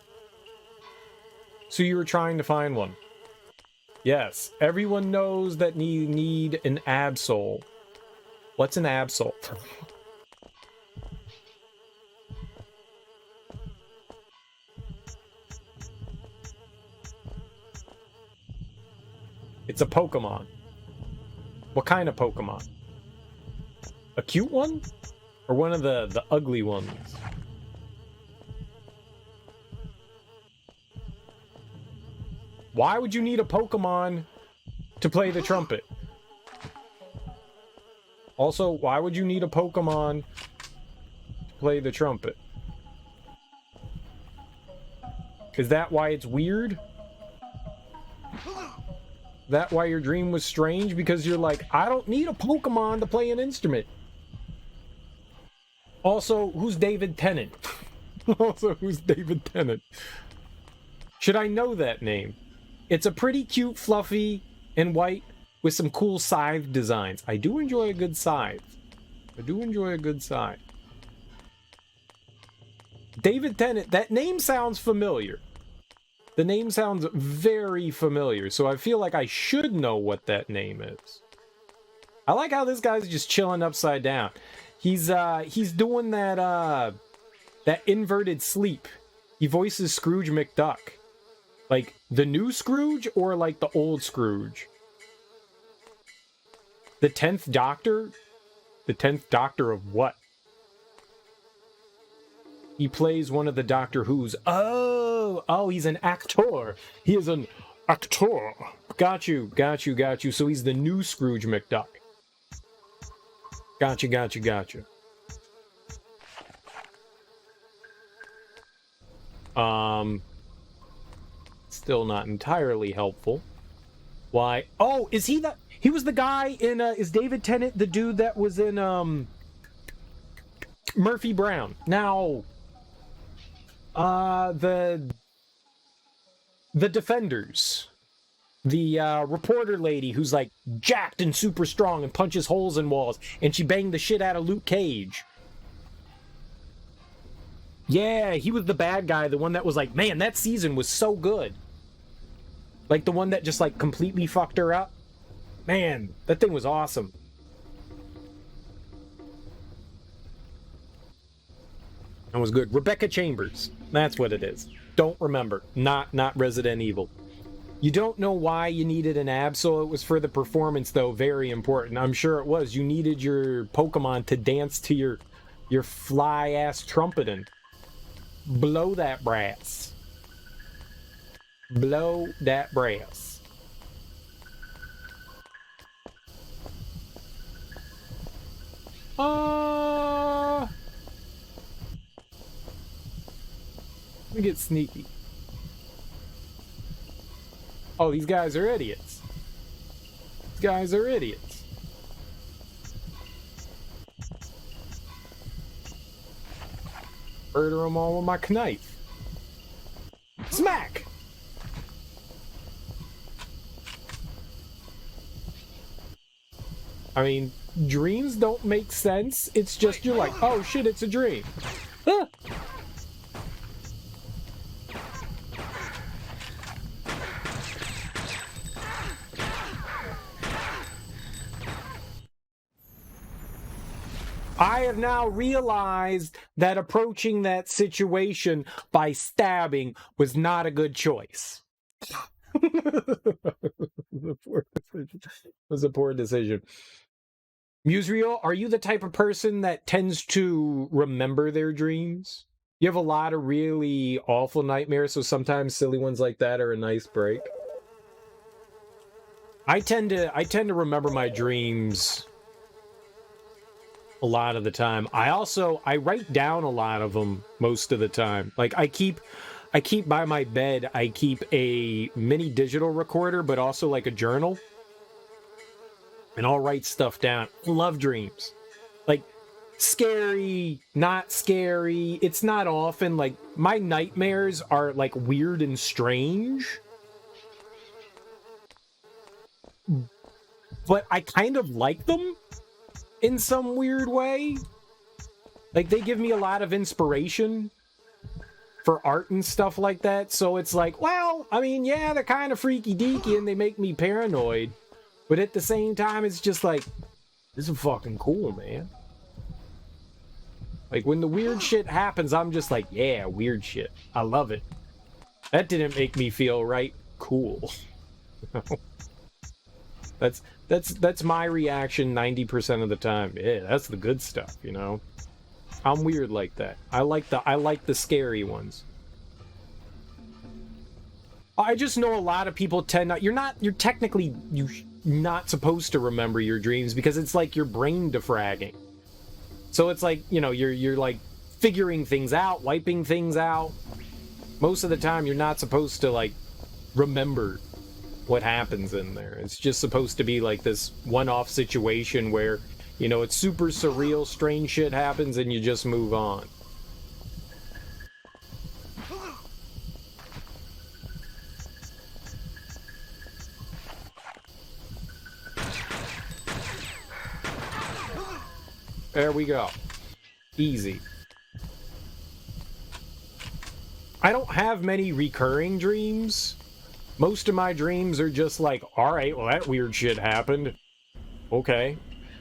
So you were trying to find one. Yes, everyone knows that you need an absol. What's an absol? It's a Pokemon. What kind of Pokemon? A cute one? Or one of the ugly ones? Why would you need a Pokemon to play the trumpet? Also, why would you need a Pokemon to play the trumpet? Is that why it's weird? That why your dream was strange? Because you're like, I don't need a Pokemon to play an instrument. Also, who's David Tennant? Also, who's David Tennant? Should I know that name? It's a pretty cute, fluffy, and white with some cool scythe designs. I do enjoy a good scythe. I do enjoy a good scythe. David Tennant, that name sounds familiar. The name sounds very familiar, so I feel like I should know what that name is. I like how this guy's just chilling upside down. He's doing that that inverted sleep. He voices Scrooge McDuck. Like the new Scrooge or like the old Scrooge? The 10th Doctor? The 10th Doctor of what? He plays one of the Doctor Who's. Oh, he's an actor. He is an actor. Got you. So he's the new Scrooge McDuck. Got you. Still not entirely helpful. Why? Oh, is he the... He was the guy in... is David Tennant the dude that was in, Murphy Brown? Now... The Defenders. The, reporter lady who's, like, jacked and super strong and punches holes in walls, and she banged the shit out of Luke Cage. Yeah, he was the bad guy, the one that was like, man, that season was so good. Like, the one that just, like, completely fucked her up. Man, that thing was awesome. That was good. Rebecca Chambers. That's what it is. Don't remember. Not Resident Evil. You don't know why you needed an absol. It was for the performance, though. Very important. I'm sure it was. You needed your Pokemon to dance to your fly-ass trumpeting. Blow that brass. Blow that brass. Let me get sneaky. Oh, these guys are idiots. These guys are idiots. Murder them all with my knife. Smack! I mean, dreams don't make sense. It's just you're like, oh shit, it's a dream. Ah! I have now realized that approaching that situation by stabbing was not a good choice. It was a poor decision. Musriel, are you the type of person that tends to remember their dreams? You have a lot of really awful nightmares, so sometimes silly ones like that are a nice break. I tend to remember my dreams a lot of the time. I write down a lot of them most of the time. Like I keep by my bed, I keep a mini digital recorder, but also like a journal. And I'll write stuff down. I love dreams. Like scary, not scary. It's not often like my nightmares are like weird and strange. But I kind of like them in some weird way. Like they give me a lot of inspiration for art and stuff like that. So it's like, well, I mean, yeah, they're kind of freaky deaky and they make me paranoid. But at the same time, it's just like, this is fucking cool, man. Like when the weird shit happens, I'm just like, yeah, weird shit. I love it. That didn't make me feel right. Cool. That's my reaction 90% of the time. Yeah, that's the good stuff, you know. I'm weird like that. I like the scary ones. I just know a lot of people tend not. You're technically not supposed to remember your dreams because it's like your brain defragging. So it's like, you know, you're like figuring things out, wiping things out. Most of the time you're not supposed to like remember what happens in there. It's just supposed to be like this one-off situation where, you know, it's super surreal, strange shit happens and you just move on. There we go. Easy. I don't have many recurring dreams. Most of my dreams are just like, alright, well that weird shit happened. Okay.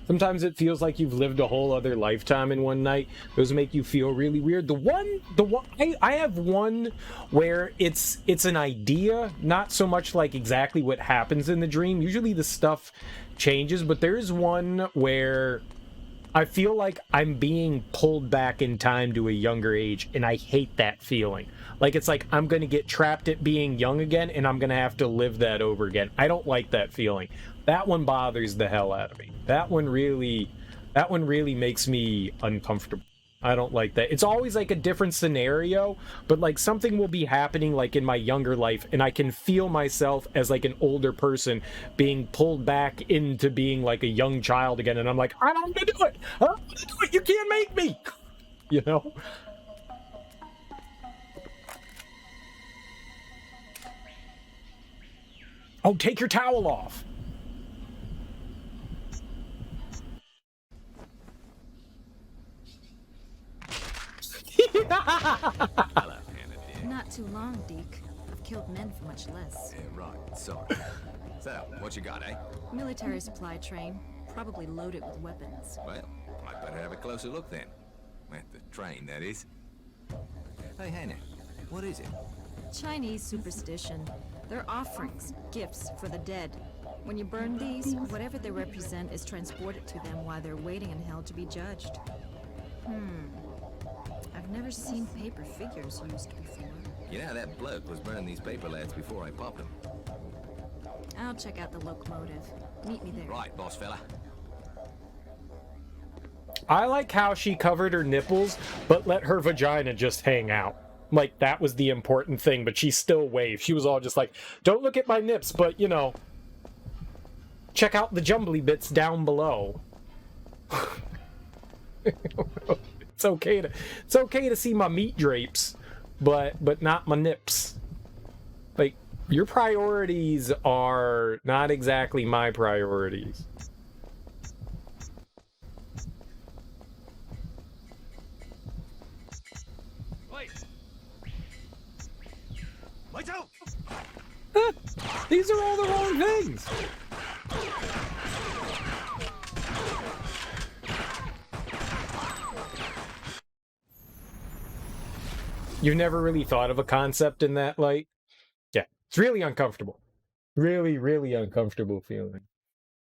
Sometimes it feels like you've lived a whole other lifetime in one night. Those make you feel really weird. The one I have one where it's an idea, not so much like exactly what happens in the dream. Usually the stuff changes, but there's one where I feel like I'm being pulled back in time to a younger age, and I hate that feeling. Like, it's like I'm going to get trapped at being young again, and I'm going to have to live that over again. I don't like that feeling. That one bothers the hell out of me. That one really makes me uncomfortable. I don't like that. It's always like a different scenario, but like something will be happening like in my younger life, and I can feel myself as like an older person being pulled back into being like a young child again, and I'm like, I don't want to do it. I don't want to do it. You can't make me. You know? Oh, take your towel off. Not too long, Deke. I've killed men for much less. Yeah, right. Sorry. So, what you got, eh? Military supply train, probably loaded with weapons. Well, I'd better have a closer look then. At the train, that is. Hey, Hannah, what is it? Chinese superstition. They're offerings, gifts for the dead. When you burn these, whatever they represent is transported to them while they're waiting in hell to be judged. I've never seen paper figures used before. You know, that bloke was burning these paper lads before I popped them. I'll check out the locomotive. Meet me there. Right, boss fella. I like how she covered her nipples, but let her vagina just hang out. Like, that was the important thing, but she still waved. She was all just like, don't look at my nips, but, you know, check out the jumbly bits down below. It's okay to see my meat drapes, but not my nips. Like, your priorities are not exactly my priorities. Lights out! These are all the wrong things. You've never really thought of a concept in that light? Yeah, it's really uncomfortable. Really, really uncomfortable feeling.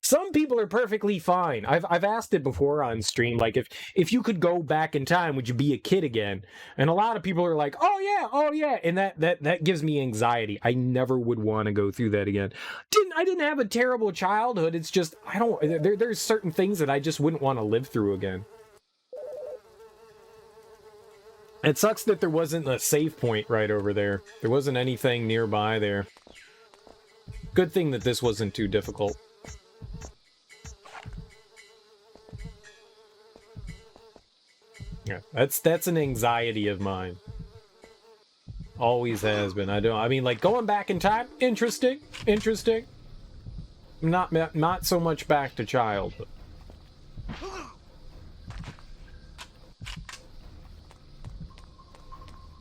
Some people are perfectly fine. I've asked it before on stream, like if you could go back in time, would you be a kid again? And a lot of people are like, oh yeah, and that gives me anxiety. I never would want to go through that again. I didn't have a terrible childhood. It's just there's certain things that I just wouldn't want to live through again. It sucks that there wasn't a save point right over there. There wasn't anything nearby there. Good thing that this wasn't too difficult. Yeah, that's an anxiety of mine. Always has been. I mean, like, going back in time, interesting. Not so much back to childhood.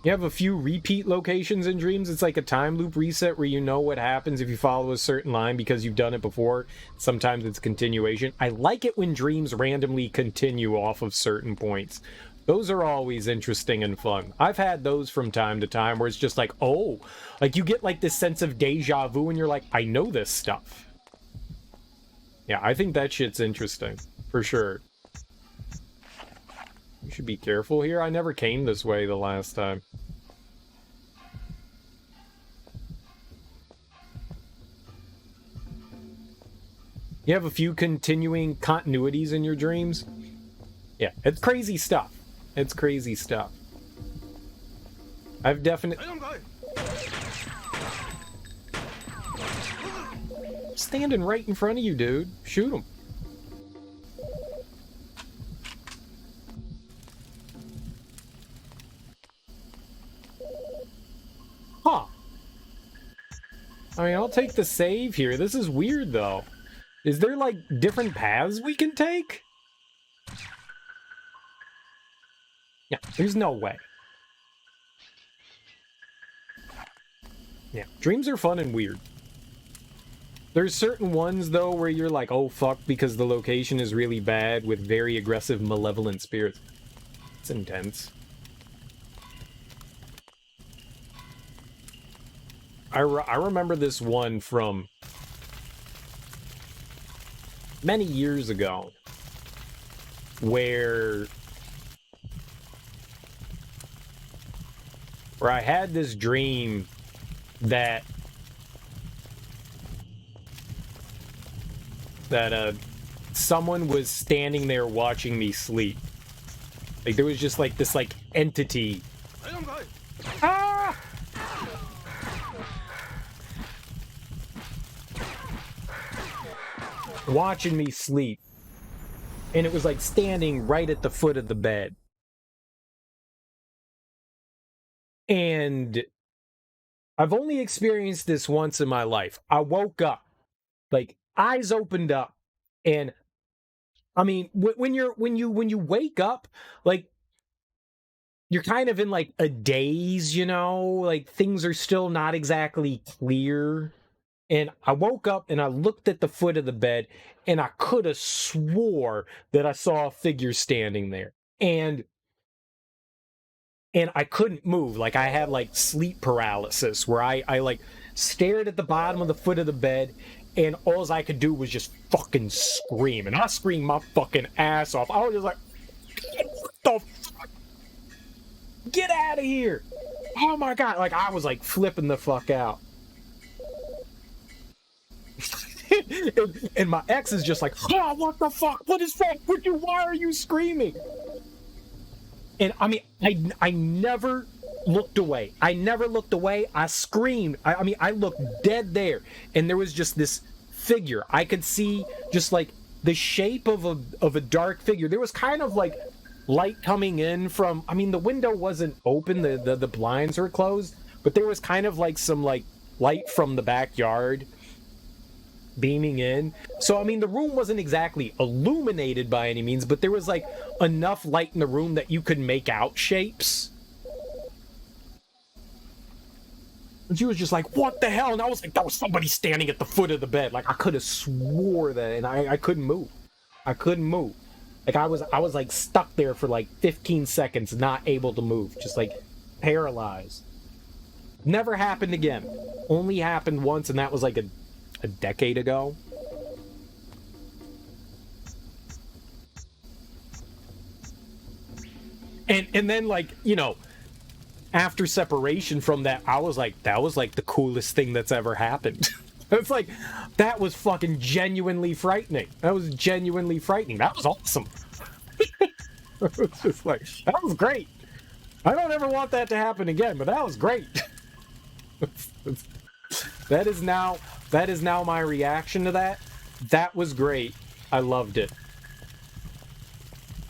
You have a few repeat locations in dreams. It's like a time loop reset where you know what happens if you follow a certain line because you've done it before. Sometimes it's continuation. I like it when dreams randomly continue off of certain points. Those are always interesting and fun. I've had those from time to time where it's just like, oh, like you get like this sense of deja vu and you're like, I know this stuff. Yeah, I think that shit's interesting, for sure. You should be careful here. I never came this way the last time. You have a few continuing continuities in your dreams? Yeah, it's crazy stuff. It's crazy stuff. I've definitely... Standing right in front of you, dude. Shoot him. Huh. I mean, I'll take the save here. This is weird, though. Is there, like, different paths we can take? Yeah, there's no way. Yeah, dreams are fun and weird. There's certain ones, though, where you're like, oh, fuck, because the location is really bad with very aggressive, malevolent spirits. It's intense. I remember this one from many years ago where I had this dream that someone was standing there watching me sleep. Like, there was just like this like entity. Ah! Watching me sleep. And it was like standing right at the foot of the bed. And I've only experienced this once in my life. I woke up, like, eyes opened up, and I mean, when you wake up, like, you're kind of in like a daze, you know, like things are still not exactly clear. And I woke up and I looked at the foot of the bed and I could have swore that I saw a figure standing there. And I couldn't move. Like, I had like sleep paralysis where I like stared at the bottom of the foot of the bed and all I could do was just fucking scream. And I screamed my fucking ass off. I was just like, what the fuck? Get out of here. Oh my God. Like, I was like flipping the fuck out. And my ex is just like, oh, what the fuck? What is wrong with you? Why are you screaming? And I mean, I never looked away. I never looked away. I screamed. I mean, I looked dead there. And there was just this figure. I could see just like the shape of a dark figure. There was kind of like light coming in from, I mean, the window wasn't open. The blinds were closed. But there was kind of like some like light from the backyard beaming in. So, I mean, the room wasn't exactly illuminated by any means, but there was like enough light in the room that you could make out shapes. And she was just like, what the hell? And I was like, that was somebody standing at the foot of the bed. Like, I could have swore that, and I couldn't move. I couldn't move. Like, I was like stuck there for like 15 seconds, not able to move. Just like paralyzed. Never happened again. Only happened once, and that was like a decade ago. And then, like, you know, after separation from that, I was like, that was like the coolest thing that's ever happened. It's like, that was fucking genuinely frightening. That was genuinely frightening. That was awesome. It was just like, that was great. I don't ever want that to happen again, but that was great. That is now my reaction to that. That was great. I loved it.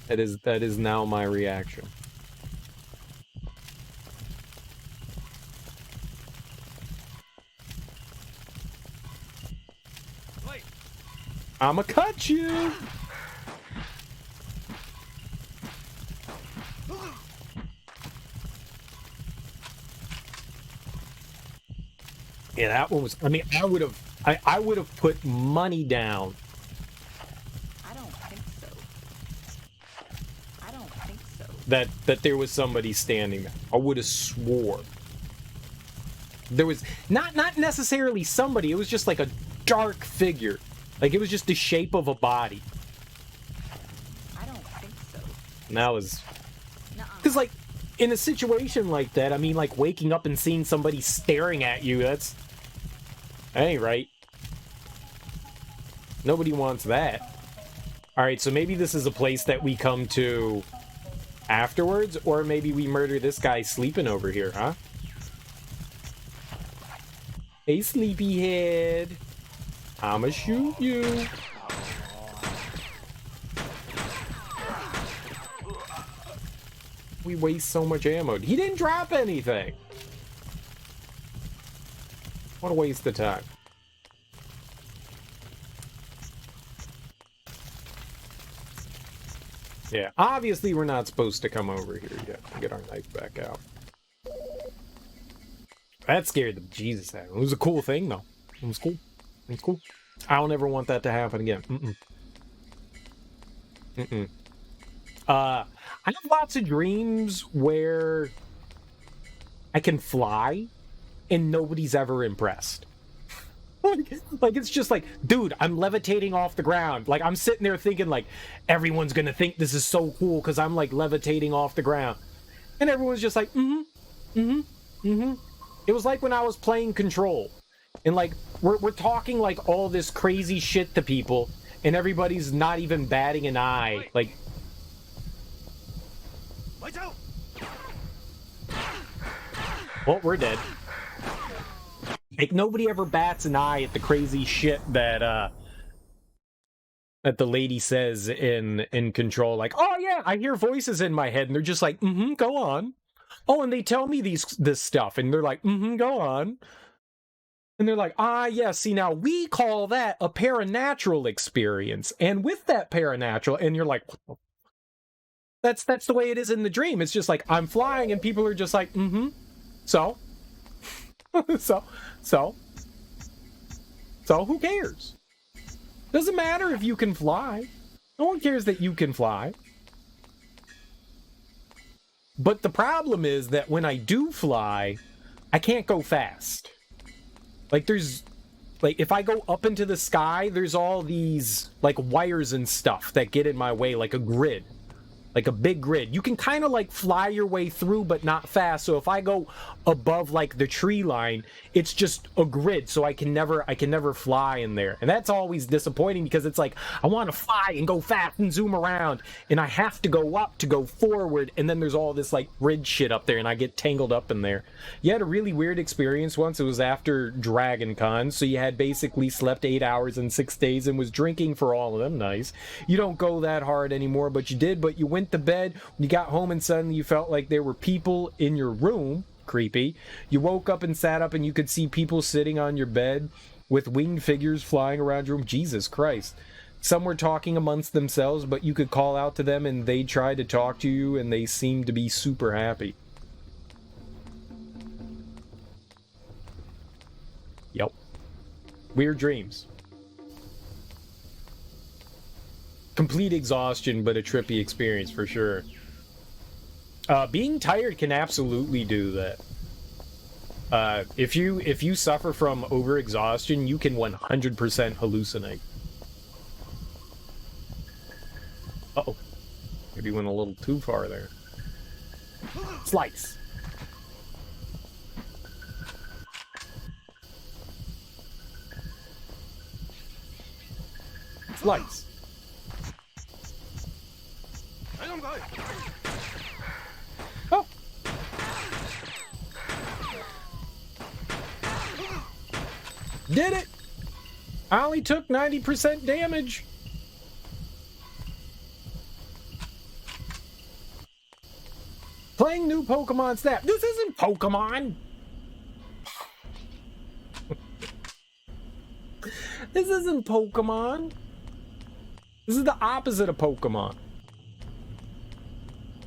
That is now my reaction. Wait. I'ma cut you. Yeah, that one was. I mean, I would have put money down. I don't think so. I don't think so. That there was somebody standing there. I would have swore. There was not necessarily somebody. It was just like a dark figure. Like it was just the shape of a body. I don't think so. And that was because like in a situation like that, I mean, like waking up and seeing somebody staring at you. That ain't right. Nobody wants that. All right, so maybe this is a place that we come to afterwards, or maybe we murder this guy sleeping over here, huh? Hey, sleepyhead. I'ma shoot you. We waste so much ammo. He didn't drop anything. What a waste of time. Yeah, obviously we're not supposed to come over here yet. Get our knife back out. That scared the Jesus out of me. It was a cool thing, though. It was cool. It was cool. I don't ever want that to happen again. I have lots of dreams where I can fly and nobody's ever impressed. Like it's just like, dude, I'm levitating off the ground. Like I'm sitting there thinking like everyone's gonna think this is so cool because I'm like levitating off the ground. And everyone's just like, It was like when I was playing Control. And like we're talking like all this crazy shit to people and everybody's not even batting an eye. Like well, we're dead. Like nobody ever bats an eye at the crazy shit that that the lady says in Control. Like, oh yeah, I hear voices in my head, and they're just like, go on. Oh, and they tell me this stuff, and they're like, go on. And they're like, yeah, see, now we call that a paranatural experience, and with that paranatural, and you're like, what the? That's the way it is in the dream. It's just like I'm flying, and people are just like, so. So who cares? Doesn't matter if you can fly. No one cares that you can fly. But the problem is that when I do fly, I can't go fast. Like if I go up into the sky, there's all these like wires and stuff that get in my way, like a grid. Like a big grid. You can kind of like fly your way through, but not fast. So if I go above like the tree line, it's just a grid. So I can never fly in there. And that's always disappointing because it's like, I want to fly and go fast and zoom around. And I have to go up to go forward. And then there's all this like grid shit up there and I get tangled up in there. You had a really weird experience once. It was after Dragon Con. So you had basically slept 8 hours in 6 days and was drinking for all of them. Nice. You don't go that hard anymore, but you did. But you went to bed, when you got home and suddenly you felt like there were people in your room. Creepy. You woke up and sat up and you could see people sitting on your bed with winged figures flying around your room. Jesus Christ. Some were talking amongst themselves, but you could call out to them and they tried to talk to you and they seemed to be super happy. Yep. Weird dreams. Complete exhaustion, but a trippy experience for sure. Being tired can absolutely do that. If you suffer from overexhaustion, you can 100% hallucinate. Uh-oh. Maybe went a little too far there. Slice. Slice. Oh. Did it! I only took 90% damage. Playing new Pokemon Snap. This isn't Pokemon. This isn't Pokemon. This is the opposite of Pokemon.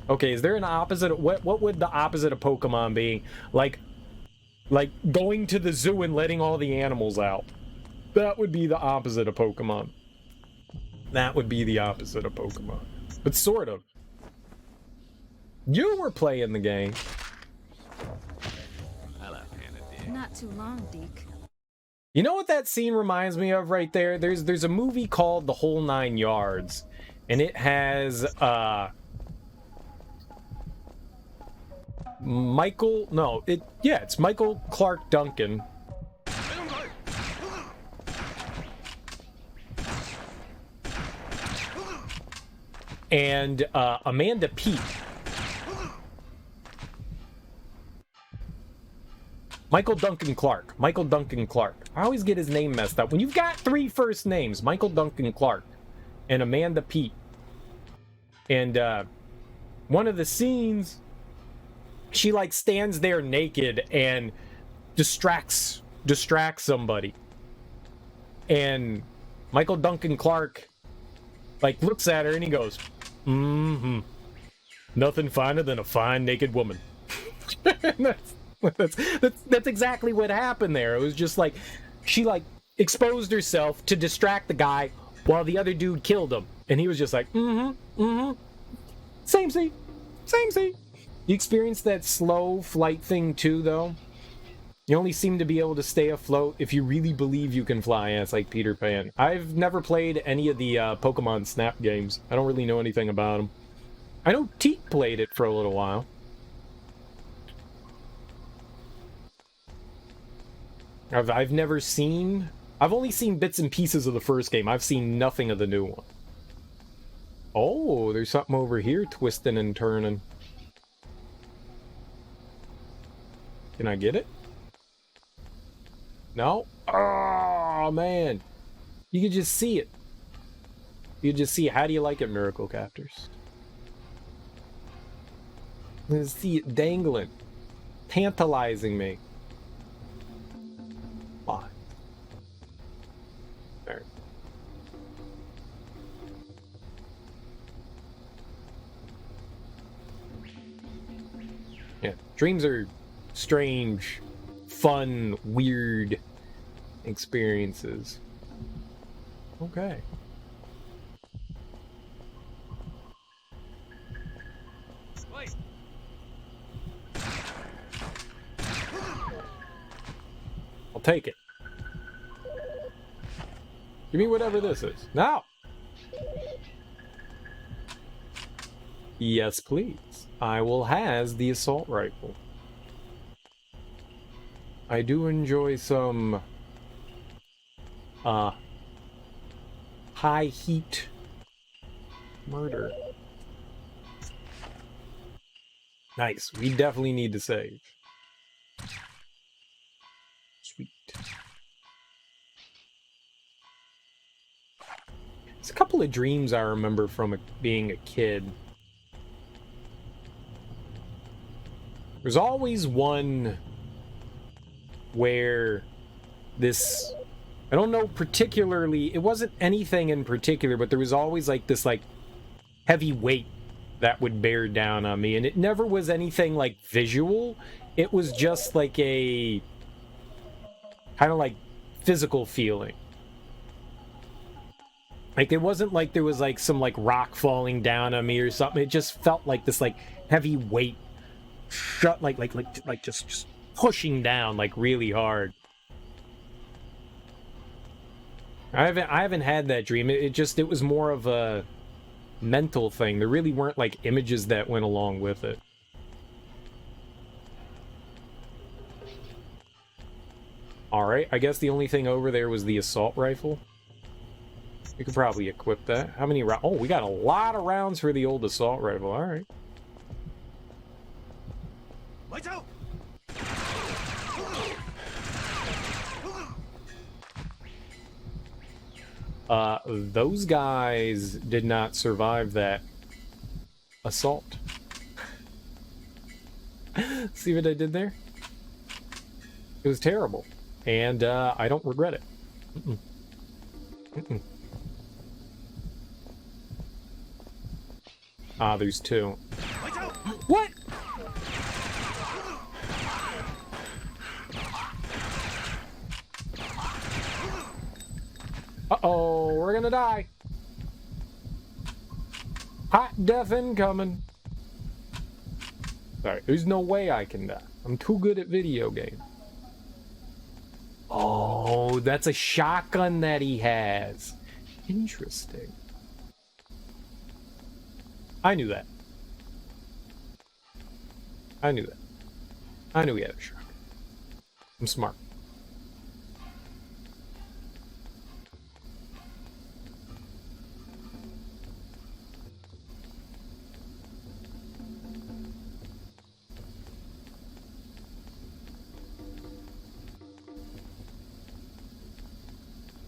Okay, is there an opposite? What would the opposite of Pokemon be? Like going to the zoo and letting all the animals out. That would be the opposite of Pokemon. That would be the opposite of Pokemon. But sort of. You were playing the game. Not too long, Deke. You know what that scene reminds me of right there? There's a movie called The Whole Nine Yards, and it has it's Michael Clark Duncan. And Amanda Peet. Michael Duncan Clark. I always get his name messed up. When you've got 3 first names, Michael Duncan Clark and Amanda Peet. And one of the scenes, she like stands there naked and distracts somebody. And Michael Duncan Clark like looks at her and he goes, nothing finer than a fine naked woman. That's exactly what happened there. It was just like she like exposed herself to distract the guy while the other dude killed him, and he was just like same scene. You experienced that slow flight thing too, though. You only seem to be able to stay afloat if you really believe you can fly. Yeah, it's like Peter Pan. I've never played any of the Pokemon Snap games. I don't really know anything about them. I know Teak played it for a little while. I've only seen bits and pieces of the first game. I've seen nothing of the new one. Oh, there's something over here twisting and turning. Can I get it? No? Oh, man. You can just see it. You can just see it. How do you like it, Miracle Captors? You can see it dangling. Tantalizing me. Fine. There. Yeah, dreams are strange, fun, weird experiences. Okay. Wait. I'll take it. Give me whatever this is. Now! Yes, please. I will has the assault rifle. I do enjoy some high heat murder. Nice. We definitely need to save. Sweet. There's a couple of dreams I remember from being a kid. There's always one where this, I don't know particularly, it wasn't anything in particular, but there was always like this like heavy weight that would bear down on me, and it never was anything like visual. It was just like a kind of like physical feeling. Like it wasn't like there was like some like rock falling down on me or something. It just felt like this like heavy weight like just pushing down like really hard. I haven't had that dream. It was more of a mental thing. There really weren't like images that went along with it. Alright, I guess the only thing over there was the assault rifle. We could probably equip that. How many rounds? Oh, we got a lot of rounds for the old assault rifle. Alright. Lights out! Those guys did not survive that assault. See what I did there? It was terrible, and I don't regret it. Mm-mm. Mm-mm. Ah, there's two. What? Uh-oh, we're gonna die. Hot death incoming. Sorry, there's no way I can die. I'm too good at video games. Oh, that's a shotgun that he has. Interesting. I knew that. I knew that. I knew he had a shotgun. I'm smart.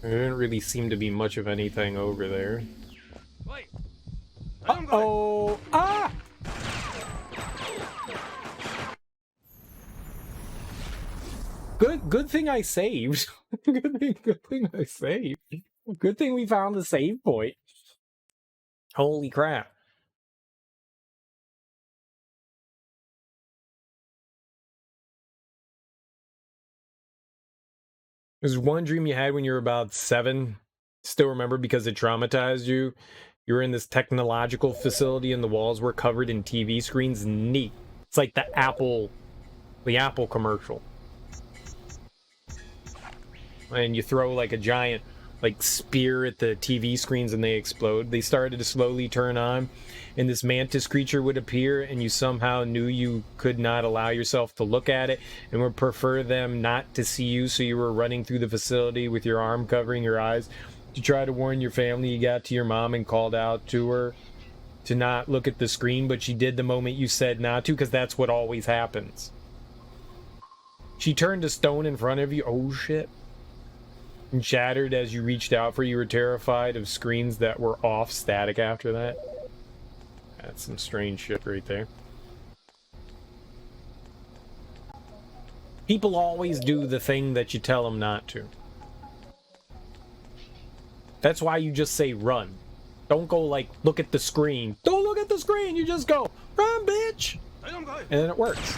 There didn't really seem to be much of anything over there. Uh-oh! Ah! Good thing I saved. Good thing I saved. Good thing we found the save point. Holy crap. There's one dream you had when you were about 7. Still remember because it traumatized you. You were in this technological facility and the walls were covered in TV screens. Neat. It's like the Apple commercial. And you throw like a giant like spear at the TV screens and they explode. They started to slowly turn on and this mantis creature would appear and you somehow knew you could not allow yourself to look at it and would prefer them not to see you, so you were running through the facility with your arm covering your eyes to try to warn your family. You got to your mom and called out to her to not look at the screen, but she did the moment you said not to, because that's what always happens. She turned to stone in front of you. Oh shit. And shattered as you reached out for you. Were terrified of screens that were off static after that. That's some strange shit right there. People always do the thing that you tell them not to. That's why you just say run. Don't go like, look at the screen. Don't look at the screen. You just go, run, bitch. And then it works.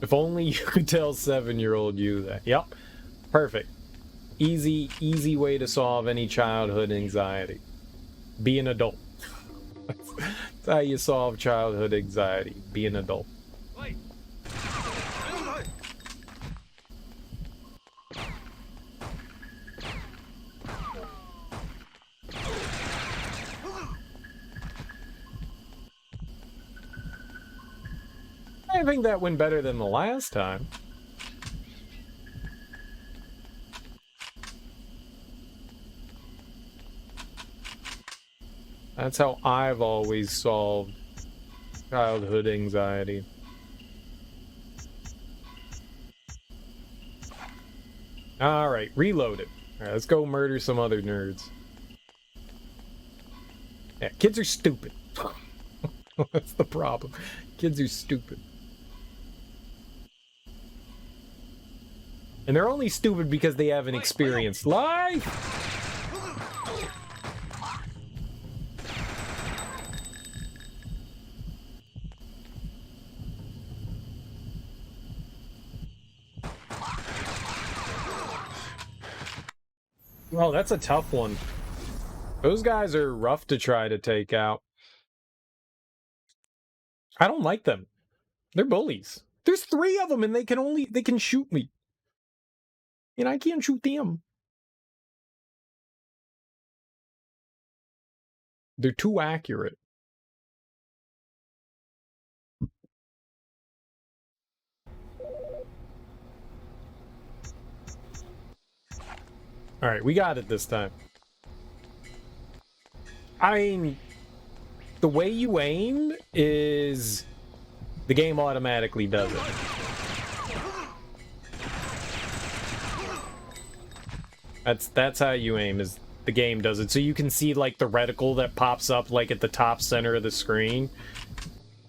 If only you could tell 7-year-old you that. Yep. Perfect. Easy way to solve any childhood anxiety. Be an adult. That's how you solve childhood anxiety. Be an adult. I think that went better than the last time. That's how I've always solved childhood anxiety. Alright, reload it. Alright, let's go murder some other nerds. Yeah, kids are stupid. That's the problem. Kids are stupid. And they're only stupid because they haven't experienced life! Oh, that's a tough one. Those guys are rough to try to take out. I don't like them. They're bullies. There's 3 of them and they can shoot me. And I can't shoot them. They're too accurate. Alright, we got it this time. I mean, the way you aim is the game automatically does it. That's how you aim, is the game does it. So you can see like the reticle that pops up like at the top center of the screen.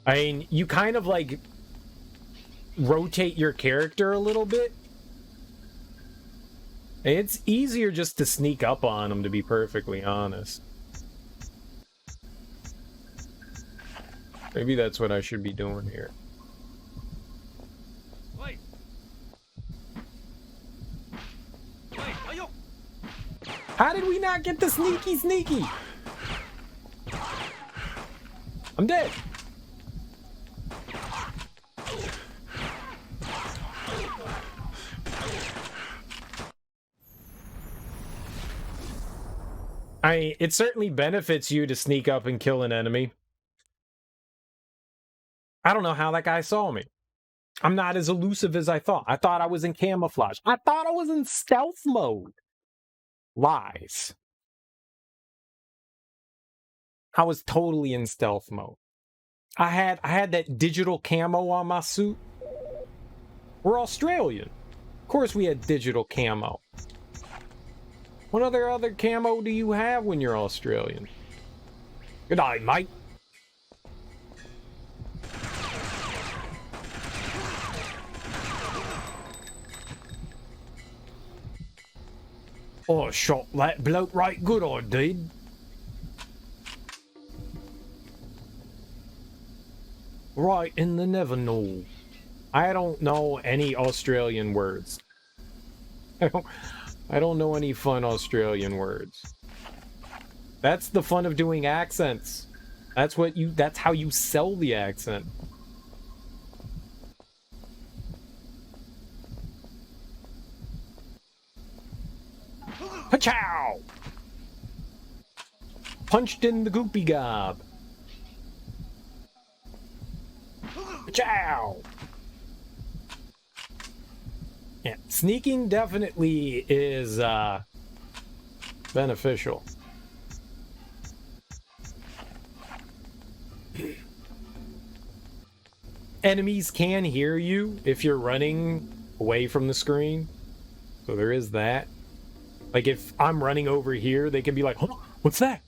I mean, you kind of like rotate your character a little bit. It's easier just to sneak up on them, to be perfectly honest. Maybe that's what I should be doing here. How did we not get the sneaky? I'm dead. It certainly benefits you to sneak up and kill an enemy. I don't know how that guy saw me. I'm not as elusive as I thought. I thought I was in camouflage. I thought I was in stealth mode. Lies. I was totally in stealth mode. I had that digital camo on my suit. We're Australian. Of course we had digital camo. What other camo do you have when you're Australian? Good night, mate. Oh, I shot that bloke right good, I did. Right in the never know. I don't know any Australian words. I don't know any fun Australian words. That's the fun of doing accents. That's how you sell the accent. Pachow! Punched in the goopy gob. Pachow! Yeah, sneaking definitely is beneficial. Enemies can hear you if you're running away from the screen. So there is that. Like if I'm running over here, they can be like, "Huh, what's that?"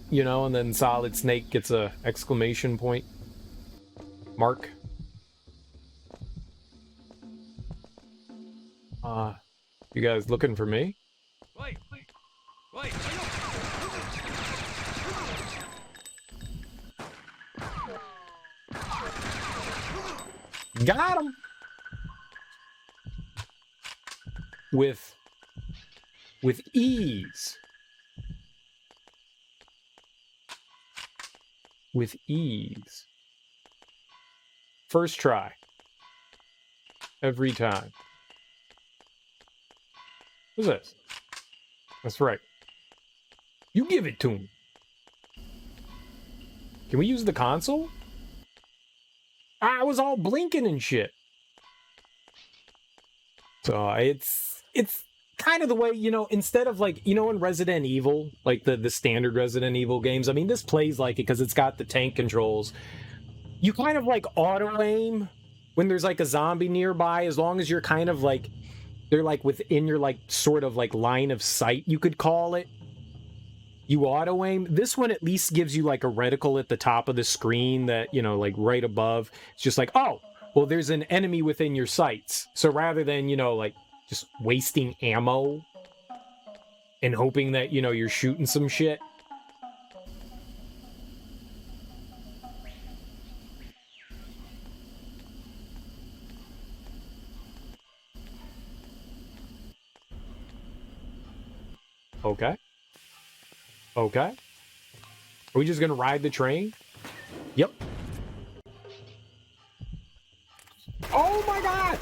You know, and then Solid Snake gets a exclamation point mark. You guys looking for me? Wait. Got him. With ease. With ease. First try. Every time. What's this? That's right. You give it to him. Can we use the console? I was all blinking and shit. So it's kind of the way, you know, instead of like, you know, in Resident Evil, like the standard Resident Evil games, I mean, this plays like it because it's got the tank controls. You kind of like auto aim when there's like a zombie nearby, as long as you're kind of like, they're like within your like sort of like line of sight, you could call it. You auto aim. This one at least gives you like a reticle at the top of the screen that, you know, like right above. It's just like, oh, well, there's an enemy within your sights. So rather than, you know, like just wasting ammo and hoping that, you know, you're shooting some shit. Okay. Okay. Are we just going to ride the train? Yep. Oh my God!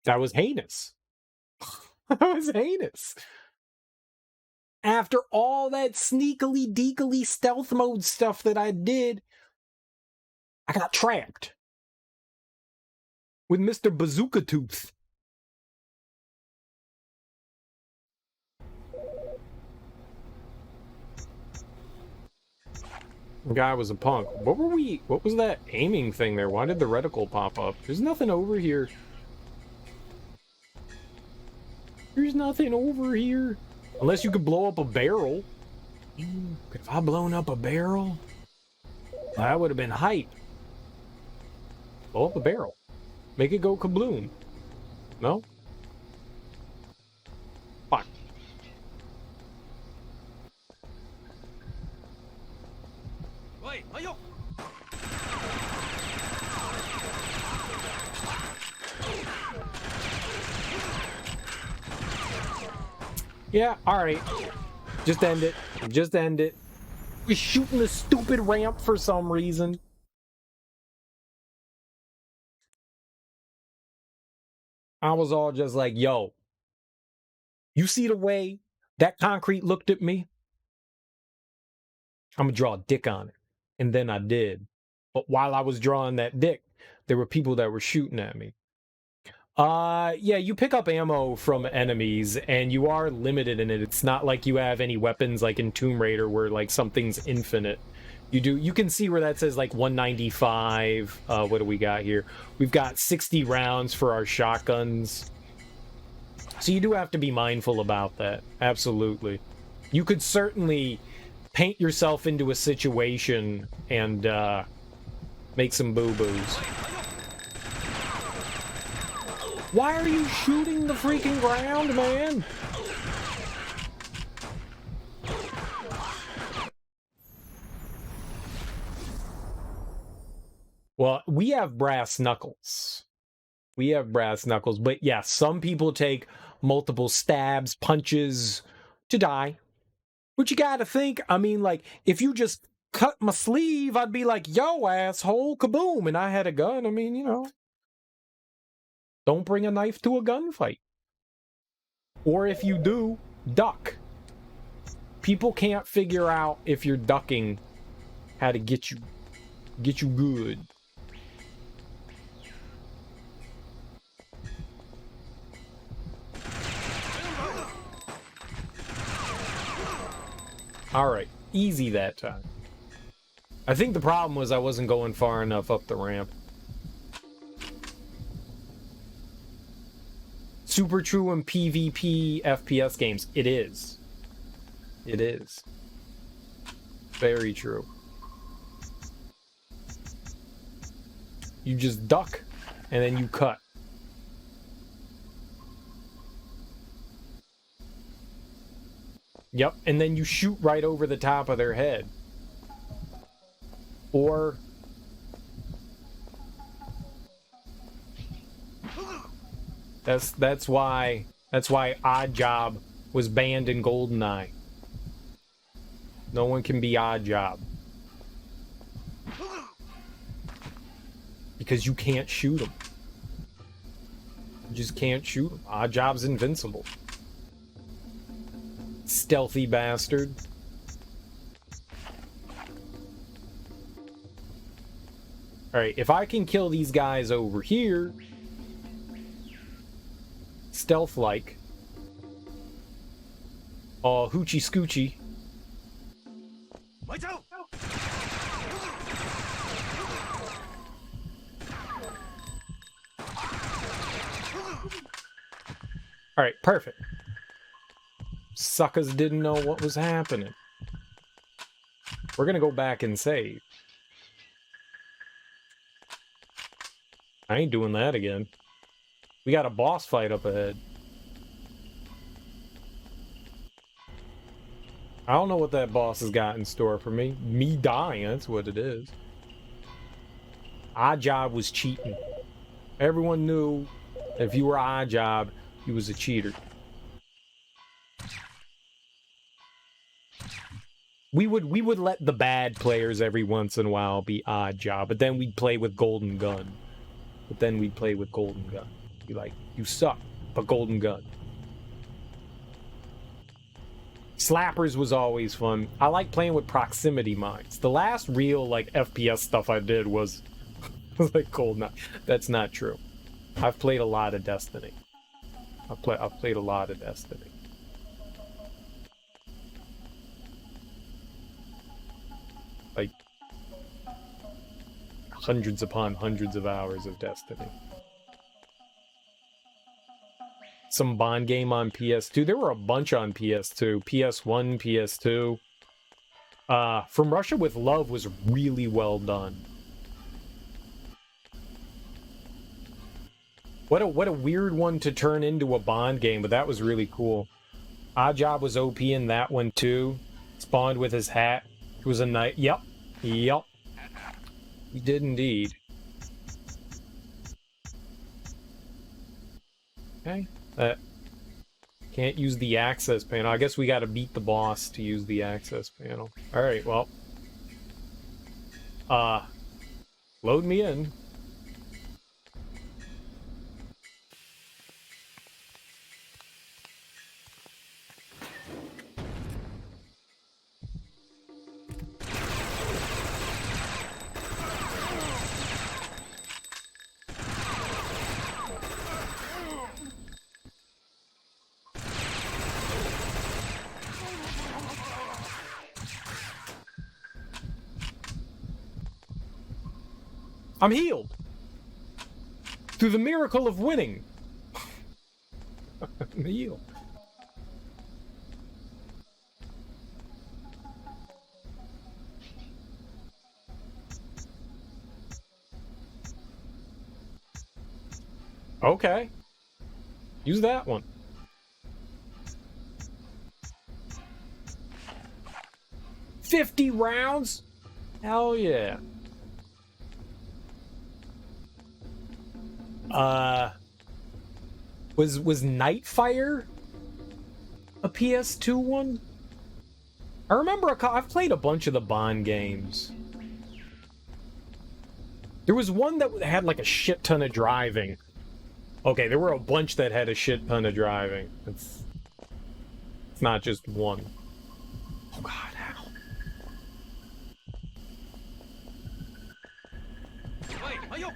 That was heinous. That was heinous. after all that sneakily deekily stealth mode stuff that I did, I got trapped with Mr. Bazooka Tooth. The guy was a punk. What was that aiming thing there? Why did the reticle pop up? There's nothing over here. There's nothing over here. Unless you could blow up a barrel. Could have I blown up a barrel? That would have been hype. Blow up a barrel. Make it go kabloom. No? Fuck. Wait, ayo! Yeah, alright. Just end it. Just end it. We're shooting the stupid ramp for some reason. I was all just like, yo, you see the way that concrete looked at me? I'm gonna draw a dick on it. And then I did. But while I was drawing that dick, there were people that were shooting at me. Yeah, you pick up ammo from enemies, and you are limited in it. It's not like you have any weapons like in Tomb Raider where like something's infinite. You can see where that says like 195. What do we got here? We've got 60 rounds for our shotguns. So you do have to be mindful about that. Absolutely. You could certainly paint yourself into a situation and make some boo-boos. Why are you shooting the freaking ground, man? Well, we have brass knuckles. We have brass knuckles, but yeah, some people take multiple stabs, punches to die. But you gotta think, I mean, like, if you just cut my sleeve, I'd be like, yo, asshole, kaboom, and I had a gun. I mean, you know. Don't bring a knife to a gunfight. Or if you do, duck. People can't figure out if you're ducking how to get you good. Alright, easy that time. I think the problem was I wasn't going far enough up the ramp. Super true in PvP FPS games. It is. It is. Very true. You just duck, and then you cut. Yep, and then you shoot right over the top of their head. Or... That's why Odd Job was banned in GoldenEye. No one can be Odd Job. Because you can't shoot them. You just can't shoot them. Odd Job's invincible. Stealthy bastard. Alright, if I can kill these guys over here... stealth-like. Oh, hoochie scoochie. Alright, perfect. Suckers didn't know what was happening. We're gonna go back and save. I ain't doing that again. We got a boss fight up ahead. I don't know what that boss has got in store for me. Me dying, that's what it is. Odd Job was cheating. Everyone knew if you were Odd Job, he was a cheater. We would let the bad players every once in a while be Odd Job, but then we'd play with Golden Gun. Be like, you suck, but Golden Gun. Slappers was always fun. I like playing with proximity mines. The last real like FPS stuff I did was like Cold Night. That's not true. I've played a lot of Destiny. I've played a lot of Destiny. Like hundreds upon hundreds of hours of Destiny. Some Bond game on PS2. There were a bunch on PS2. PS1, PS2. From Russia with Love was really well done. What a weird one to turn into a Bond game, but that was really cool. Oddjob was OP in that one too. Spawned with his hat. It was a night. Yep. He did indeed. Okay. Can't use the access panel. I guess we gotta beat the boss to use the access panel. Alright, well. Load me in. I'm healed! Through the miracle of winning! I'm healed. Okay. Use that one. $50 rounds? Hell yeah. Was Nightfire a PS2 one? I remember I've played a bunch of the Bond games. There was one that had like a shit ton of driving. Okay, there were a bunch that had a shit ton of driving. It's not just one. Oh god, how?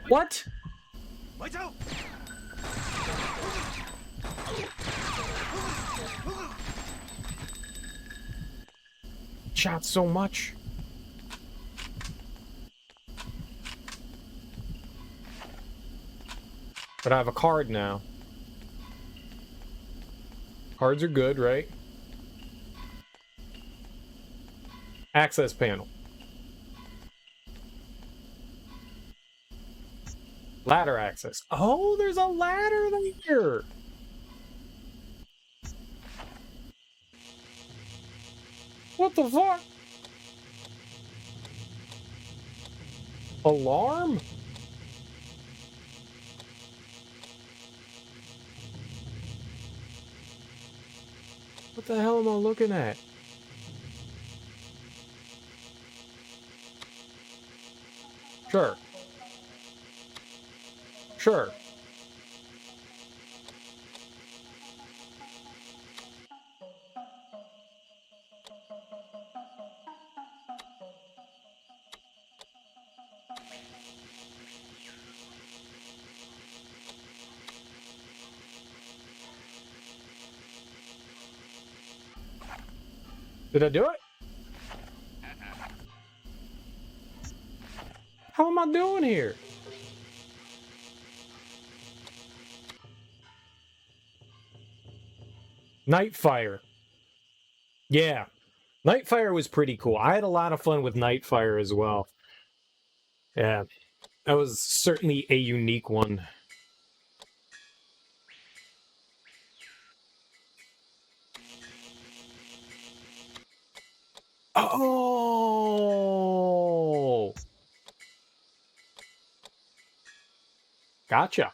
What? Shot so much. But I have a card now. Cards are good, right? Access panel. Ladder access. Oh, there's a ladder there. What the fuck? Alarm? What the hell am I looking at? Sure. Sure. Did I do it? How am I doing here? Nightfire. Yeah. Nightfire was pretty cool. I had a lot of fun with Nightfire as well. Yeah. That was certainly a unique one. Oh! Gotcha.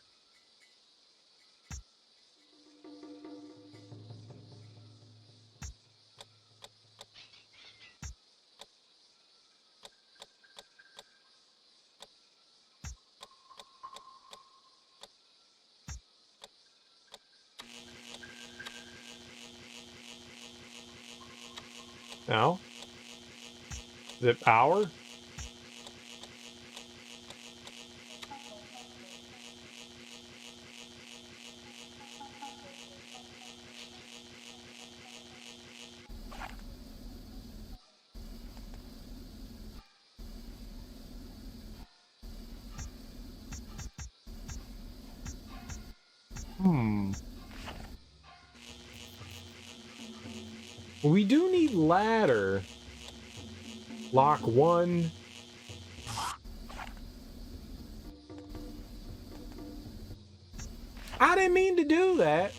No? Is it power? We do need ladder. Lock 1. I didn't mean to do that.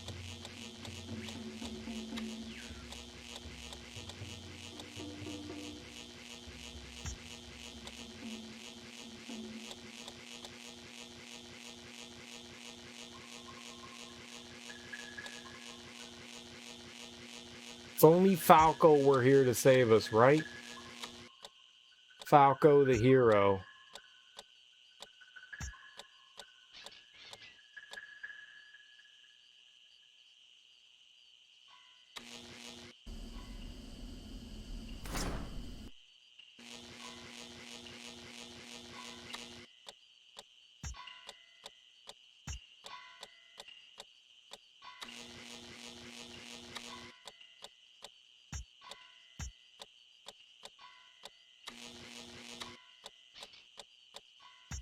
It's only Falco we're here to save us, right? Falco the hero.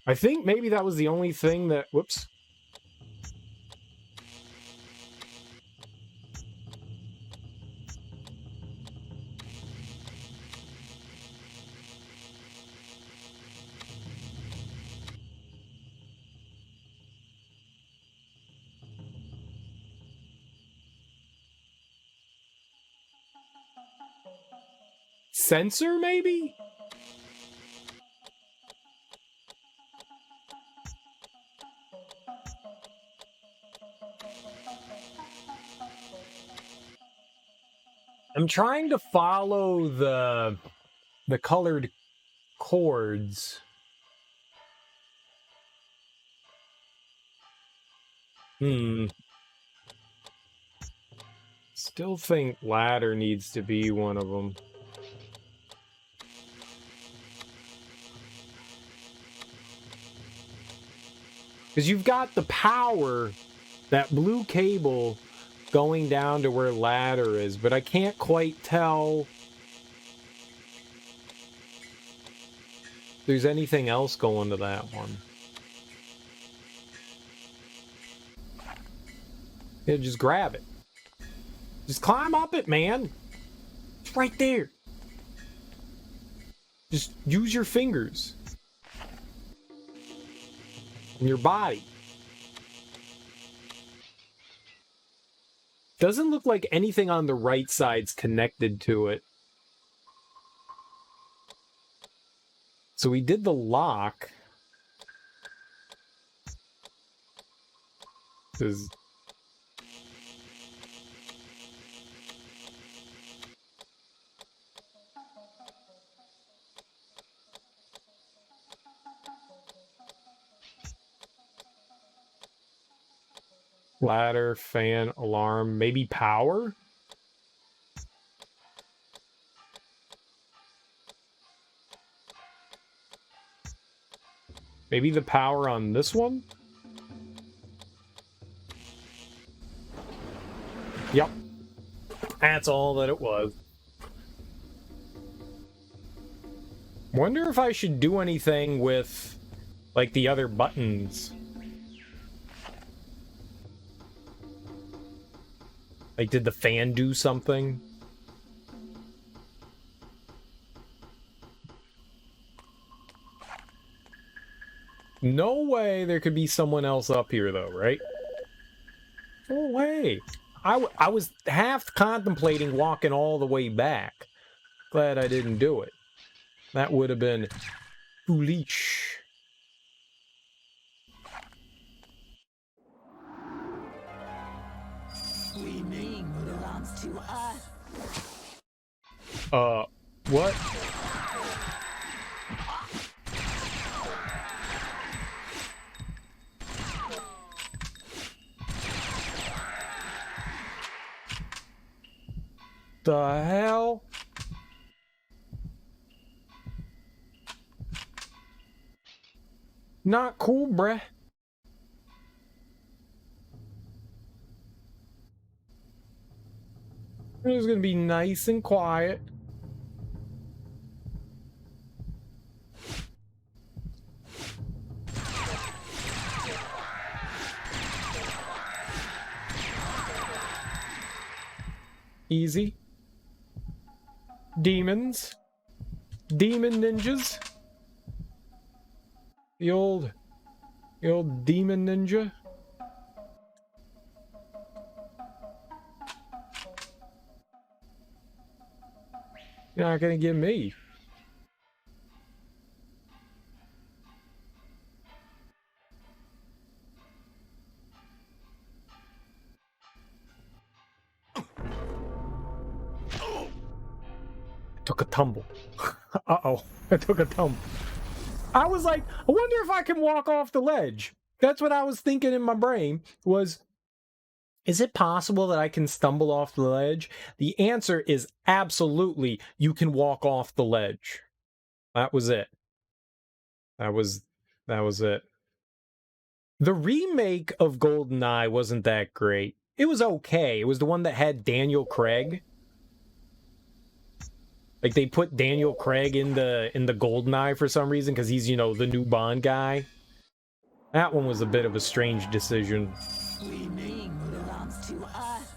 I think maybe that was the only thing that... Whoops. Sensor, maybe? I'm trying to follow the colored chords. Still think ladder needs to be one of them. Because you've got the power, that blue cable going down to where ladder is, but I can't quite tell if there's anything else going to that one. Yeah, just grab it. Just climb up it, man. It's right there. Just use your fingers. And your body. Doesn't look like anything on the right side's connected to it. So we did the lock. This ladder, fan, alarm, maybe power? Maybe the power on this one? Yep. That's all that it was. Wonder if I should do anything with, like, the other buttons. Like, did the fan do something? No way there could be someone else up here, though, right? No way. I was half contemplating walking all the way back. Glad I didn't do it. That would have been foolish. We Ming belongs to us. What? The hell? Not cool, bruh. It's gonna be nice and quiet. Easy. Demons. Demon ninjas. The old demon ninja. You're not gonna get me. Took a tumble. Uh-oh. I took a tumble. I was like, I wonder if I can walk off the ledge. That's what I was thinking in my brain was, is it possible that I can stumble off the ledge? The answer is absolutely, you can walk off the ledge. That was it. That was it. The remake of GoldenEye wasn't that great. It was okay. It was the one that had Daniel Craig. Like they put Daniel Craig in the GoldenEye for some reason because he's, you know, the new Bond guy. That one was a bit of a strange decision. We Ming belongs to us.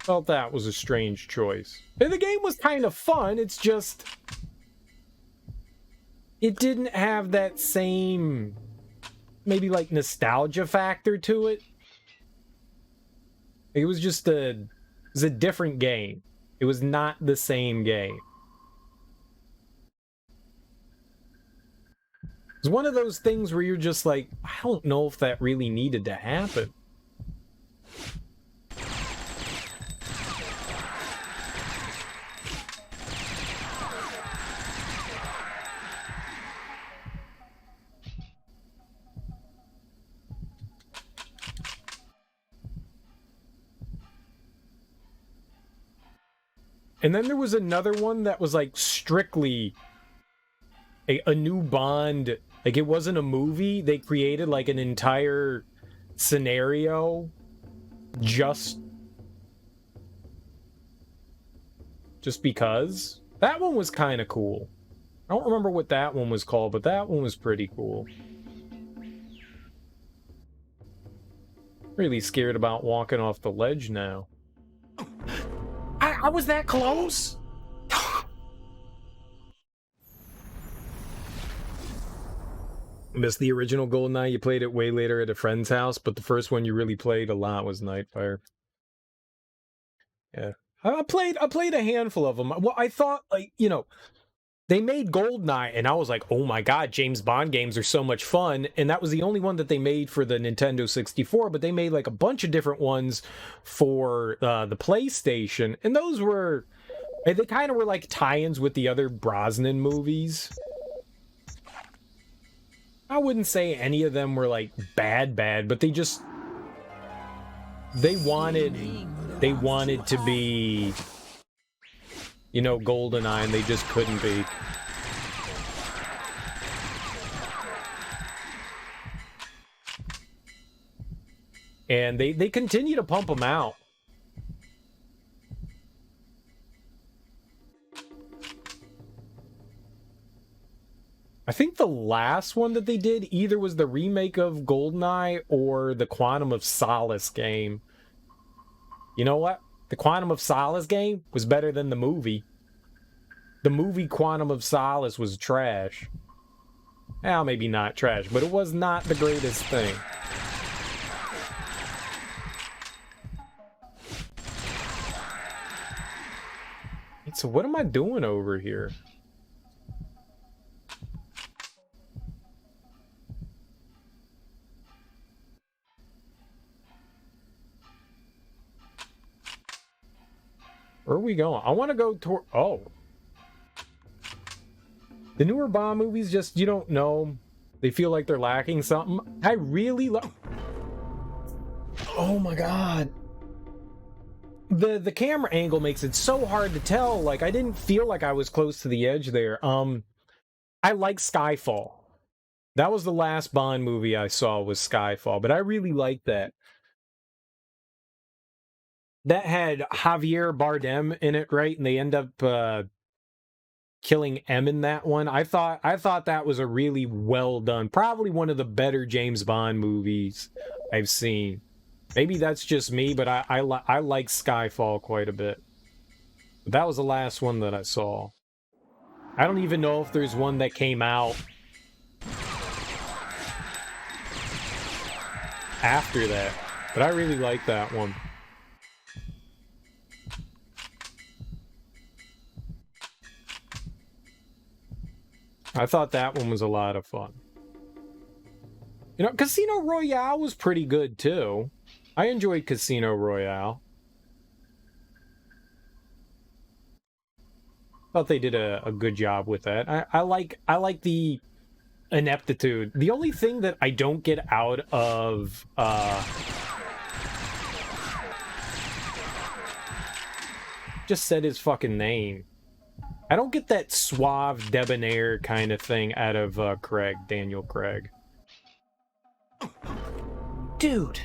Felt that was a strange choice. And the game was kind of fun, it's just... it didn't have that same... maybe like nostalgia factor to it. It was just it was a different game. It was not the same game. It's one of those things where you're just like, I don't know if that really needed to happen. And then there was another one that was like strictly a new Bond. Like it wasn't a movie. They created like an entire scenario just because. That one was kind of cool. I don't remember what that one was called, but that one was pretty cool. Really scared about walking off the ledge now. I was that close? Missed the original GoldenEye. You played it way later at a friend's house, but the first one you really played a lot was Nightfire. Yeah. I played a handful of them. Well, I thought, like, you know, they made GoldenEye, and I was like, oh my god, James Bond games are so much fun. And that was the only one that they made for the Nintendo 64, but they made like a bunch of different ones for the PlayStation. And those were, they kind of were like tie-ins with the other Brosnan movies. I wouldn't say any of them were like bad, but they just, they wanted to be, you know, GoldenEye, and they just couldn't be. And they continue to pump them out. I think the last one that they did either was the remake of GoldenEye or the Quantum of Solace game. You know what? The Quantum of Solace game was better than the movie. The movie Quantum of Solace was trash. Well, maybe not trash, but it was not the greatest thing. So what am I doing over here? Where are we going? I want to go toward... Oh. The newer Bond movies just, you don't know. They feel like they're lacking something. I really love... Oh my god. the camera angle makes it so hard to tell. Like, I didn't feel like I was close to the edge there. I like Skyfall. That was the last Bond movie I saw, was Skyfall, but I really liked that. That had Javier Bardem in it, right? And they end up killing M in that one. I thought that was a really well done, probably one of the better James Bond movies I've seen. Maybe that's just me, but I like Skyfall quite a bit. But that was the last one that I saw. I don't even know if there's one that came out after that, but I really like that one. I thought that one was a lot of fun. You know, Casino Royale was pretty good too. I enjoyed Casino Royale. Thought they did a good job with that. I like the ineptitude. The only thing that I don't get out of just said his fucking name. I don't get that suave, debonair kind of thing out of Craig, Daniel Craig. Dude.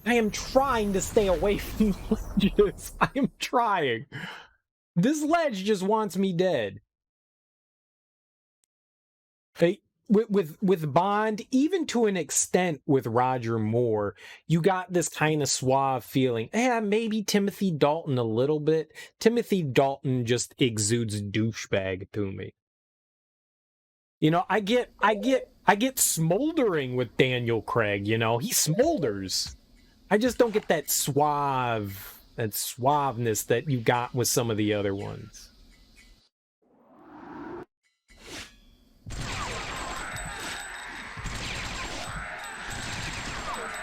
I am trying to stay away from ledges. I am trying. This ledge just wants me dead. Hey, with Bond, even to an extent with Roger Moore, you got this kind of suave feeling. Maybe Timothy Dalton a little bit. Timothy Dalton just exudes douchebag to me. You know, I get smoldering with Daniel Craig, you know. He smolders. I just don't get that suaveness that you got with some of the other ones.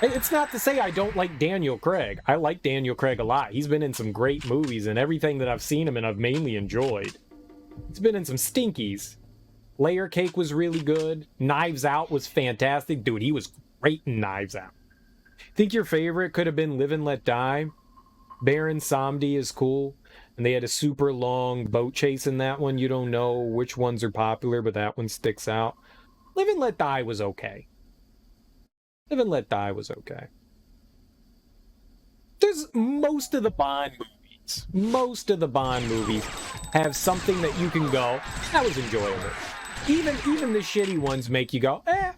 It's not to say I don't like Daniel Craig. I like Daniel Craig a lot. He's been in some great movies, and everything that I've seen him in, I've mainly enjoyed. He's been in some stinkies. Layer Cake was really good. Knives Out was fantastic. Dude, he was great in Knives Out. Think your favorite could have been Live and Let Die? Baron Samedi is cool. And they had a super long boat chase in that one. You don't know which ones are popular, but that one sticks out. Live and Let Die was okay. Live and Let Die was okay. There's most of the Bond movies have something that you can go, that was enjoyable. Even the shitty ones make you go, eh.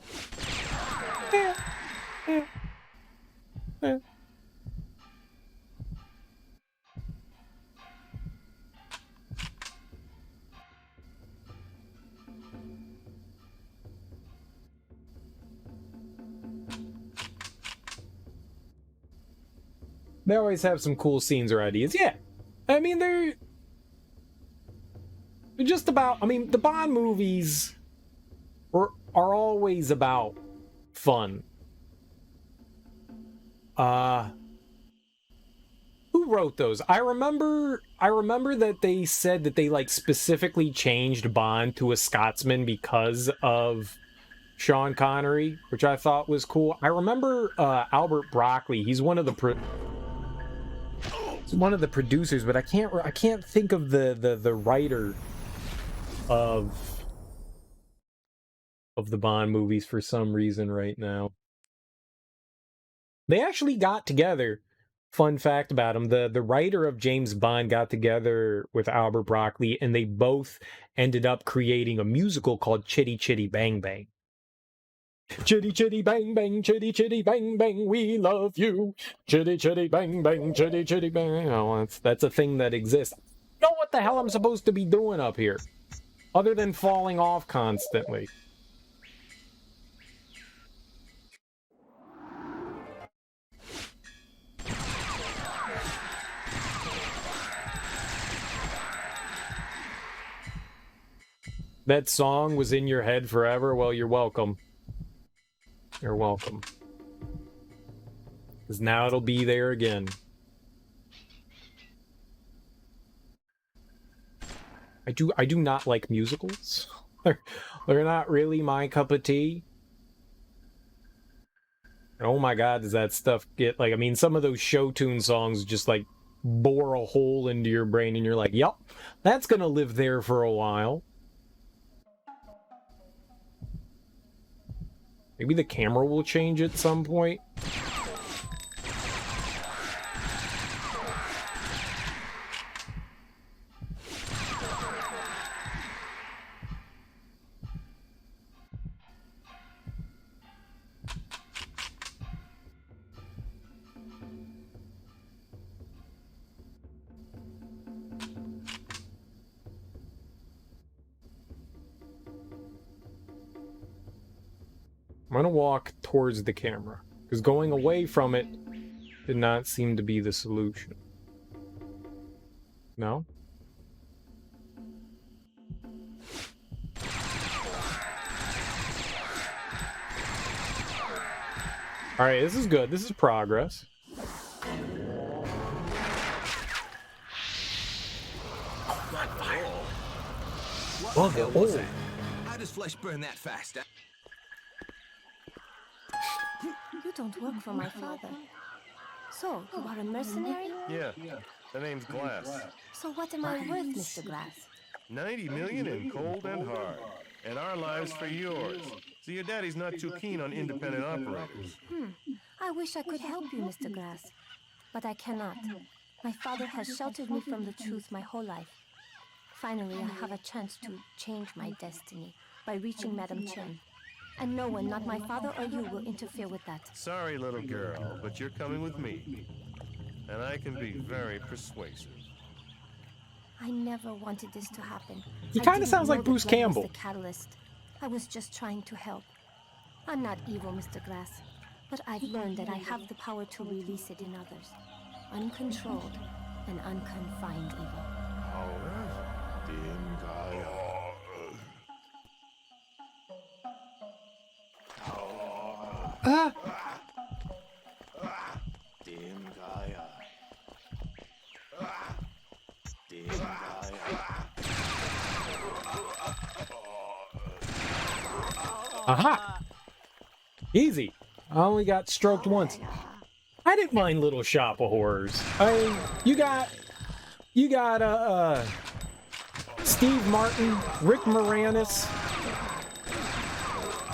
They always have some cool scenes or ideas. Yeah. I mean, they're just about, I mean, the Bond movies are always about fun. Who wrote those? I remember that they said that they like specifically changed Bond to a Scotsman because of Sean Connery, which I thought was cool. I remember Albert Broccoli. He's one of the producers, but I can't think of the writer of the Bond movies for some reason right now. They actually got together. Fun fact about him, the writer of James Bond got together with Albert Broccoli, and they both ended up creating a musical called Chitty Chitty Bang Bang. Chitty chitty bang bang, chitty chitty bang bang, we love you. Chitty chitty bang bang, chitty chitty bang. Oh, that's a thing that exists. I don't know what the hell I'm supposed to be doing up here, other than falling off constantly. That song was in your head forever? Well, you're welcome. You're welcome. Because now it'll be there again. I do not like musicals. They're not really my cup of tea. And oh my god, does that stuff get, like, I mean, some of those show tune songs just, like, bore a hole into your brain and you're like, yup, that's gonna live there for a while. Maybe the camera will change at some point. I'm gonna walk towards the camera, because going away from it did not seem to be the solution. No? Alright, this is good. This is progress. What the hell was that? How does flesh burn that fast? You don't work for my father. So, you are a mercenary? Yeah, the name's Glass. So what am I worth, Mr. Glass? 90 million in cold and hard. And our lives for yours. So your daddy's not too keen on independent operators. I wish I could help you, Mr. Glass. But I cannot. My father has sheltered me from the truth my whole life. Finally, I have a chance to change my destiny by reaching Madame Chen. And no one, not my father or you, will interfere with that. Sorry, little girl, but you're coming with me. And I can be very persuasive. I never wanted this to happen. He kind of sounds like Bruce Campbell. The catalyst. I was just trying to help. I'm not evil, Mr. Glass, but I've learned that I have the power to release it in others. Uncontrolled and unconfined evil. Aha! Easy. I only got stroked once. I didn't mind Little Shop of Horrors. I mean, you got Steve Martin, Rick Moranis.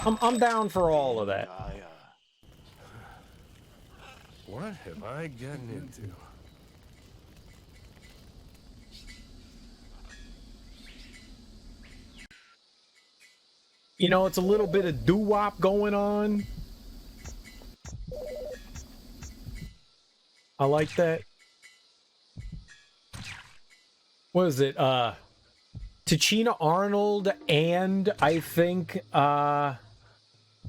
I'm down for all of that. What have I gotten into? You know, it's a little bit of doo-wop going on. I like that. What is it? Tachina Arnold and I think from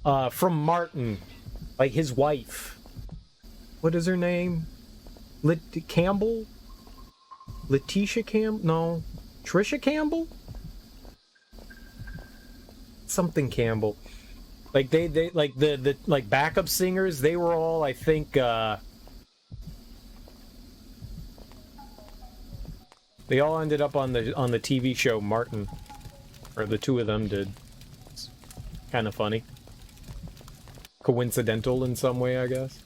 Martin, like his wife. What is her name? Campbell? Letitia Campbell? No. Trisha Campbell? Something Campbell. Like they like the like backup singers, they were all, I think, they all ended up on the TV show Martin. Or the two of them did. It's kind of funny. Coincidental in some way, I guess.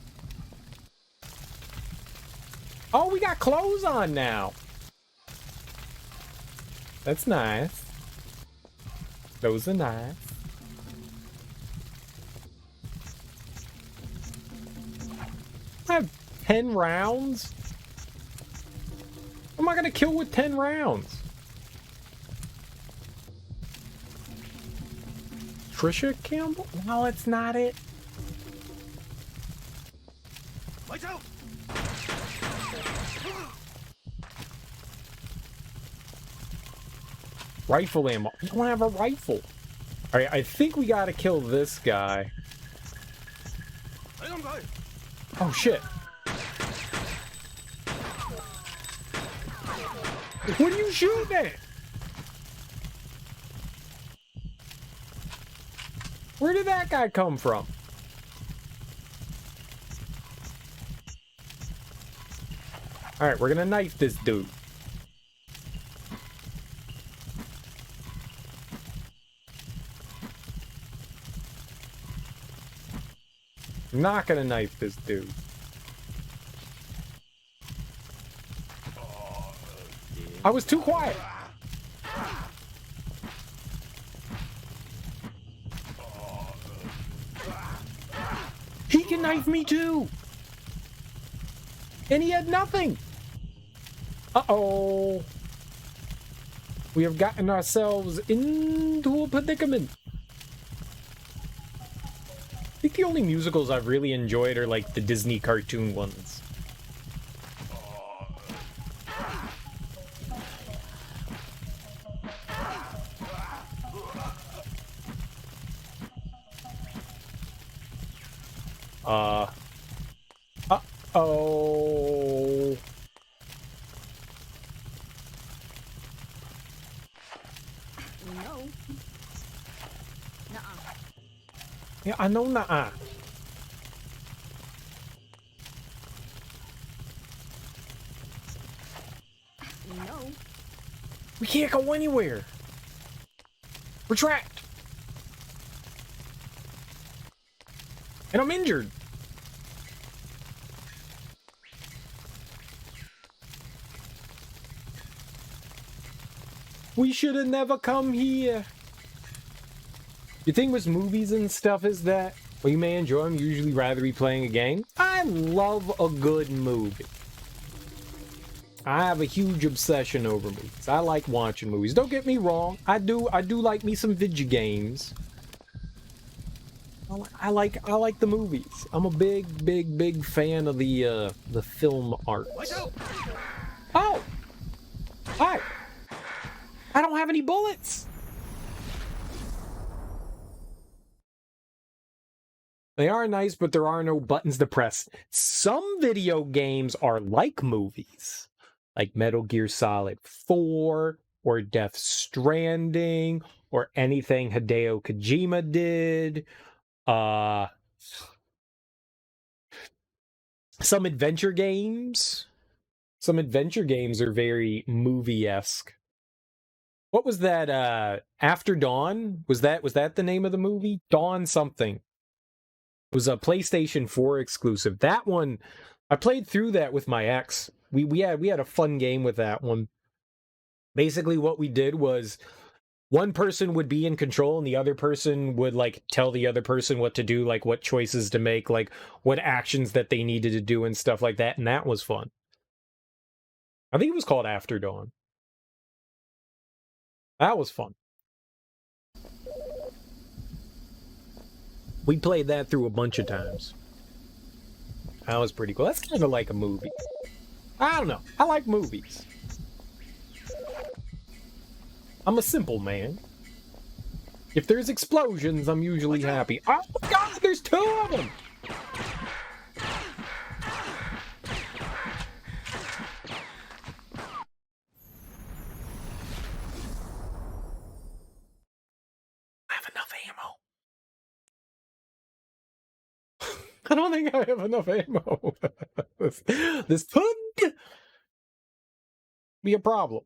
Oh, we got clothes on now. That's nice. Those are nice. I have 10 rounds? What am I gonna kill with 10 rounds? Trisha Campbell? No, it's not it. Lights out! Rifle ammo. I don't have a rifle. Alright, I think we gotta kill this guy. Oh shit. What are you shooting at? Where did that guy come from? Alright, we're gonna knife this dude. I'm not gonna knife this dude. I was too quiet. He can knife me too. And he had nothing. Uh-oh. We have gotten ourselves into a predicament. I think the only musicals I've really enjoyed are like the Disney cartoon ones. Uh-oh. No. Nuh-uh. Yeah, I know nuh-uh. No. We can't go anywhere. We're trapped. And I'm injured. We should have never come here. The thing with movies and stuff is that, while you may enjoy them, you usually rather be playing a game. I love a good movie. I have a huge obsession over movies. I like watching movies. Don't get me wrong. I do like me some video games. I like the movies. I'm a big fan of the film art. Oh! Hi! I don't have any bullets! They are nice, but there are no buttons to press. Some video games are like movies, like Metal Gear Solid 4, or Death Stranding, or anything Hideo Kojima did. Some adventure games. Some adventure games are very movie-esque. What was that, After Dawn? Was that the name of the movie? Dawn something. It was a PlayStation 4 exclusive. That one, I played through that with my ex. We had a fun game with that one. Basically, what we did was one person would be in control and the other person would like tell the other person what to do, like what choices to make, like what actions that they needed to do and stuff like that. And that was fun. I think it was called After Dawn. That was fun. We played that through a bunch of times. That was pretty cool. That's kind of like a movie. I don't know. I like movies. I'm a simple man. If there's explosions, I'm usually happy. Oh my god, there's 2 of them! I have enough ammo. I don't think I have enough ammo. This could be a problem.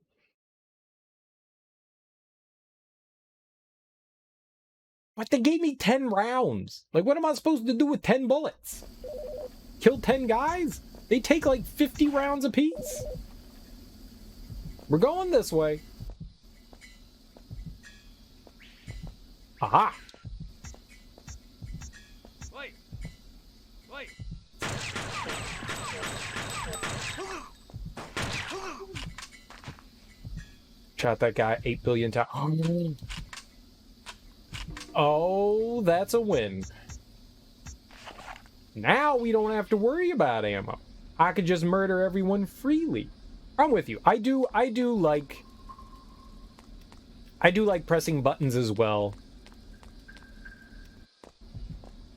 But they gave me 10 rounds. Like, what am I supposed to do with 10 bullets? Kill 10 guys? They take like 50 rounds apiece. We're going this way. Aha! Wait! Wait! Shot that guy 8 billion times. Oh, that's a win. Now we don't have to worry about ammo. I could just murder everyone freely. I'm with you. I do like pressing buttons as well.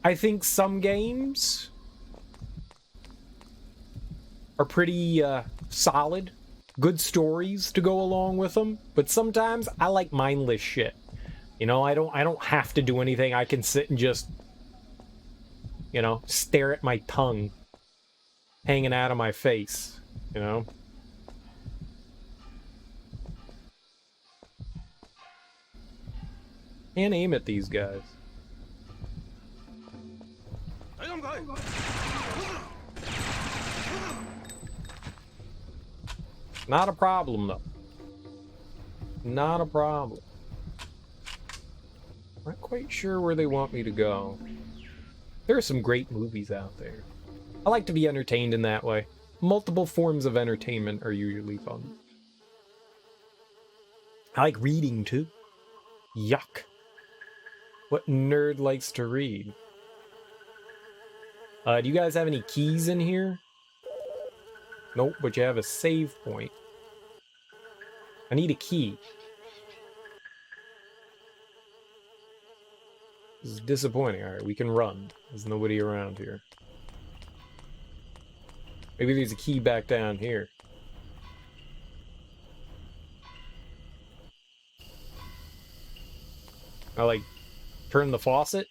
I think some games are pretty solid, good stories to go along with them, but sometimes I like mindless shit. You know, I don't have to do anything. I can sit and just, you know, stare at my tongue hanging out of my face, you know? Can't aim at these guys. Not a problem, though. Not a problem. Not quite sure where they want me to go. There are some great movies out there. I like to be entertained in that way. Multiple forms of entertainment are usually fun. I like reading, too. Yuck. What nerd likes to read? Do you guys have any keys in here? Nope, but you have a save point. I need a key. This is disappointing. Alright, we can run. There's nobody around here. Maybe there's a key back down here. I like turn the faucet.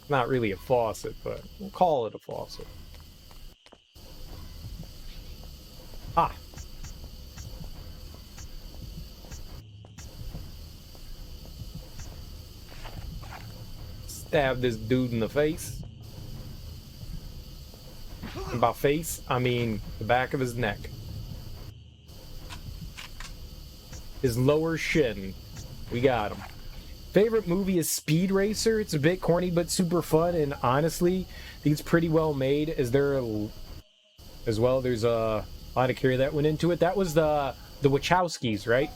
Not really a faucet, but we'll call it a faucet. Ah. Stab this dude in the face. And by face, I mean the back of his neck. His lower shin. We got him. Favorite movie is Speed Racer. It's a bit corny, but super fun, and honestly, I think it's pretty well made. Is there as well? There's a lot of care that went into it. That was the Wachowskis, right?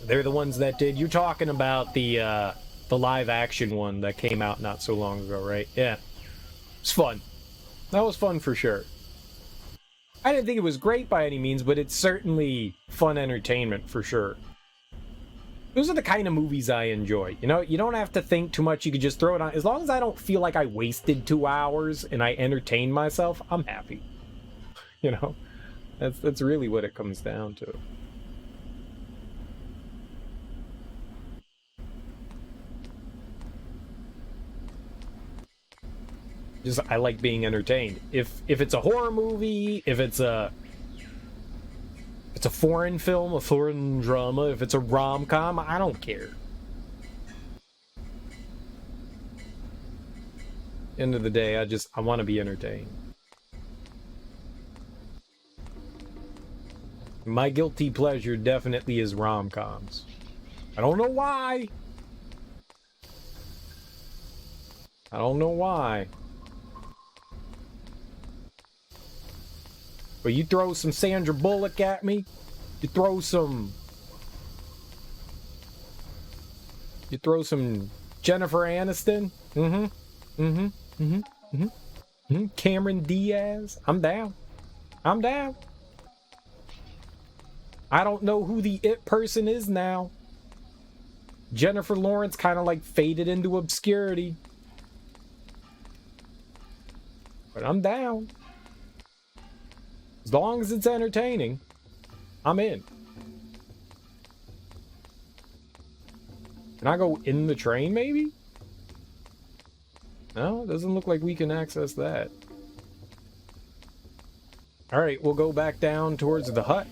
They're the ones that did. You're talking about the live action one that came out not so long ago, right? Yeah, it's fun. That was fun for sure. I didn't think it was great by any means, but it's certainly fun entertainment for sure. Those are the kind of movies I enjoy. You know, you don't have to think too much. You could just throw it on. As long as I don't feel like I wasted 2 hours and I entertained myself, I'm happy. You know, that's really what it comes down to. Just, I like being entertained. If it's a horror movie, if it's a foreign film, a foreign drama, if it's a rom-com, I don't care. End of the day, I want to be entertained. My guilty pleasure definitely is rom-coms. I don't know why. I don't know why. But you throw some Sandra Bullock at me, you throw some Jennifer Aniston, Cameron Diaz, I'm down. I'm down. I don't know who the it person is now. Jennifer Lawrence kind of like faded into obscurity. But I'm down. As long as it's entertaining, I'm in. Can I go in the train, maybe? No, it doesn't look like we can access that. Alright, we'll go back down towards the hut.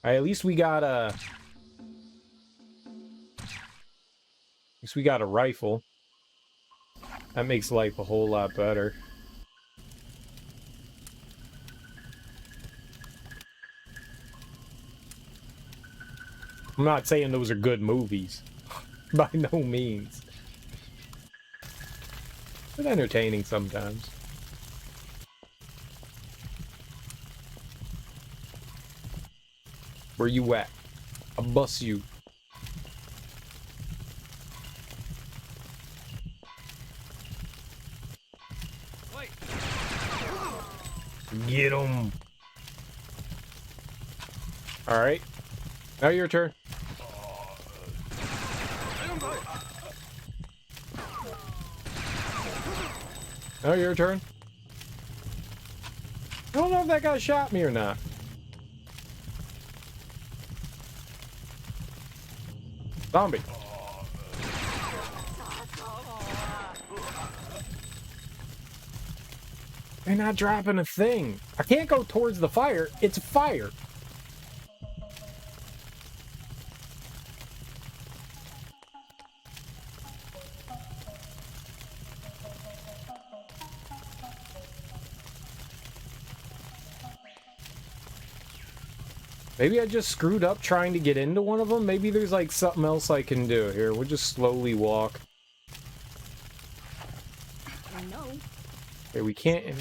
Alright, at least we got a rifle. That makes life a whole lot better. I'm not saying those are good movies. By no means. But entertaining sometimes. Where you at? I'll bust you. Get him. All right. Now your turn. Now your turn. I don't know if that guy shot me or not. Zombie. They're not dropping a thing. I can't go towards the fire. It's fire. Maybe I just screwed up trying to get into one of them. Maybe there's like something else I can do. Here, we'll just slowly walk. No. Okay, we can't...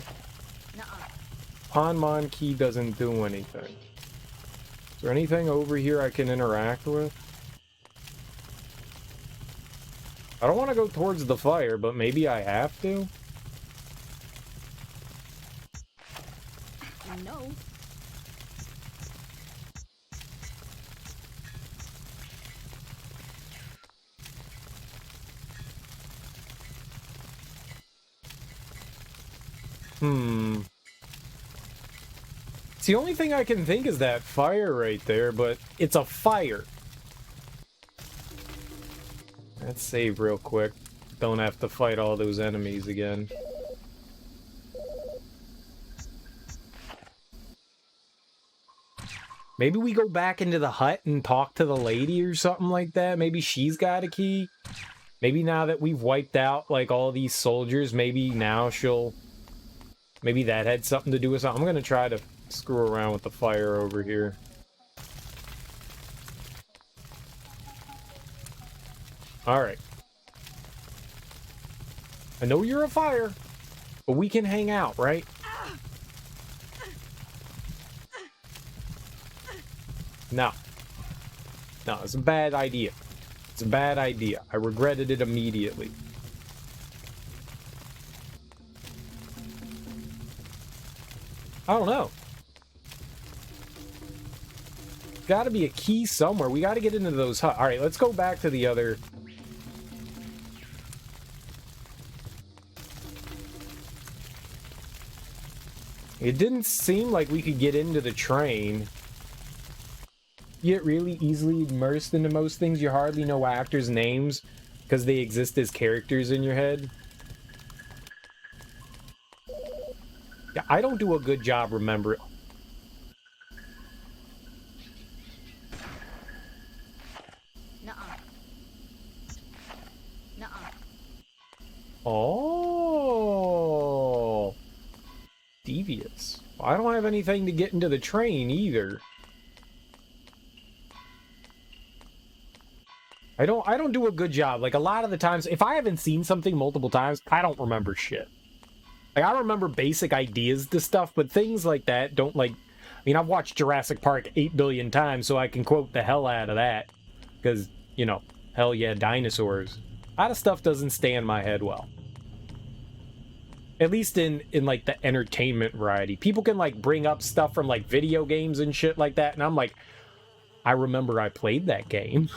Panmon key doesn't do anything. Is there anything over here I can interact with? I don't want to go towards the fire, but maybe I have to. No. It's the only thing I can think is that fire right there, but it's a fire. Let's save real quick. Don't have to fight all those enemies again. Maybe we go back into the hut and talk to the lady or something like that. Maybe she's got a key. Maybe now that we've wiped out, like, all these soldiers, maybe now she'll... Maybe that had something to do with something. I'm gonna try to screw around with the fire over here. Alright. I know you're a fire, but we can hang out, right? No. No, it's a bad idea. It's a bad idea. I regretted it immediately. I don't know. Gotta be a key somewhere. We gotta get into those huts. Alright, let's go back to the other... It didn't seem like we could get into the train. You get really easily immersed into most things. You hardly know actors' names because they exist as characters in your head. Yeah, I don't do a good job remembering. Oh, devious. I don't have anything to get into the train either. I don't do a good job. Like, a lot of the times, if I haven't seen something multiple times, I don't remember shit. Like, I remember basic ideas to stuff, but things like that don't, like... I mean, I've watched Jurassic Park 8 billion times, so I can quote the hell out of that. Because, you know, hell yeah, dinosaurs. A lot of stuff doesn't stay in my head well. At least in like, the entertainment variety. People can, like, bring up stuff from, like, video games and shit like that, and I'm like... I remember I played that game.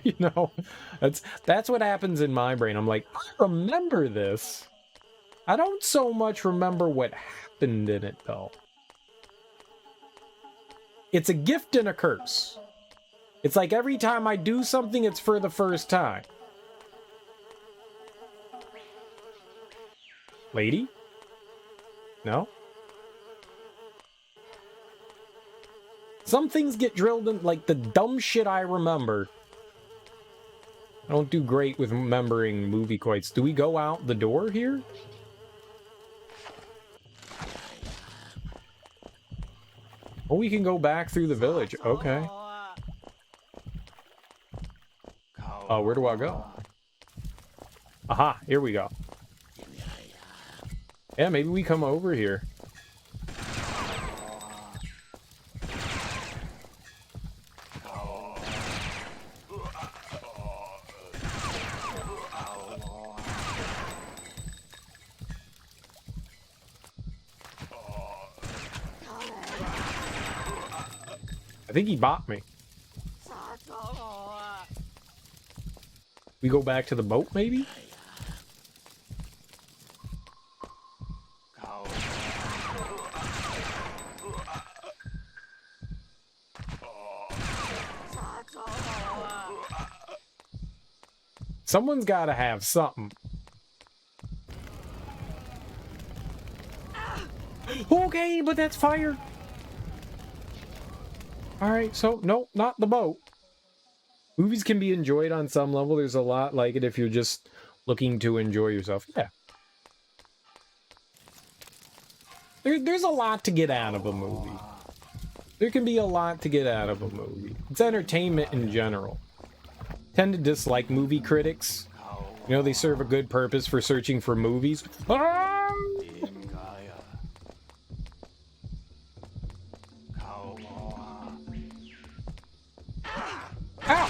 You know? That's what happens in my brain. I'm like, I remember this. I don't so much remember what happened in it, though. It's a gift and a curse. It's like every time I do something, it's for the first time. Lady? No? Some things get drilled in, like the dumb shit I remember. I don't do great with remembering movie quotes. Do we go out the door here? Oh, we can go back through the village. Okay. Oh, where do I go? Aha, here we go. Yeah, maybe we come over here. I think he bought me. We go back to the boat, maybe? Someone's got to have something. Okay, but that's fire. Alright, so, no, not the boat. Movies can be enjoyed on some level. There's a lot like it if you're just looking to enjoy yourself. Yeah. There's a lot to get out of a movie. There can be a lot to get out of a movie. It's entertainment in general. Tend to dislike movie critics. You know, they serve a good purpose for searching for movies. Ah! Ow!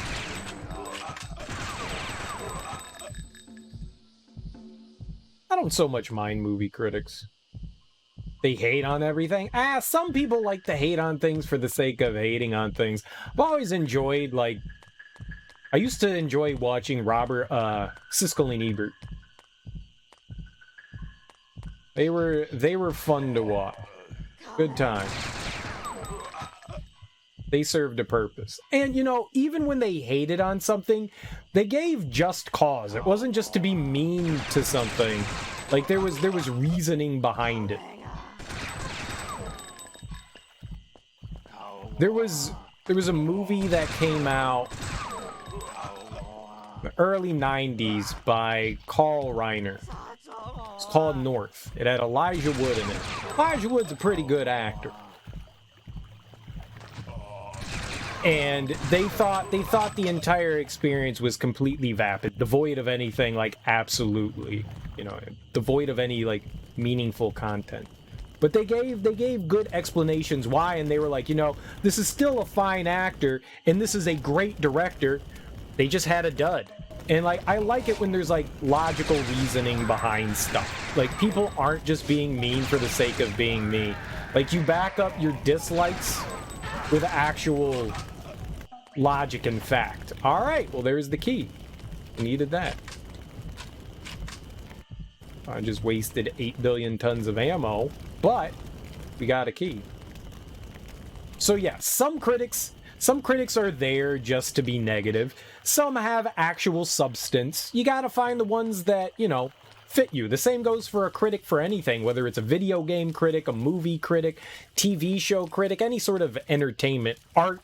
I don't so much mind movie critics. They hate on everything. Some people like to hate on things for the sake of hating on things. I've always enjoyed, like, I used to enjoy watching Robert Siskel and Ebert. They were fun to watch. Good time. They served a purpose. And, you know, even when they hated on something, they gave just cause. It wasn't just to be mean to something. Like, there was reasoning behind it. There was a movie that came out in the early 90s by Carl Reiner. It's called North. It had Elijah Wood in it. Elijah Wood's a pretty good actor. And they thought the entire experience was completely vapid, devoid of anything, like, absolutely, you know, devoid of any, like, meaningful content. But they gave good explanations why, and they were like, you know, this is still a fine actor, and this is a great director. They just had a dud. And, like, I like it when there's, like, logical reasoning behind stuff. Like, people aren't just being mean for the sake of being mean. Like, you back up your dislikes with actual logic and fact. All right, well, there's the key. I needed that. I just wasted 8 billion tons of ammo, but we got a key. So yeah, some critics are there just to be negative. Some have actual substance. You gotta find the ones that, you know, fit you. The same goes for a critic for anything, whether it's a video game critic, a movie critic, TV show critic, any sort of entertainment, art,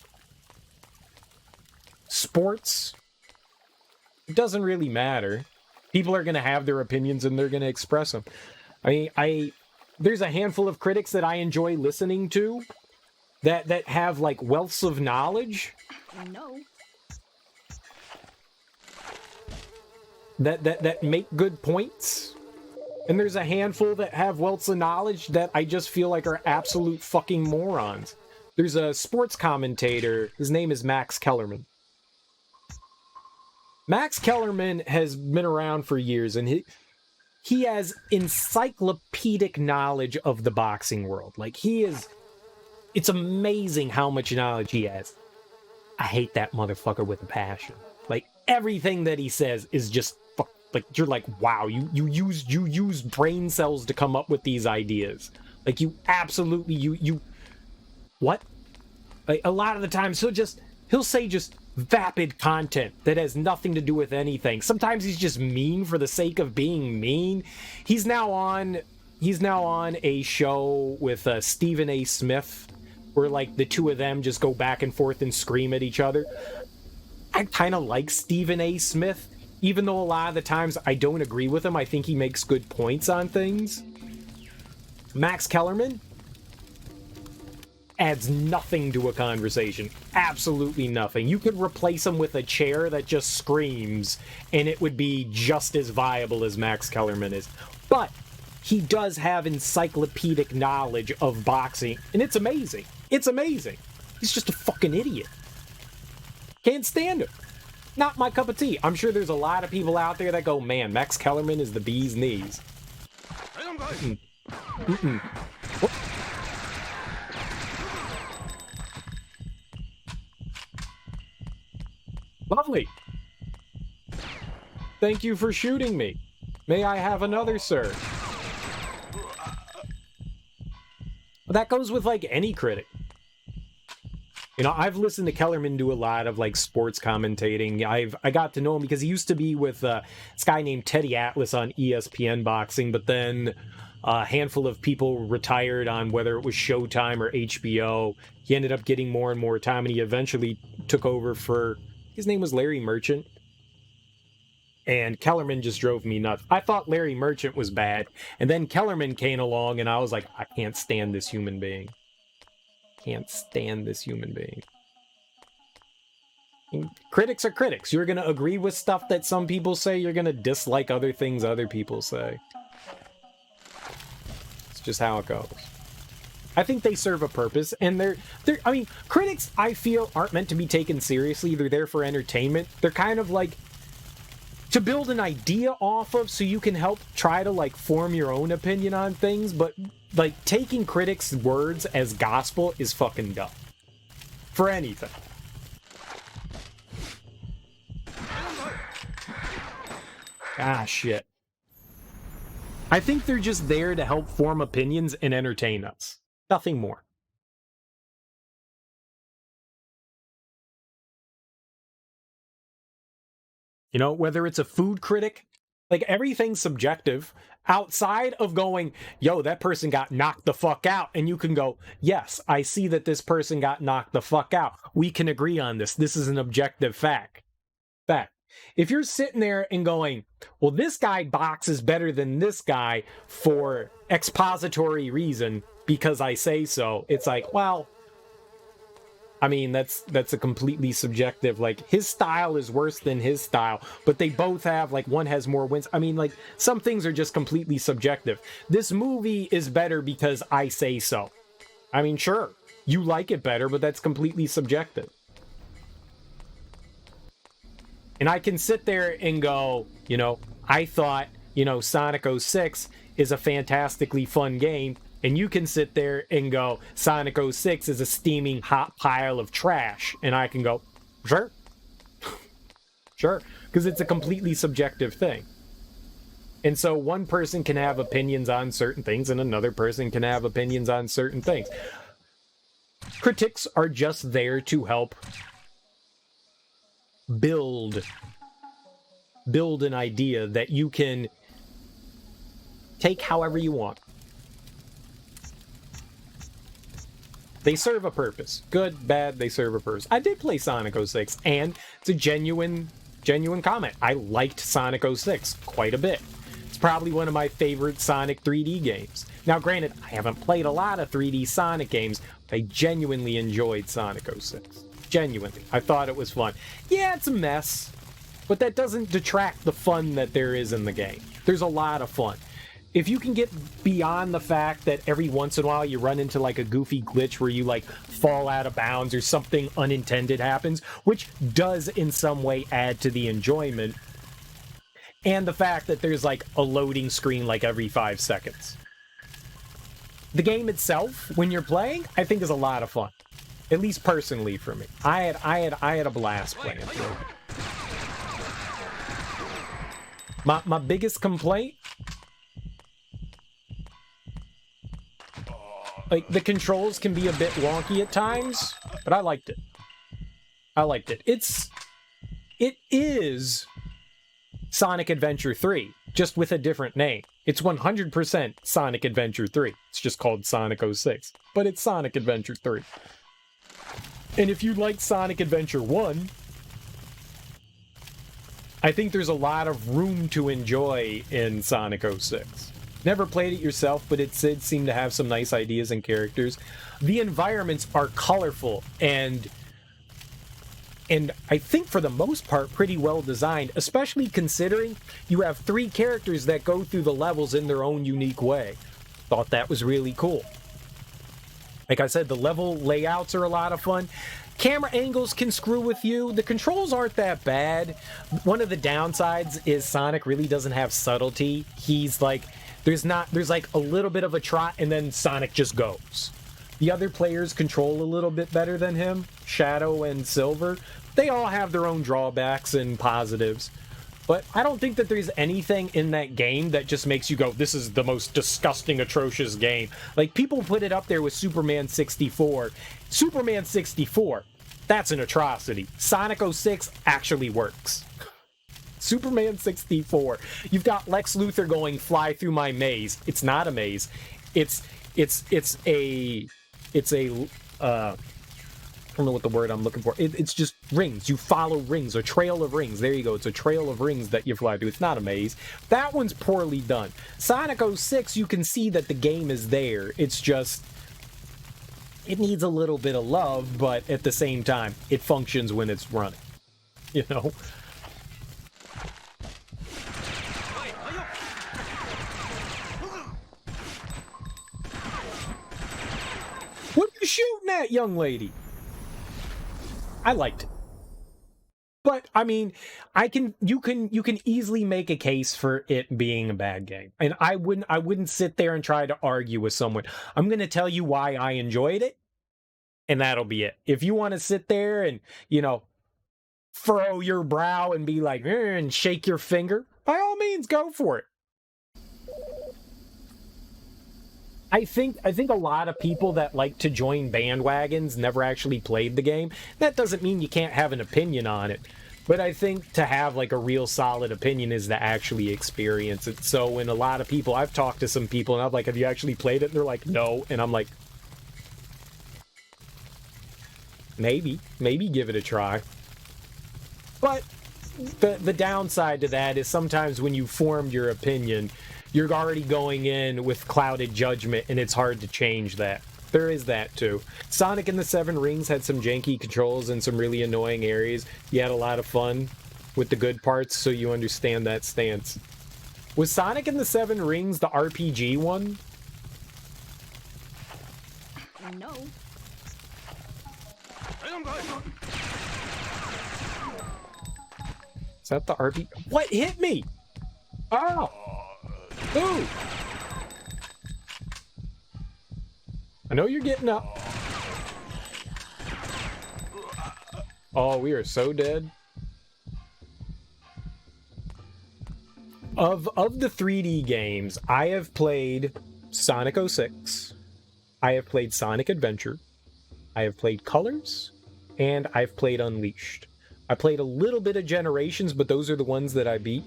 sports. It doesn't really matter. People are going to have their opinions and they're going to express them. I mean, there's a handful of critics that I enjoy listening to that have, like, wealths of knowledge. No. That make good points. And there's a handful that have wealths of knowledge that I just feel like are absolute fucking morons. There's a sports commentator. His name is Max Kellerman. Max Kellerman has been around for years, and he has encyclopedic knowledge of the boxing world. Like, it's amazing how much knowledge he has. I hate that motherfucker with a passion. Like, everything that he says is just, like, you're like, wow, you used brain cells to come up with these ideas. Like, you absolutely, you what? Like, a lot of the times he'll say just vapid content that has nothing to do with anything. Sometimes he's just mean for the sake of being mean. He's now on a show with Stephen A. Smith, where, like, the two of them just go back and forth and scream at each other. I kind of like Stephen A. Smith, even though a lot of the times I don't agree with him. I think he makes good points on things. Max Kellerman adds nothing to a conversation. Absolutely nothing. You could replace him with a chair that just screams, and it would be just as viable as Max Kellerman is. But he does have encyclopedic knowledge of boxing, and it's amazing. It's amazing. He's just a fucking idiot. Can't stand him. Not my cup of tea. I'm sure there's a lot of people out there that go, man, Max Kellerman is the bee's knees. What? Lovely. Thank you for shooting me. May I have another, sir? Well, that goes with, like, any critic. You know, I've listened to Kellerman do a lot of, like, sports commentating. I got to know him because he used to be with this guy named Teddy Atlas on ESPN Boxing, but then a handful of people retired on whether it was Showtime or HBO. He ended up getting more and more time, and he eventually took over for... His name was Larry Merchant. And Kellerman just drove me nuts. I thought Larry Merchant was bad. And then Kellerman came along, and I was like, I can't stand this human being. can't stand this human being. Critics are critics. You're going to agree with stuff that some people say. You're going to dislike other things other people say. It's just how it goes. I think they serve a purpose, and I mean, critics, I feel, aren't meant to be taken seriously. They're there for entertainment. They're kind of like to build an idea off of, so you can help try to like form your own opinion on things, but like taking critics' words as gospel is fucking dumb. For anything. Ah, shit. I think they're just there to help form opinions and entertain us. Nothing more. You know, whether it's a food critic, like everything's subjective. Outside of going, yo, that person got knocked the fuck out, and you can go, yes, I see that this person got knocked the fuck out. We can agree on this. This is an objective fact. If you're sitting there and going, well, this guy boxes better than this guy for expository reason because I say so, it's like, well, I mean, that's a completely subjective, like, his style is worse than his style, but they both have, like, one has more wins. I mean, like, some things are just completely subjective. This movie is better because I say so. I mean, sure, you like it better, but that's completely subjective. And I can sit there and go, you know, I thought, you know, Sonic 06 is a fantastically fun game. And you can sit there and go, Sonic 06 is a steaming hot pile of trash. And I can go, sure. Sure. Because it's a completely subjective thing. And so one person can have opinions on certain things and another person can have opinions on certain things. Critics are just there to help build an idea that you can take however you want. They serve a purpose. Good, bad, they serve a purpose. I did play Sonic 06, and it's a genuine comment. I liked Sonic 06 quite a bit. It's probably one of my favorite Sonic 3D games. Now, granted, I haven't played a lot of 3D Sonic games, but I genuinely enjoyed Sonic 06. Genuinely. I thought it was fun. Yeah, it's a mess, but that doesn't detract the fun that there is in the game. There's a lot of fun. If you can get beyond the fact that every once in a while you run into like a goofy glitch where you like fall out of bounds or something unintended happens, which does in some way add to the enjoyment, and the fact that there's like a loading screen like every 5 seconds. The game itself, when you're playing, I think is a lot of fun. At least personally for me. I had a blast playing through it. My biggest complaint, like, the controls can be a bit wonky at times, but I liked it. It is Sonic Adventure 3, just with a different name. It's 100% Sonic Adventure 3. It's just called Sonic 06, but it's Sonic Adventure 3. And if you like Sonic Adventure 1, I think there's a lot of room to enjoy in Sonic 06. Never played it yourself, but it did seem to have some nice ideas and characters. The environments are colorful and I think for the most part pretty well designed, especially considering you have 3 characters that go through the levels in their own unique way. Thought that was really cool. Like I said, the level layouts are a lot of fun. Camera angles can screw with you. The controls aren't that bad. One of the downsides is Sonic really doesn't have subtlety. He's like, there's like a little bit of a trot and then Sonic just goes. The other players control a little bit better than him, Shadow and Silver. They all have their own drawbacks and positives. But I don't think that there's anything in that game that just makes you go, this is the most disgusting, atrocious game. Like, people put it up there with Superman 64. Superman 64, that's an atrocity. Sonic 06 actually works. Superman 64. You've got Lex Luthor going, fly through my maze. It's not a maze. It's a I don't know what the word I'm looking for. It's just rings. You follow rings, a trail of rings. There you go. It's a trail of rings that you fly through. It's not a maze. That one's poorly done. Sonic 06, you can see that the game is there. It's just it needs a little bit of love, but at the same time, it functions when it's running. You know? What are you shooting at, young lady? I liked it. But I mean, you can easily make a case for it being a bad game. And I wouldn't sit there and try to argue with someone. I'm going to tell you why I enjoyed it, and that'll be it. If you want to sit there and, you know, furrow your brow and be like, and shake your finger, by all means, go for it. I think a lot of people that like to join bandwagons never actually played the game. That doesn't mean you can't have an opinion on it. But I think to have like a real solid opinion is to actually experience it. So when a lot of people, I've talked to some people and I'm like, have you actually played it? And they're like, no. And I'm like, maybe give it a try. But the downside to that is sometimes when you formed your opinion, you're already going in with clouded judgment, and it's hard to change that. There is that, too. Sonic and the Seven Rings had some janky controls and some really annoying areas. You had a lot of fun with the good parts, so you understand that stance. Was Sonic and the Seven Rings the RPG one? No. Is that the RPG? What hit me? Oh! Ooh! I know you're getting up. Oh, we are so dead. Of the 3D games, I have played Sonic 06. I have played Sonic Adventure. I have played Colors, and I've played Unleashed. I played a little bit of Generations, but those are the ones that I beat.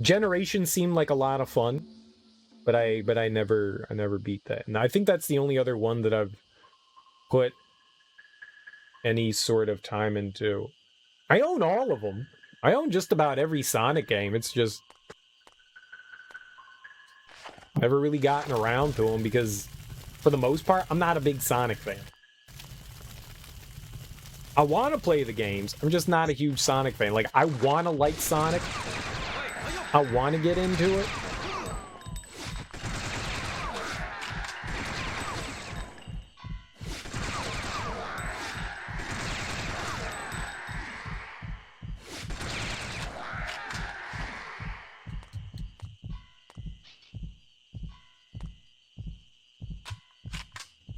Generations seemed like a lot of fun, but I never beat that. And I think that's the only other one that I've put any sort of time into. I own all of them. I own just about every Sonic game. It's just never really gotten around to them because, for the most part, I'm not a big Sonic fan. I want to play the games. I'm just not a huge Sonic fan. Like, I want to like Sonic. I want to get into it.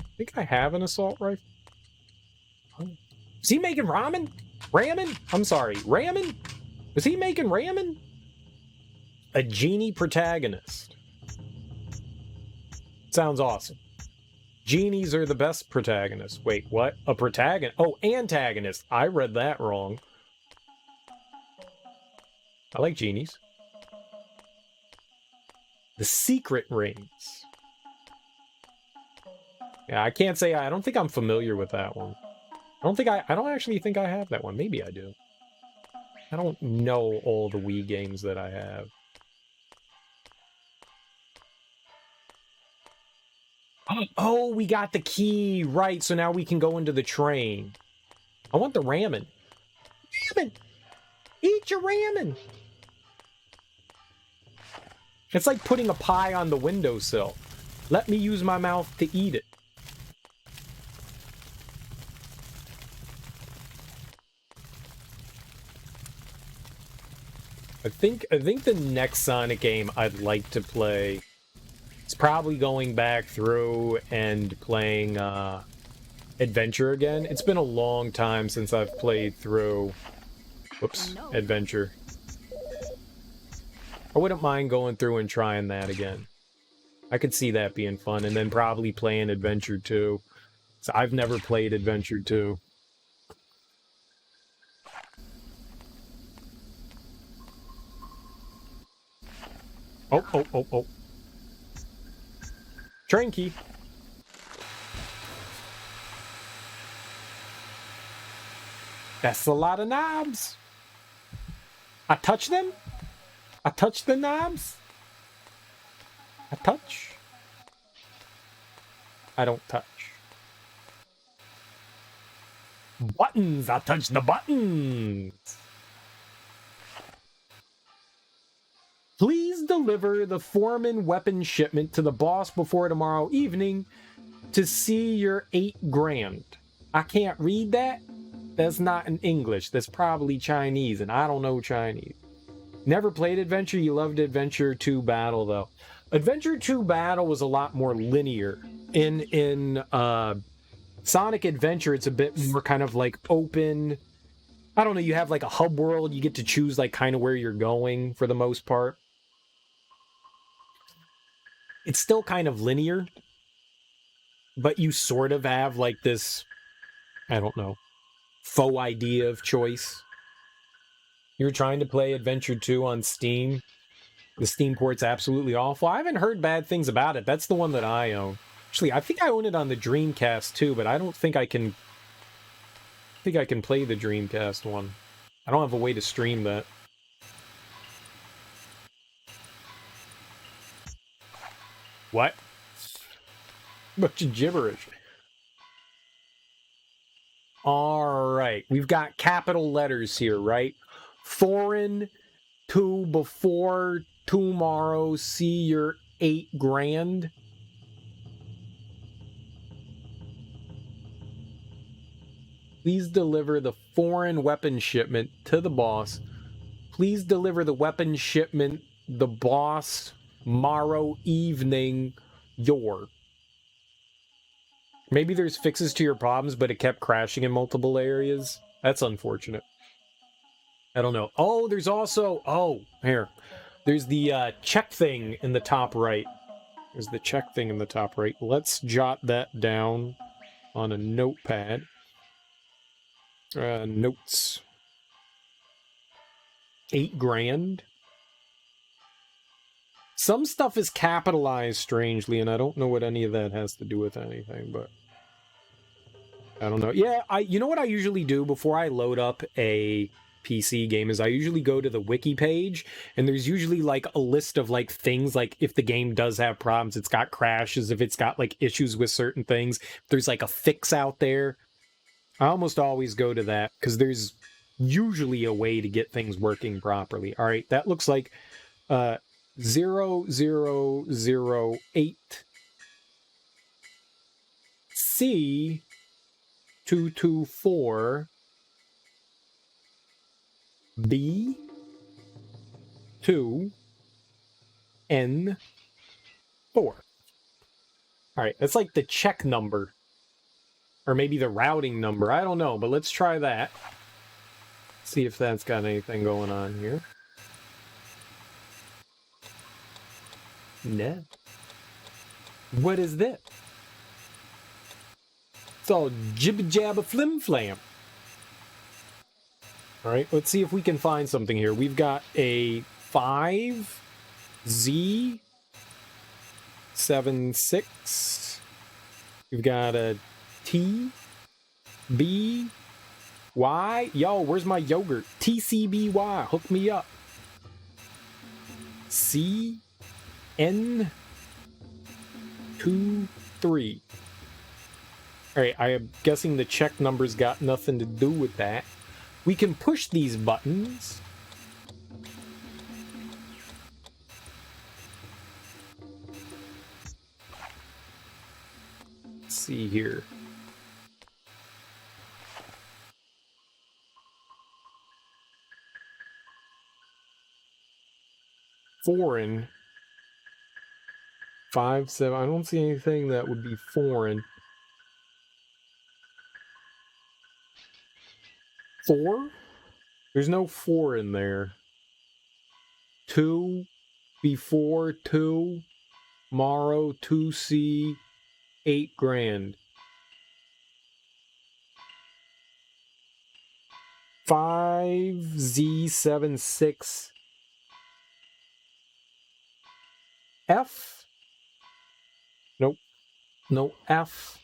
I think I have an assault rifle. Is he making ramen? Ramen? I'm sorry, ramen? Was he making ramen? A genie protagonist. Sounds awesome. Genies are the best protagonists. Wait, what? A protagonist? Oh, antagonist. I read that wrong. I like genies. The secret rings. Yeah, I can't say I don't think I'm familiar with that one. I don't actually think I have that one. Maybe I do. I don't know all the Wii games that I have. Oh, we got the key. Right, so now we can go into the train. I want the ramen. Ramen! Eat your ramen! It's like putting a pie on the windowsill. Let me use my mouth to eat it. I think the next Sonic game I'd like to play is probably going back through and playing Adventure again. It's been a long time since I've played through Adventure. I wouldn't mind going through and trying that again. I could see that being fun, and then probably playing Adventure 2. So I've never played Adventure 2. Oh. Train key. That's a lot of knobs. I touch them? I touch the knobs? I touch. I don't touch. Buttons! I touch the buttons! Please deliver the foreman weapon shipment to the boss before tomorrow evening to see your 8 grand. I can't read that. That's not in English. That's probably Chinese, and I don't know Chinese. Never played Adventure. You loved Adventure 2 Battle, though. Adventure 2 Battle was a lot more linear. In Sonic Adventure, it's a bit more kind of like open. I don't know, you have like a hub world. You get to choose like kind of where you're going for the most part. It's still kind of linear, but you sort of have like this, I don't know, faux idea of choice. You're trying to play Adventure 2 on Steam. The Steam port's absolutely awful. I haven't heard bad things about it. That's the one that I own. Actually, I think I own it on the Dreamcast too, but I don't think I can play the Dreamcast one. I don't have a way to stream that. What? Bunch of gibberish. All right, we've got capital letters here, right? Foreign to before tomorrow, see your 8 grand. Please deliver the foreign weapon shipment to the boss. Please deliver the weapon shipment the boss tomorrow evening. Your. Maybe there's fixes to your problems, but it kept crashing in multiple areas. That's unfortunate. I don't know. Oh, there's also... Oh, here. There's the check thing in the top right. There's the check thing in the top right. Let's jot that down on a notepad. Notes. 8 grand. Some stuff is capitalized strangely, and I don't know what any of that has to do with anything, but... I don't know. Yeah, you know what I usually do before I load up a PC game is I usually go to the wiki page, and there's usually like a list of like things, like if the game does have problems, it's got crashes, if it's got like issues with certain things, if there's like a fix out there. I almost always go to that because there's usually a way to get things working properly. All right, that looks like 0008 C 224 B 2 N 4. All right, that's like the check number. Or maybe the routing number. I don't know, but let's try that. See if that's got anything going on here. No. What is this? It's all jibba-jabba flim-flam. All right, let's see if we can find something here. We've got a 5Z76. We've got a TBY. Yo, where's my yogurt? TCBY. Hook me up. CN23. All right, I am guessing the check number's got nothing to do with that. We can push these buttons. Let's see here. Foreign. 5, 7. I don't see anything that would be foreign. 4? There's no 4 in there. 2, before 2, tomorrow, 2C, 8 grand. 5Z76 F? Nope. No F.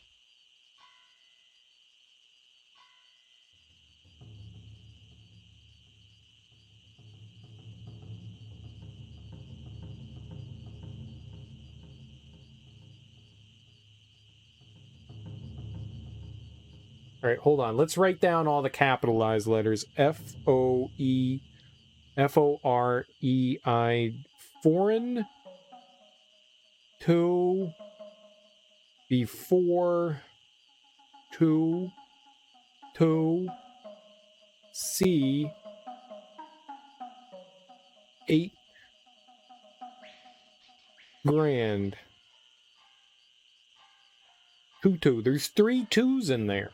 All right, hold on. Let's write down all the capitalized letters. F-O-E, F-O-R-E-I, foreign, to, before, to, C, 8 grand. Two. There's 3 twos in there.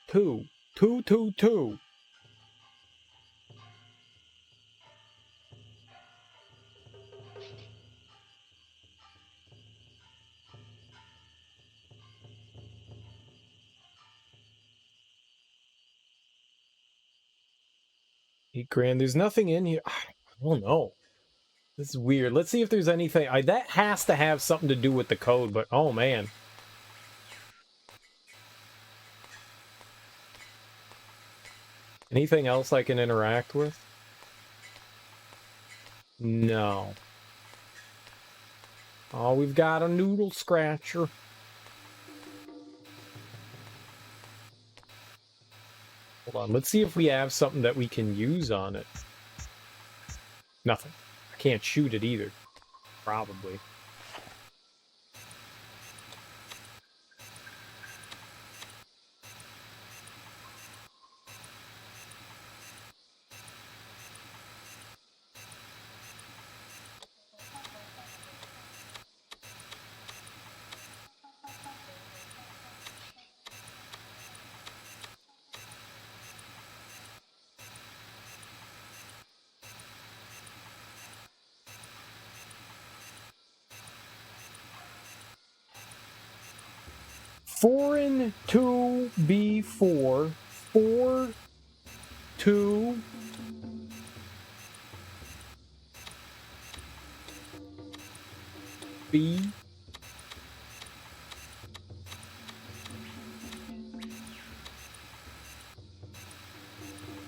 Two. $8,000. There's nothing in here. I don't know. This is weird. Let's see if there's anything. That has to have something to do with the code, but oh man. Anything else I can interact with? No. Oh, we've got a noodle scratcher. Hold on. Let's see if we have something that we can use on it. Nothing. I can't shoot it either. Probably. Foreign to B4, 4 to B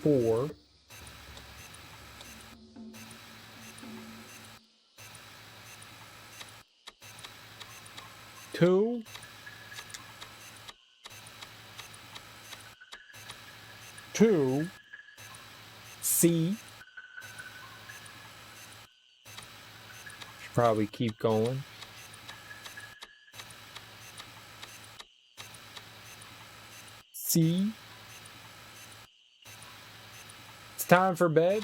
4 2 2 C. Should probably keep going. C. It's time for bed.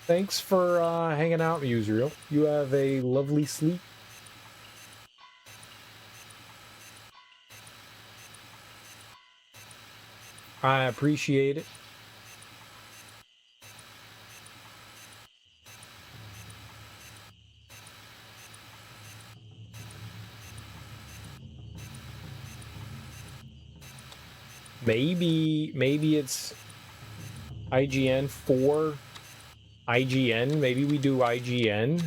Thanks for hanging out, Musriel. You have a lovely sleep. I appreciate it. Maybe it's IGN 4 IGN. Maybe we do IGN.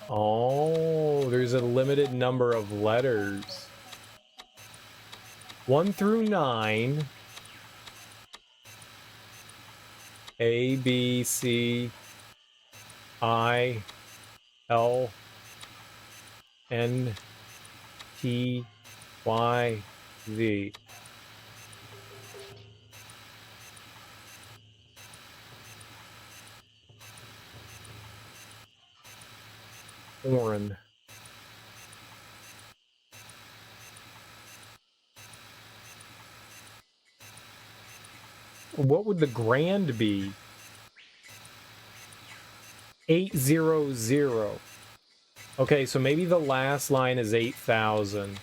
Oh, there's a limited number of letters. 1 through 9. A, B, C, I, L, N, T, Y, Z. Foreign. What would the grand be? 800. Okay, so maybe the last line is 8,000.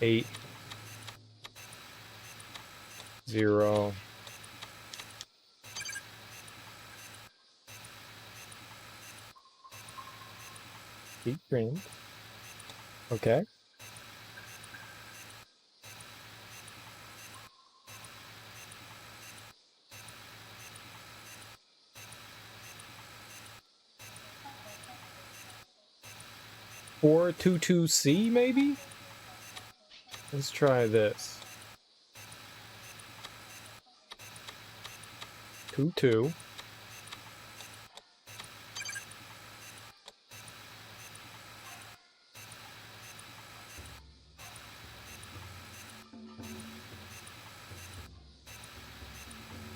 Eight, 0. $8,000. Okay. 422C maybe? Let's try this. 22.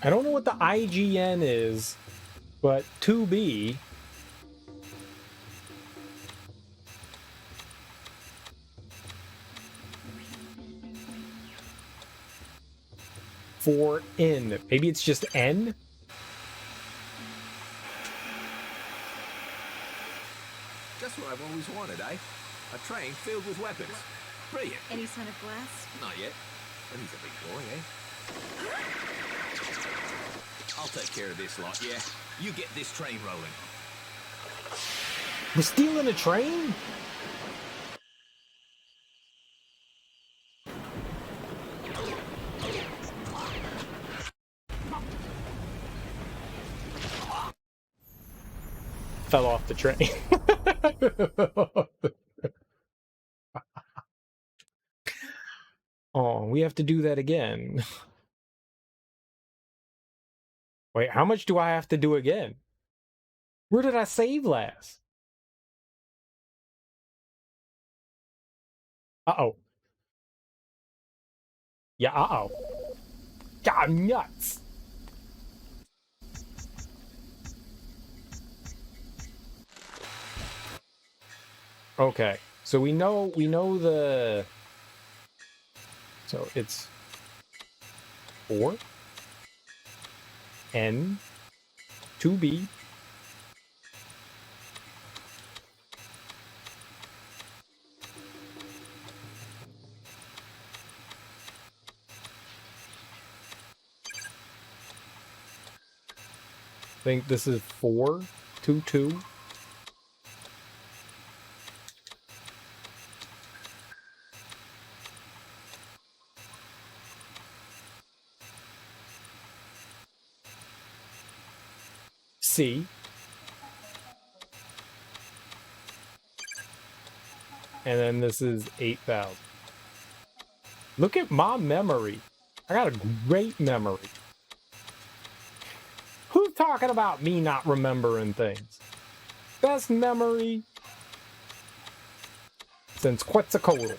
I don't know what the IGN is, but 2B. For N. Maybe it's just N? Just what I've always wanted, eh? A train filled with weapons. Brilliant. Any sign of glass? Not yet. But he's a big boy, eh? I'll take care of this lot, yeah? You get this train rolling. We're stealing a train? Fell off the train. Oh, we have to do that again. Wait, how much do I have to do again? Where did I save last? Uh-oh. Yeah, uh-oh. God, nuts. Okay, so we know the... So it's 4 N 2B I think this is 422. C. And then this is 8,000. Look at my memory. I got a great memory. Who's talking about me not remembering things? Best memory since Quetzalcoatl.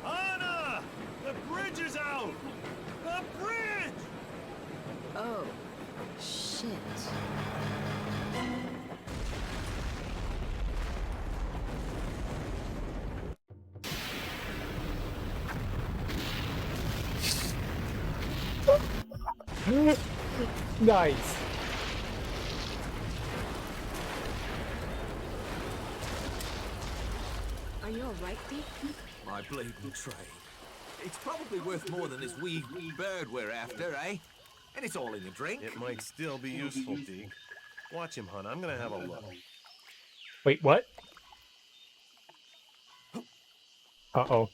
Anna! The bridge is out! The bridge! Oh, shit. Nice. Are you alright, Deke? My bleeding train. It's probably worth more than this wee bird we're after, eh? And it's all in the drink. It might still be useful, Deke. Watch him, hun. I'm gonna have a look. Wait, what? Uh-oh.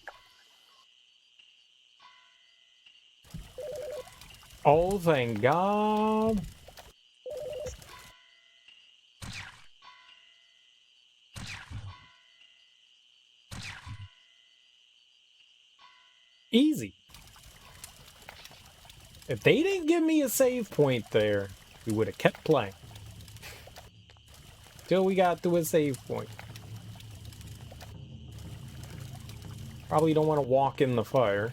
Oh, thank God. Easy. If they didn't give me a save point there, we would have kept playing. Till we got to a save point. Probably don't want to walk in the fire.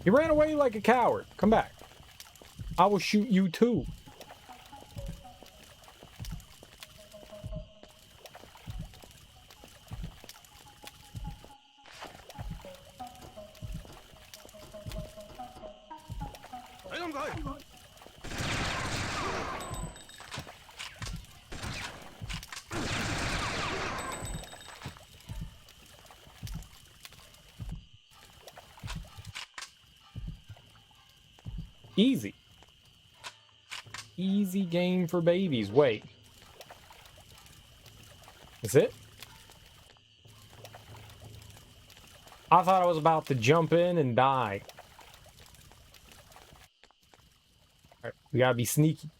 You ran away like a coward. Come back. I will shoot you too. Easy. Easy game for babies. Wait. Is it? I thought I was about to jump in and die. Alright, we gotta be sneaky.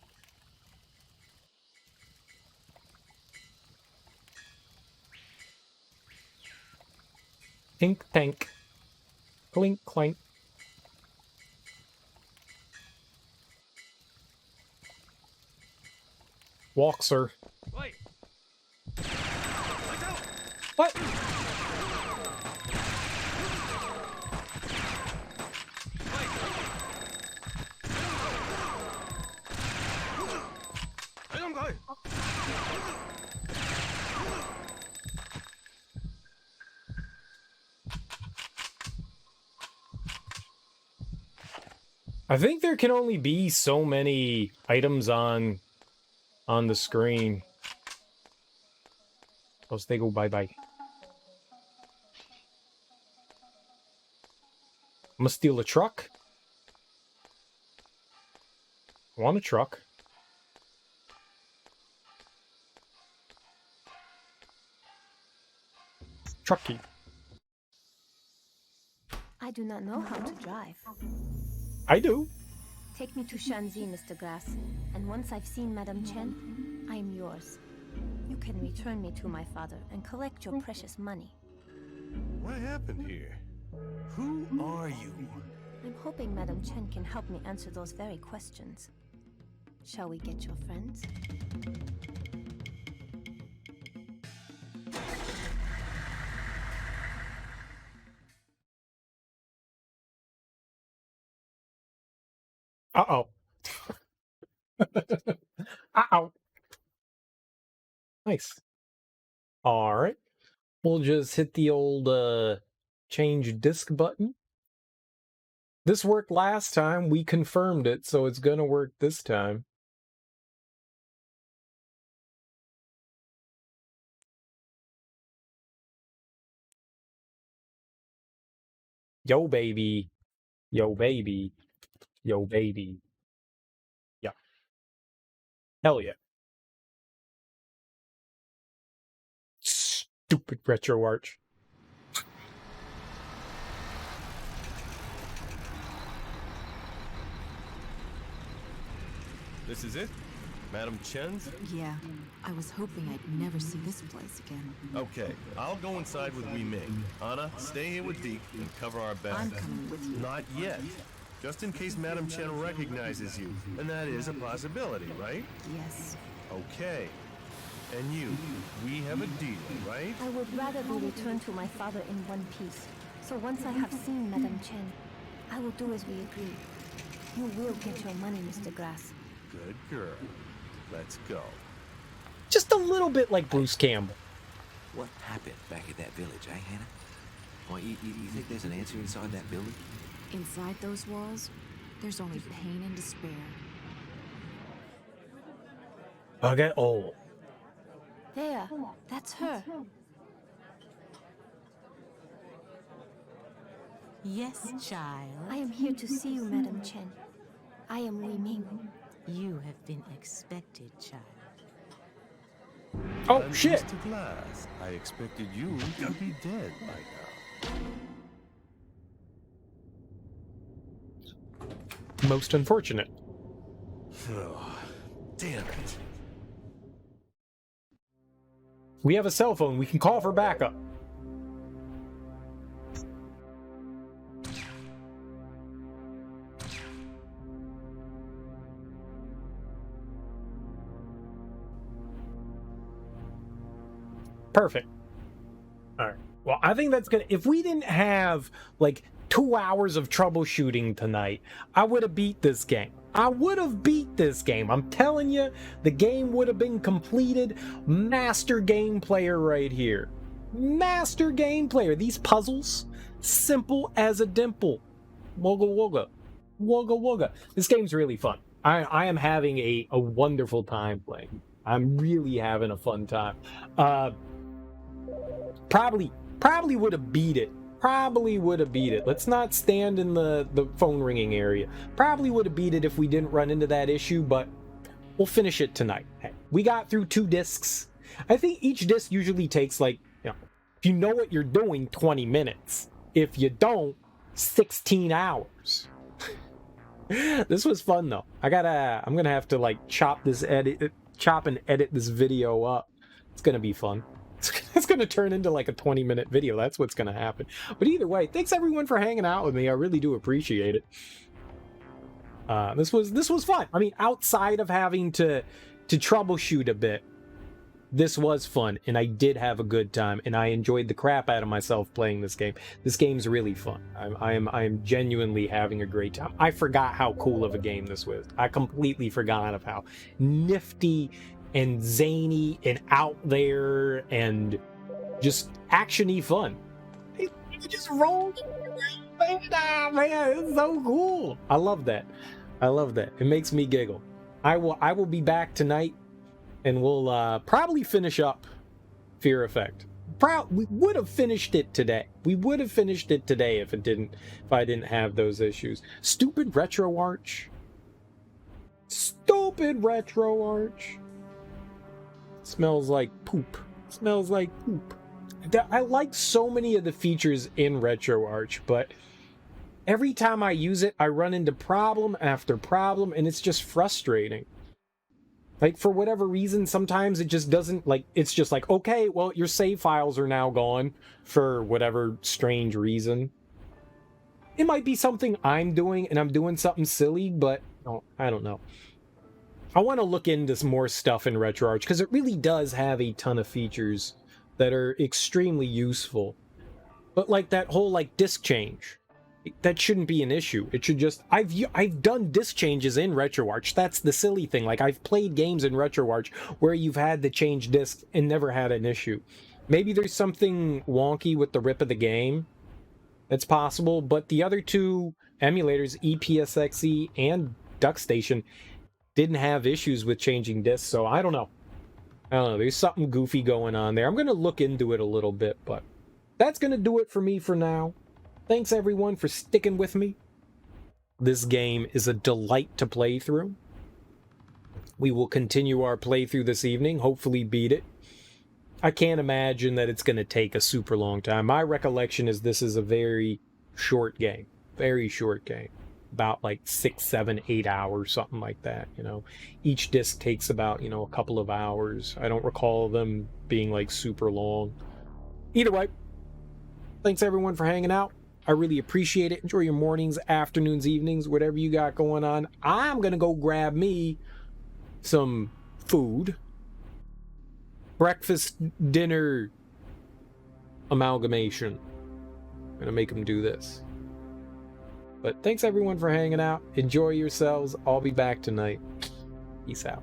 Tink tank. Clink clank. Walk, sir. Wait. What? I think there can only be so many items on the screen. Else they go bye-bye. I'm gonna steal a truck. I want a truck. Trucky. I do not know how to drive. I do. Take me to Shanxi, Mr. Grass, and once I've seen Madame Chen, I am yours. You can return me to my father and collect your precious money. What happened here? Who are you? I'm hoping Madame Chen can help me answer those very questions. Shall we get your friends? Uh-oh. Uh-oh. Nice. All right. We'll just hit the old change disc button. This worked last time. We confirmed it, so it's gonna work this time. Yo, baby. Yo, baby. Yo, baby. Yeah. Hell yeah. Stupid retro arch. This is it? Madam Chen's? Yeah, I was hoping I'd never see this place again. Okay, I'll go inside with Wei Ming. Anna, stay here with Deke and cover our back. I'm coming with you. Not yet. Just in case Madam Chen recognizes you. And that is a possibility, right? Yes. Okay. And you, we have a deal, right? I would rather be returned to my father in one piece. So once I have seen Madame Chen, I will do as we agreed. You will get your money, Mr. Grass. Good girl. Let's go. Just a little bit like Bruce Campbell. What happened back at that village, eh, Hannah? Why, you think there's an answer inside that building? Inside those walls, there's only pain and despair. Okay. Oh. There, that's her. Yes, child. I am here to see you, Madame Chen. I am Wei Ming. You have been expected, child. Oh, I'm shit. Mr. Glass. I expected you to be dead by now. Most unfortunate. Oh, damn it. We have a cell phone. We can call for backup. Perfect. All right. Well, I think that's good. If we didn't have like 2 hours of troubleshooting tonight, I would have beat this game. I would have beat this game. I'm telling you, the game would have been completed. Master game player right here. Master game player. These puzzles, simple as a dimple. Wogga wogga. Wogga wogga. This game's really fun. I am having a wonderful time playing. I'm really having a fun time. Probably would have beat it Probably would have beat it. Let's not stand in the phone ringing area. Probably would have beat it if we didn't run into that issue, but we'll finish it tonight. Hey, we got through 2 discs. I think each disc usually takes, like, you know, if you know what you're doing, 20 minutes. If you don't, 16 hours. This was fun though. I'm gonna have to like chop and edit this video up. It's gonna be fun. It's gonna turn into like a 20-minute video. That's what's gonna happen. But either way, thanks everyone for hanging out with me. I really do appreciate it. This was fun. I mean, outside of having to troubleshoot a bit, this was fun, and I did have a good time, and I enjoyed the crap out of myself playing this game. This game's really fun. I am genuinely having a great time. I forgot how cool of a game this was. I completely forgot of how nifty and zany and out there and just action-y fun. It just rolled. Man, it's so cool. I love that. I love that. It makes me giggle. I will be back tonight, and we'll probably finish up Fear Effect. We would have finished it today. We would have finished it today if I didn't have those issues. Stupid retro arch. Stupid retro arch. Smells like poop. Smells like poop. I like so many of the features in retro arch, but every time I use it, I run into problem after problem, and it's just frustrating. Like, for whatever reason, sometimes it just doesn't, like, it's just like, okay, well, your save files are now gone for whatever strange reason. It might be something I'm doing, and I'm doing something silly, but I don't know. I want to look into some more stuff in RetroArch, because it really does have a ton of features that are extremely useful. But, like, that whole, like, disk change, that shouldn't be an issue. It should just... I've done disk changes in RetroArch. That's the silly thing. Like, I've played games in RetroArch where you've had to change disks and never had an issue. Maybe there's something wonky with the rip of the game. That's possible. But the other two emulators, EPSXE and DuckStation, didn't have issues with changing disks. So I don't know. There's something goofy going on there. I'm going to look into it a little bit, but that's going to do it for me for now. Thanks everyone for sticking with me. This game is a delight to play through. We will continue our playthrough this evening, hopefully beat it. I can't imagine that it's going to take a super long time. My recollection is this is a very short game. Very short game. About like 6, 7, 8 hours, something like that, you know. Each disc takes about, a couple of hours. I don't recall them being like super long. Either way, thanks everyone for hanging out. I really appreciate it. Enjoy your mornings, afternoons, evenings, whatever you got going on. I'm going to go grab me some food. Breakfast, dinner amalgamation. I'm going to make them do this. But thanks everyone for hanging out. Enjoy yourselves. I'll be back tonight. Peace out.